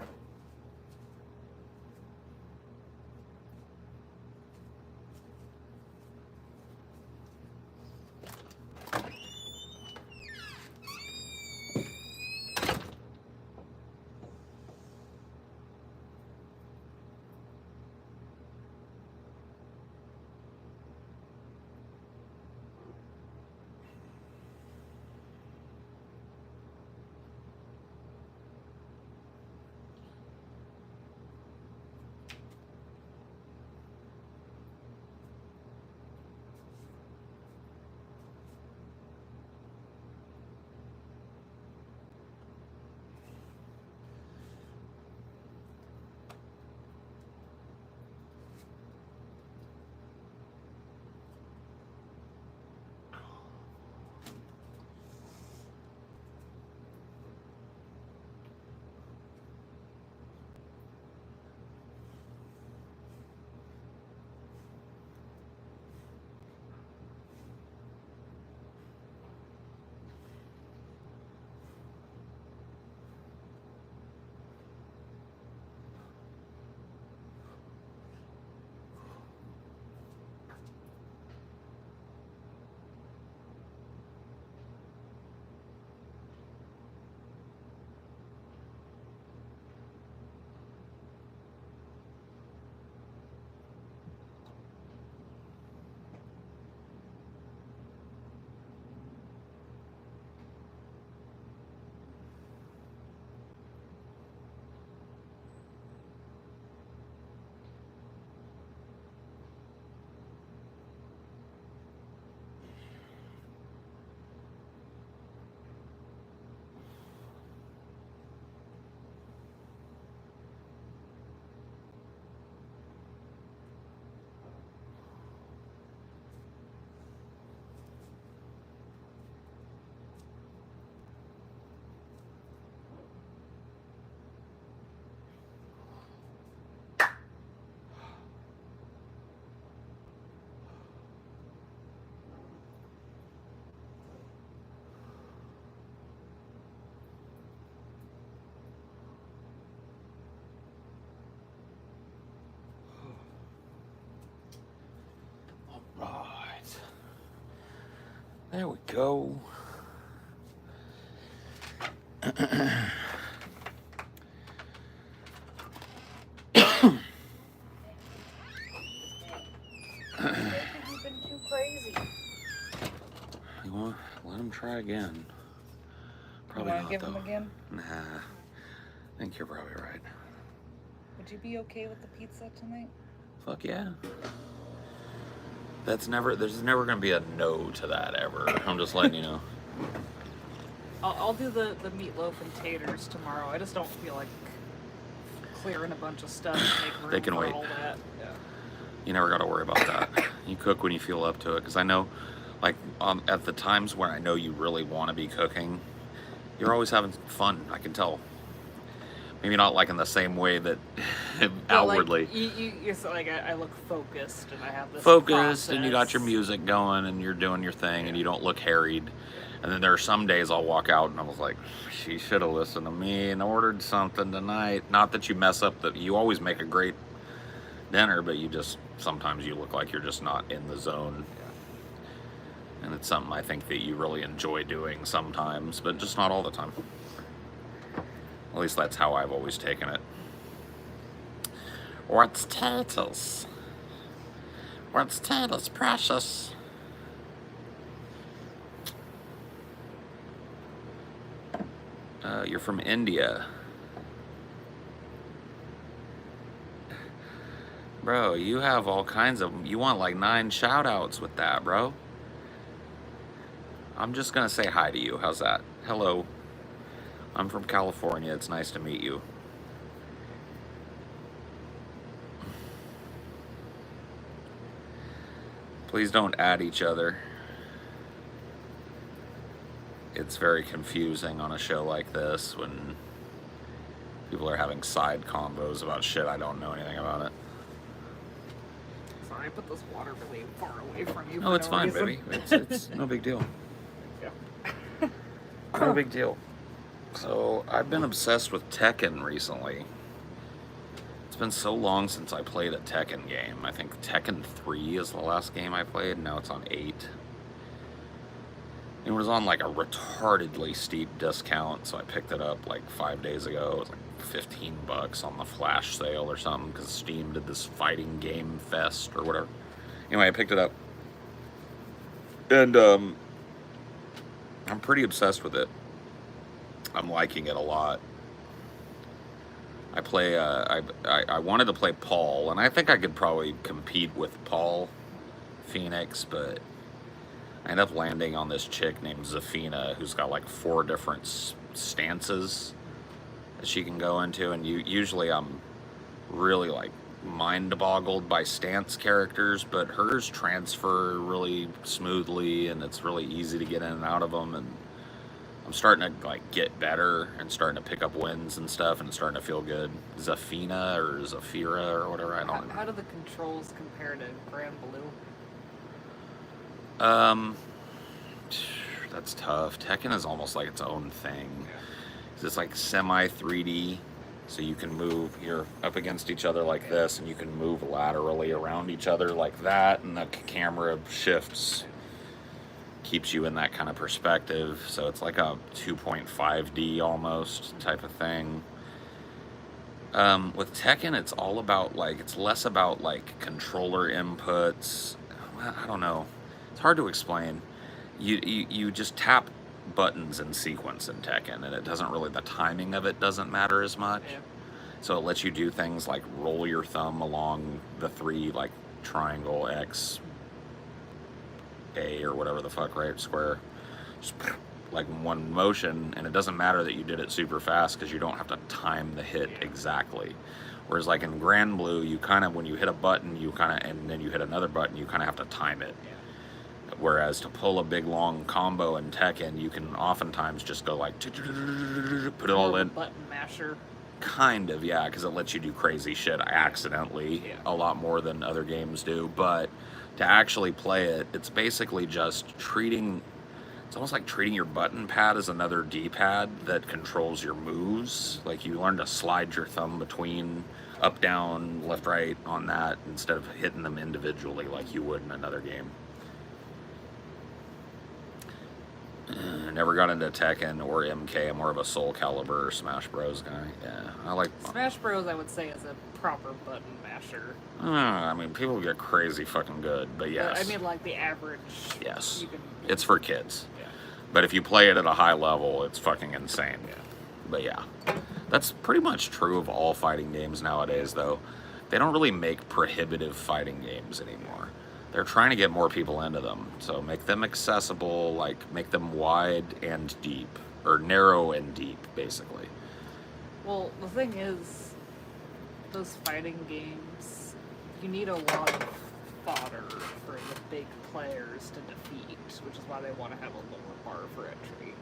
S1: There we go.
S2: You've been too crazy.
S1: You want let him try again? Probably
S2: you want
S1: not,
S2: to give
S1: though.
S2: him again?
S1: Nah, I think you're probably right.
S2: Would you be okay with the pizza tonight?
S1: Fuck yeah. There's never gonna be a no to that ever. I'm just letting you know.
S2: I'll do the meatloaf and taters tomorrow. I just don't feel like clearing a bunch of stuff to make room
S1: They can
S2: for
S1: wait.
S2: all that. Yeah.
S1: You never got to worry about that. You cook when you feel up to it. Because I know, like, at the times when I know you really want to be cooking, you're always having fun. I can tell. Maybe not like in the same way that outwardly.
S2: Like, it's like I look focused and I have this
S1: Focused
S2: process.
S1: And you got your music going and you're doing your thing and you don't look harried. And then there are some days I'll walk out and I was like, she should have listened to me and ordered something tonight. Not that you mess up, you always make a great dinner, but you just, sometimes you look like you're just not in the zone. And it's something I think that you really enjoy doing sometimes, but just not all the time. At least that's how I've always taken it. What's taters? What's taters, precious? You're from India. Bro, you have all kinds of... You want like 9 shout-outs with that, bro. I'm just gonna say hi to you. How's that? Hello. I'm from California. It's nice to meet you. Please don't add each other. It's very confusing on a show like this when people are having side combos about shit I don't know anything about it.
S2: Sorry, I put this water really far away from you.
S1: No, it's fine, baby. It's no big deal.
S2: Yeah.
S1: No big deal. So, I've been obsessed with Tekken recently. It's been so long since I played a Tekken game. I think Tekken 3 is the last game I played, and now it's on 8. It was on like a retardedly steep discount, so I picked it up like 5 days ago. It was like $15 on the flash sale or something, because Steam did this fighting game fest or whatever. Anyway, I picked it up. And I'm pretty obsessed with it. I'm liking it a lot. I play, I wanted to play Paul, and I think I could probably compete with Paul Phoenix, but I ended up landing on this chick named Zafina, who's got like 4 different stances that she can go into, and usually I'm really like mind-boggled by stance characters, but hers transfer really smoothly, and it's really easy to get in and out of them, and I'm starting to like get better and starting to pick up wins and stuff, and it's starting to feel good. Zafina or Zafira or whatever, I don't know.
S2: How do the controls compare to Grand Blue?
S1: That's tough. Tekken is almost like its own thing. It's like semi 3D, so you can move. You're up against each other like this, and you can move laterally around each other like that, and the camera shifts, keeps you in that kind of perspective. So it's like a 2.5D almost type of thing. With Tekken, it's all about like, it's less about like controller inputs. I don't know. It's hard to explain. You just tap buttons in sequence in Tekken, and it doesn't really, the timing of it doesn't matter as much. Yeah. So it lets you do things like roll your thumb along the 3, like triangle, X, A, or whatever the fuck, right? Square. Just like in one motion, and it doesn't matter that you did it super fast because you don't have to time the hit exactly. Whereas like in Grand Blue, you kind of, when you hit a button, you kind of, and then you hit another button, you kind of have to time it. Whereas to pull a big long combo in Tekken, you can oftentimes just go like, put it all in.
S2: Button masher.
S1: Kind of, yeah, because it lets you do crazy shit accidentally a lot more than other games do. But to actually play it, it's basically just it's almost like treating your button pad as another D-pad that controls your moves. Like you learn to slide your thumb between up, down, left, right on that instead of hitting them individually like you would in another game. never got into Tekken or MK. I'm more of a Soul Calibur or Smash Bros guy. Yeah, I like
S2: Smash Bros. I would say is a proper button masher.
S1: I mean, people get crazy fucking good, but yes.
S2: But I mean, like the average.
S1: Yes, it's for kids. Yeah. But if you play it at a high level, it's fucking insane. Yeah. But yeah, that's pretty much true of all fighting games nowadays, though. They don't really make prohibitive fighting games anymore. They're trying to get more people into them. So make them accessible, like make them wide and deep, or narrow and deep, basically.
S2: Well, the thing is, those fighting games, you need a lot of fodder for the big players to defeat, which is why they want to have a lower bar for entry.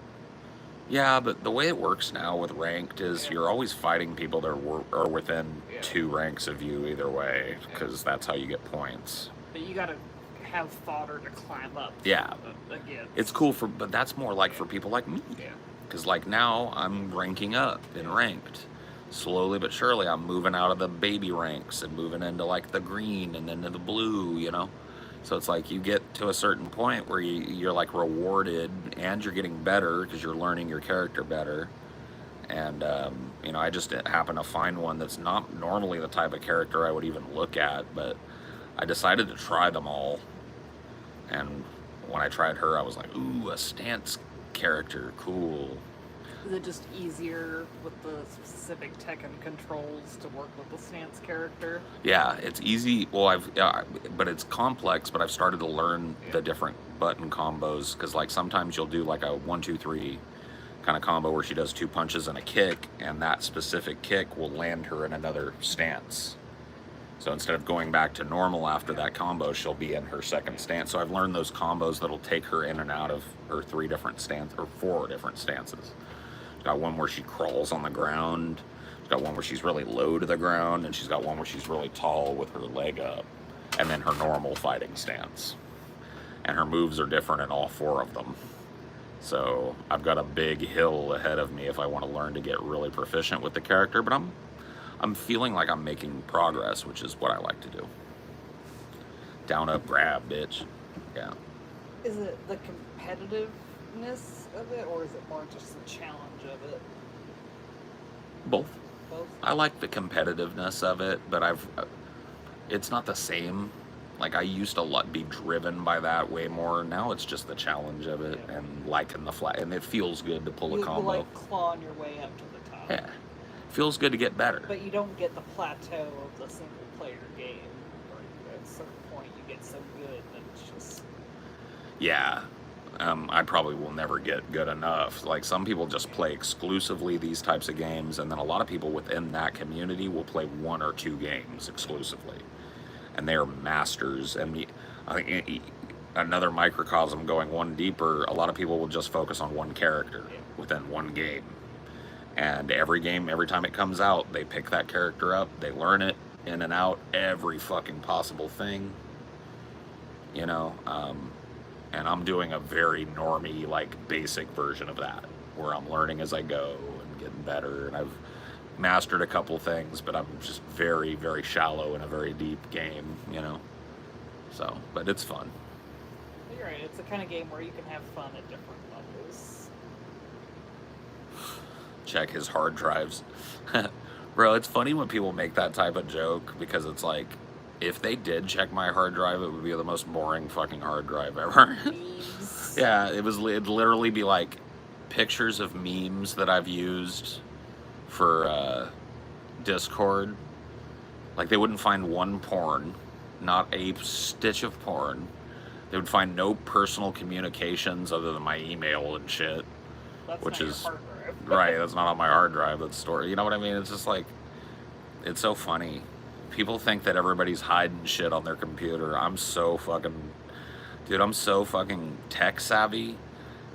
S1: Yeah, but the way it works now with ranked is you're always fighting people that are within 2 ranks of you either way, because that's how you get points.
S2: But you gotta have fodder to climb up.
S1: Yeah.
S2: Again.
S1: It's cool but that's more like for people like me.
S2: Yeah.
S1: Because like now I'm ranking up in ranked. Slowly but surely I'm moving out of the baby ranks and moving into like the green and then to the blue, you know? So it's like you get to a certain point where you're like rewarded and you're getting better because you're learning your character better. And, you know, I just happened to find one that's not normally the type of character I would even look at, but I decided to try them all. And when I tried her, I was like, ooh, a stance character, cool.
S2: Is it just easier with the specific Tekken controls to work with the stance character?
S1: Yeah, it's easy. Well, but it's complex, but I've started to learn the different button combos, because like sometimes you'll do like a 1-2-3 kind of combo where she does 2 punches and a kick, and that specific kick will land her in another stance. So instead of going back to normal after that combo, she'll be in her second stance. So I've learned those combos that'll take her in and out of her 4 different stances. She's got one where she crawls on the ground. She's got one where she's really low to the ground, and she's got one where she's really tall with her leg up, and then her normal fighting stance. And her moves are different in all 4 of them. So I've got a big hill ahead of me if I want to learn to get really proficient with the character, but I'm feeling like I'm making progress, which is what I like to do. Down, up, grab, bitch. Yeah.
S2: Is it the competitiveness of it, or is it more just the challenge of it?
S1: Both.
S2: Both?
S1: I like the competitiveness of it, but it's not the same. Like, I used to be driven by that way more. Now it's just the challenge of it and liking the flat. And it feels good to pull a combo.
S2: You like clawing your way up to the top.
S1: Yeah. Feels good to get better.
S2: But you don't get the plateau of the single-player game, where at a certain point you get so good that it's just...
S1: Yeah. I probably will never get good enough. Like, some people just play exclusively these types of games, and then a lot of people within that community will play 1 or 2 games exclusively. And they are masters. And I think another microcosm going one deeper, a lot of people will just focus on one character within one game. And every game, every time it comes out, they pick that character up, they learn it in and out, every fucking possible thing, you know. And I'm doing a very normie, like, basic version of that, where I'm learning as I go and getting better, and I've mastered a couple things, but I'm just very, very shallow in a very deep game, you know. So, but it's fun.
S2: You're right, it's the kind of game where you can have fun at different levels.
S1: Check his hard drives. Bro, it's funny when people make that type of joke, because it's like, if they did check my hard drive, it would be the most boring fucking hard drive ever. Yeah, it'd literally be like pictures of memes that I've used for Discord. Like, they wouldn't find one porn, not a stitch of porn. They would find no personal communications other than my email and shit.
S2: That's
S1: which
S2: not
S1: is
S2: your hard drive.
S1: right, that's not on my hard drive, that's stored. You know what I mean? It's just like, it's so funny. People think that everybody's hiding shit on their computer. I'm so fucking tech savvy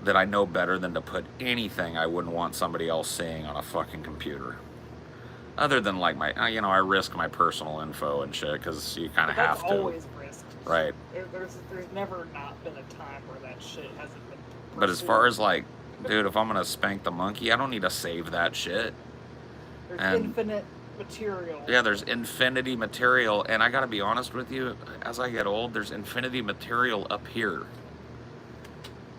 S1: that I know better than to put anything I wouldn't want somebody else seeing on a fucking computer. Other than, like, my, you know, I risk my personal info and shit, because you kind of have to.
S2: That's always risked.
S1: Right.
S2: There's never not been a time where that shit hasn't been pursued.
S1: But as far as, like, dude, if I'm going to spank the monkey, I don't need to save that shit.
S2: There's infinite material.
S1: Yeah, there's infinity material, and I gotta be honest with you, as I get old, there's infinity material up here.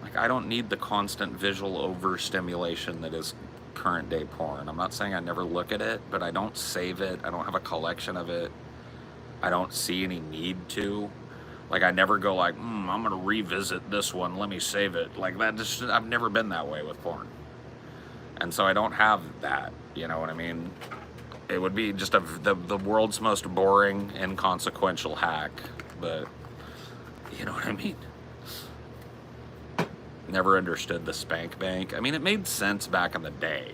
S1: Like, I don't need the constant visual overstimulation that is current day porn. I'm not saying I never look at it, but I don't save it. I don't have a collection of it. I don't see any need to. Like, I never go like, I'm gonna revisit this one, let me save it. Like, that just, I've never been that way with porn. And so I don't have that, you know what I mean? It would be just the world's most boring, inconsequential hack, but you know what I mean? Never understood the spank bank. I mean, it made sense back in the day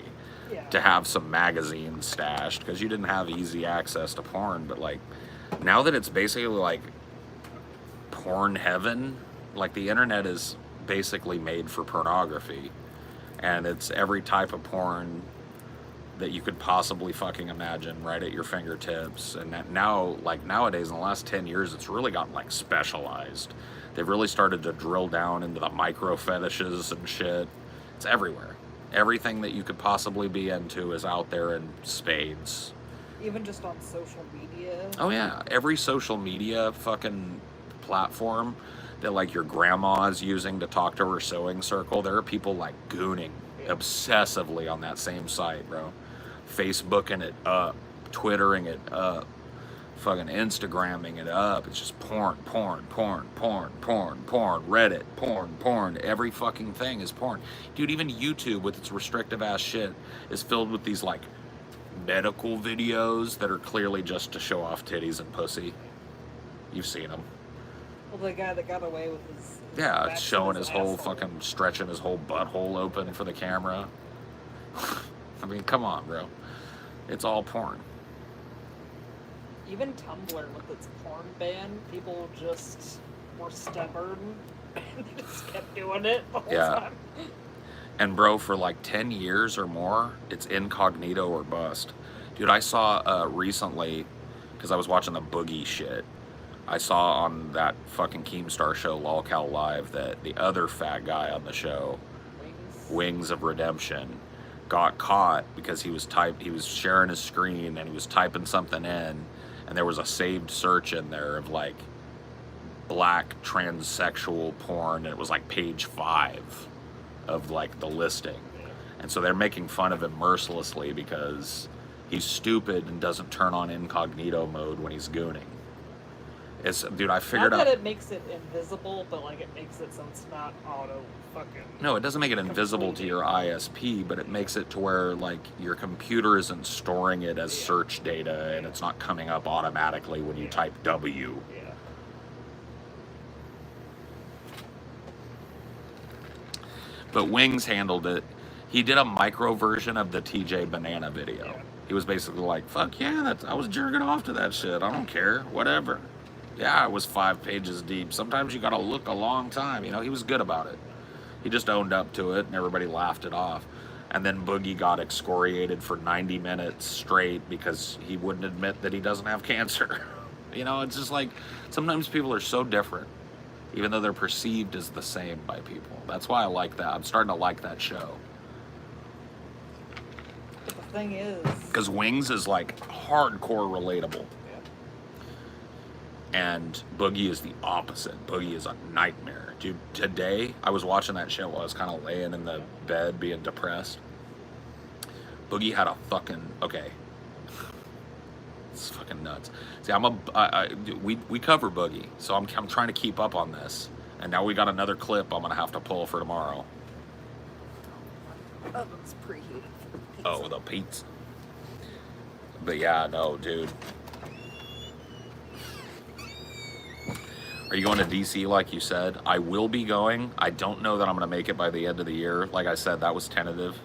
S1: to have some magazines stashed because you didn't have easy access to porn, but like, now that it's basically like porn heaven, like the internet is basically made for pornography, and it's every type of porn that you could possibly fucking imagine right at your fingertips. And that now, like nowadays, in the last 10 years, it's really gotten like specialized. They've really started to drill down into the micro fetishes and shit. It's everywhere. Everything that you could possibly be into is out there in spades.
S2: Even just on social media.
S1: Oh yeah, every social media fucking platform that like your grandma's using to talk to her sewing circle, there are people like gooning obsessively on that same site, bro. Facebooking it up, Twittering it up, fucking Instagramming it up. It's just porn, Reddit, porn. Every fucking thing is porn. Dude, even YouTube with its restrictive ass shit is filled with these like medical videos that are clearly just to show off titties and pussy. You've seen them.
S2: Well, the guy that got away with his
S1: yeah, showing his whole fucking, stretching his whole butthole open for the camera. I mean, come on, bro. It's all porn.
S2: Even Tumblr with its porn ban, people just were stubborn and just kept doing it the whole time.
S1: And bro, for like 10 years or more, it's incognito or bust. Dude, I saw recently, because I was watching the Boogie shit, I saw on that fucking Keemstar show, LolCal Live, that the other fat guy on the show, Wings of Redemption, got caught because he was sharing his screen and he was typing something in, and there was a saved search in there of like black transsexual porn, and it was like page 5 of like the listing. And so they're making fun of him mercilessly because he's stupid and doesn't turn on incognito mode when he's gooning. Dude, I figured out...
S2: Not that it makes it invisible, but like it makes it so it's not auto fucking...
S1: No, it doesn't make it invisible to your ISP, but it makes it to where like your computer isn't storing it as search data and it's not coming up automatically when you type W. But Wings handled it. He did a micro version of the TJ Banana video. He was basically like, fuck yeah, I was jerking off to that shit. I don't care, whatever. Yeah, it was 5 pages deep. Sometimes you gotta look a long time. You know, he was good about it. He just owned up to it and everybody laughed it off. And then Boogie got excoriated for 90 minutes straight because he wouldn't admit that he doesn't have cancer. You know, it's just like, sometimes people are so different, even though they're perceived as the same by people. That's why I like that. I'm starting to like that show.
S2: But the thing is...
S1: Because Wings is like hardcore relatable. And Boogie is the opposite. Boogie is a nightmare. Dude, today, I was watching that shit while I was kind of laying in the bed being depressed. Boogie had a fucking... Okay. It's fucking nuts. See, we cover Boogie, so I'm trying to keep up on this. And now we got another clip I'm going to have to pull for tomorrow.
S2: Oven's preheated.
S1: Oh, the pizza. But yeah, no, dude. Are you going to DC like you said? I will be going. I don't know that I'm going to make it by the end of the year. Like I said, that was tentative.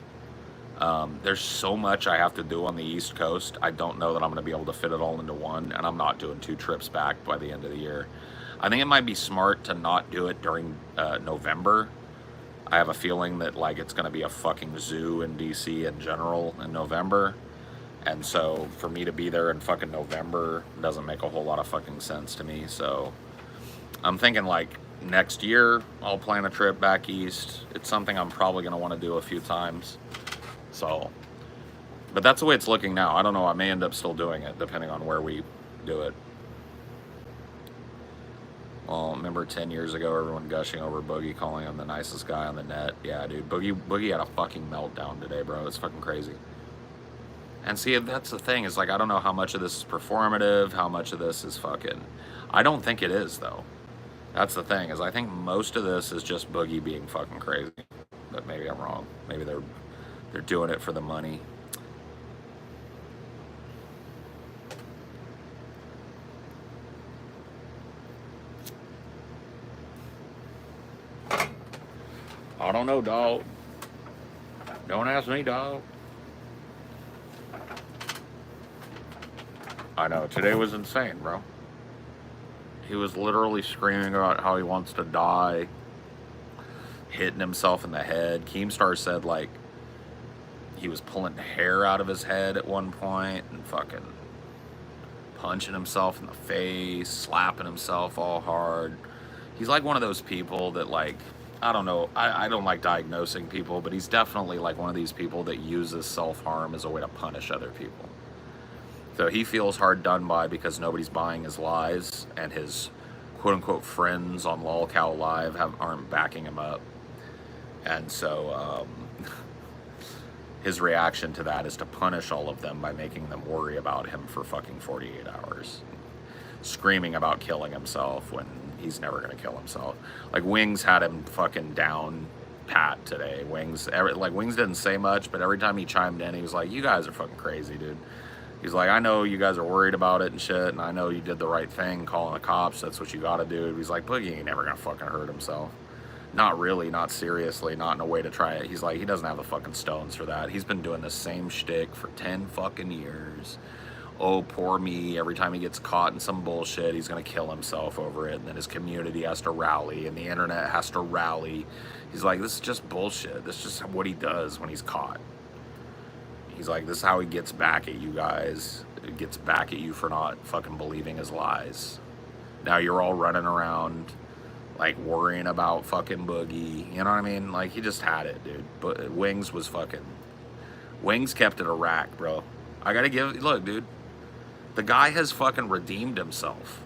S1: There's so much I have to do on the East Coast. I don't know that I'm going to be able to fit it all into one, and I'm not doing 2 trips back by the end of the year. I think it might be smart to not do it during November. I have a feeling that like it's going to be a fucking zoo in DC in general in November. And so for me to be there in fucking November doesn't make a whole lot of fucking sense to me. So I'm thinking like next year I'll plan a trip back east. It's something I'm probably going to want to do a few times. So, but that's the way it's looking now. I don't know. I may end up still doing it depending on where we do it. Well, remember 10 years ago, everyone gushing over Boogie, calling him the nicest guy on the net? Yeah, dude, Boogie had a fucking meltdown today, bro. It's fucking crazy. And see, that's the thing, is like, I don't know how much of this is performative, how much of this is fucking... I don't think it is, though. That's the thing, is I think most of this is just Boogie being fucking crazy. But maybe I'm wrong. Maybe they're doing it for the money. I don't know, dog. Don't ask me, dog. I know, today was insane, bro. He was literally screaming about how he wants to die, hitting himself in the head. Keemstar said, like, he was pulling hair out of his head at one point and fucking punching himself in the face, slapping himself all hard. He's like one of those people that, like, I don't know, I don't like diagnosing people, but he's definitely like one of these people that uses self-harm as a way to punish other people. So he feels hard done by because nobody's buying his lies, and his quote-unquote friends on LolCow Live aren't backing him up. And so his reaction to that is to punish all of them by making them worry about him for fucking 48 hours. Screaming about killing himself when he's never going to kill himself. Like, Wings had him fucking down pat today. Wings didn't say much, but every time he chimed in, he was like, you guys are fucking crazy, dude. He's like, I know you guys are worried about it and shit, and I know you did the right thing calling the cops. That's what you gotta do. He's like, Boogie ain't never gonna fucking hurt himself. Not really, not seriously, not in a way to try it. He's like, he doesn't have the fucking stones for that. He's been doing the same shtick for 10 fucking years. Oh, poor me. Every time he gets caught in some bullshit, he's gonna kill himself over it, and then his community has to rally, and the internet has to rally. He's like, this is just bullshit. This is just what he does when he's caught. He's like, this is how he gets back at you guys. It gets back at you for not fucking believing his lies. Now you're all running around, like, worrying about fucking Boogie. You know what I mean? Like, he just had it, dude. But Wings kept it a rack, bro. I gotta look, dude. The guy has fucking redeemed himself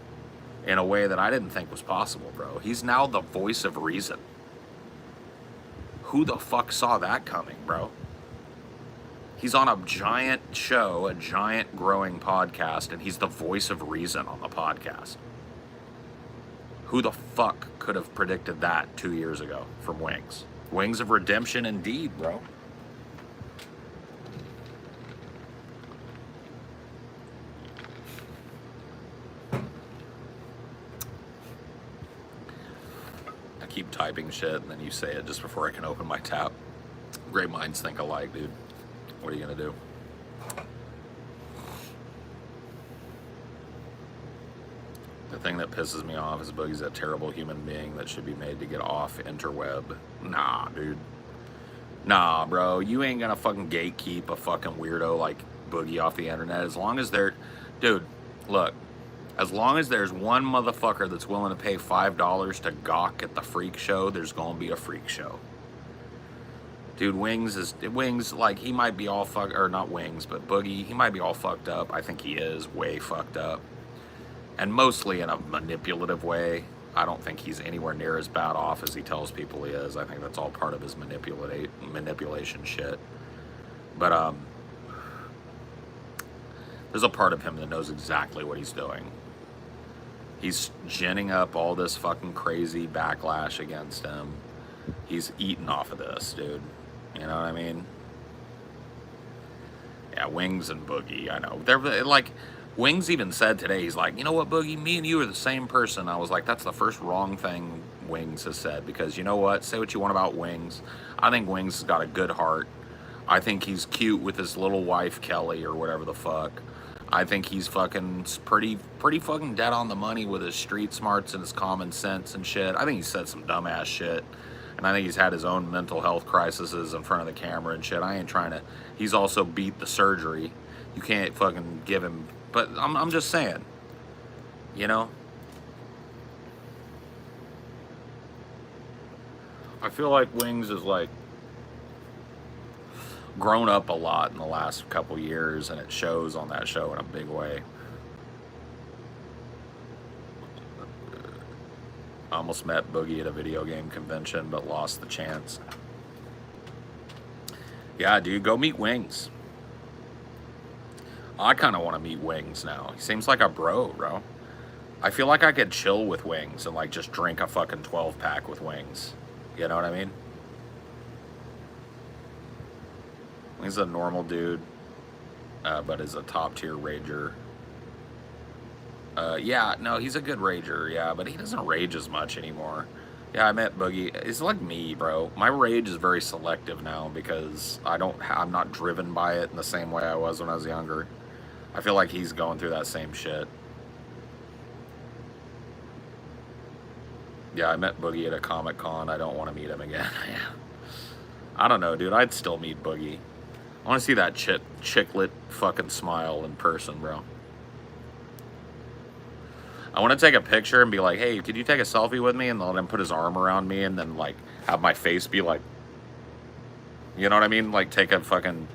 S1: in a way that I didn't think was possible, bro. He's now the voice of reason. Who the fuck saw that coming, bro? He's on a giant show, a giant growing podcast, and he's the voice of reason on the podcast. Who the fuck could have predicted that 2 years ago from Wings? Wings of redemption indeed, bro. I keep typing shit, and then you say it just before I can open my tab. Great minds think alike, dude. What are you gonna do? The thing that pisses me off is Boogie's a terrible human being that should be made to get off interweb. Nah, dude. Nah, bro. You ain't gonna fucking gatekeep a fucking weirdo like Boogie off the internet. As long as they're... Dude, look. As long as there's one motherfucker that's willing to pay $5 to gawk at the freak show, there's gonna be a freak show. Dude, Wings, like, he might be all fucked, or not Wings, but Boogie, he might be all fucked up. I think he is way fucked up. And mostly in a manipulative way. I don't think he's anywhere near as bad off as he tells people he is. I think that's all part of his manipulation shit. But, there's a part of him that knows exactly what he's doing. He's ginning up all this fucking crazy backlash against him. He's eating off of this, dude. You know what I mean? Yeah, Wings and Boogie, I know. They're like, Wings even said today, he's like, you know what, Boogie, me and you are the same person. I was like, that's the first wrong thing Wings has said, because you know what? Say what you want about Wings. I think Wings has got a good heart. I think he's cute with his little wife, Kelly, or whatever the fuck. I think he's fucking pretty fucking dead on the money with his street smarts and his common sense and shit. I think he said some dumbass shit. And I think he's had his own mental health crises in front of the camera and shit. I ain't trying to... He's also beat the surgery. You can't fucking give him... But I'm just saying. You know? I feel like Wings is like... grown up a lot in the last couple years, and it shows on that show in a big way. I almost met Boogie at a video game convention, but lost the chance. Yeah, dude, go meet Wings. I kind of want to meet Wings now. He seems like a bro. I feel like I could chill with Wings and like just drink a fucking 12-pack with Wings. You know what I mean? He's a normal dude, but is a top-tier rager. Yeah, no, he's a good rager, yeah, but he doesn't rage as much anymore. Yeah, I met Boogie. It's like me, bro. My rage is very selective now because I'm not driven by it in the same way I was when I was younger. I feel like he's going through that same shit. Yeah, I met Boogie at a Comic-Con. I don't want to meet him again. Yeah. I don't know, dude. I'd still meet Boogie. I want to see that chicklet fucking smile in person, bro. I want to take a picture and be like, hey, could you take a selfie with me? And let him put his arm around me and then, like, have my face be like, you know what I mean? Like, take a fucking,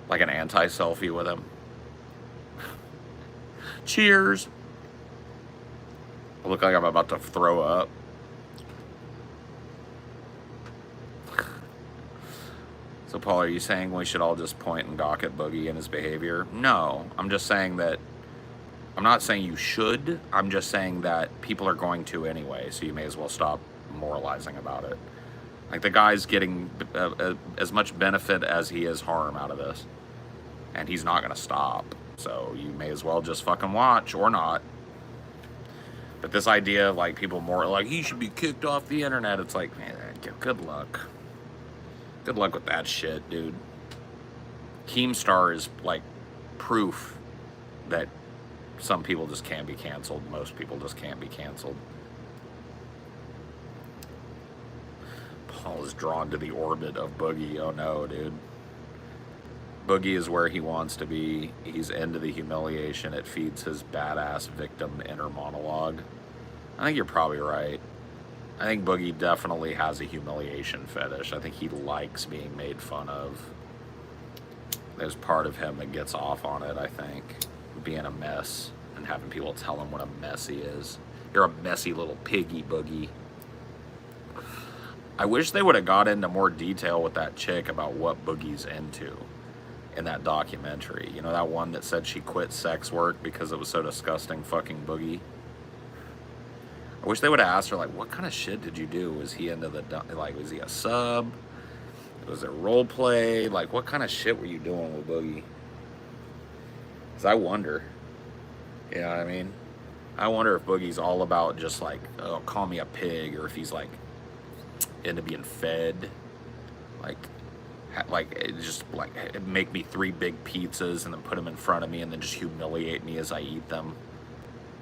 S1: like, an anti-selfie with him. Cheers. I look like I'm about to throw up. So, Paul, are you saying we should all just point and gawk at Boogie and his behavior? No, I'm just saying that, I'm not saying you should, I'm just saying that people are going to anyway, so you may as well stop moralizing about it. Like, the guy's getting as much benefit as he is harm out of this. And he's not going to stop. So you may as well just fucking watch, or not. But this idea of, like, people more like, he should be kicked off the internet, it's like, man, good luck. Good luck with that shit, dude. Keemstar is, like, proof that some people just can't be canceled. Most people just can't be canceled. Paul is drawn to the orbit of Boogie. Oh no, dude. Boogie is where he wants to be. He's into the humiliation. It feeds his badass victim inner monologue. I think you're probably right. I think Boogie definitely has a humiliation fetish. I think he likes being made fun of. There's part of him that gets off on it, I think. Being a mess and having people tell him what a mess he is. You're a messy little piggy, Boogie. I wish they would have got into more detail with that chick about what Boogie's into in that documentary. You know, that one that said she quit sex work because it was so disgusting, fucking Boogie? I wish they would have asked her, like, what kind of shit did you do? Was he into the, like, was he a sub? Was it role play? Like, what kind of shit were you doing with Boogie? Because I wonder. You know what I mean? I wonder if Boogie's all about just like, oh, call me a pig, or if he's like into being fed. Like it just like make me 3 big pizzas and then put them in front of me and then just humiliate me as I eat them.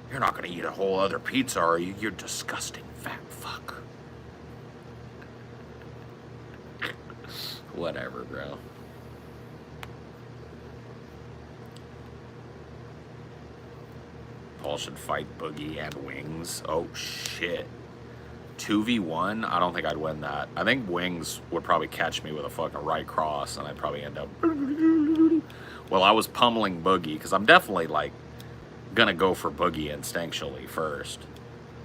S1: You're not gonna eat a whole other pizza, are you? You're disgusting fat fuck. Whatever, bro. Paul should fight Boogie and Wings. Oh, shit. 2v1? I don't think I'd win that. I think Wings would probably catch me with a fucking right cross, and I'd probably end up... Well, I was pummeling Boogie, because I'm definitely, like, gonna go for Boogie instinctually first.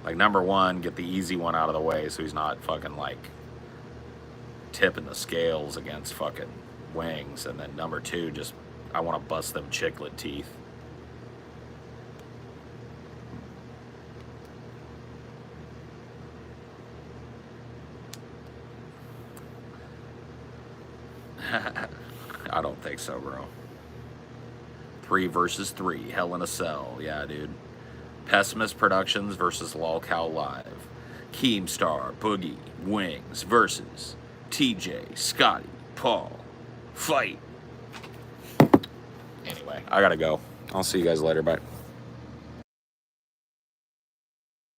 S1: Like, number 1, get the easy one out of the way so he's not fucking, like, tipping the scales against fucking Wings. And then number 2, just, I want to bust them chicklet teeth. I don't think so, bro. 3 versus 3. Hell in a Cell. Yeah, dude. Pessimist Productions versus Lolcow Live. Keemstar, Boogie, Wings versus TJ, Scotty, Paul. Fight. Anyway, I gotta go. I'll see you guys later. Bye.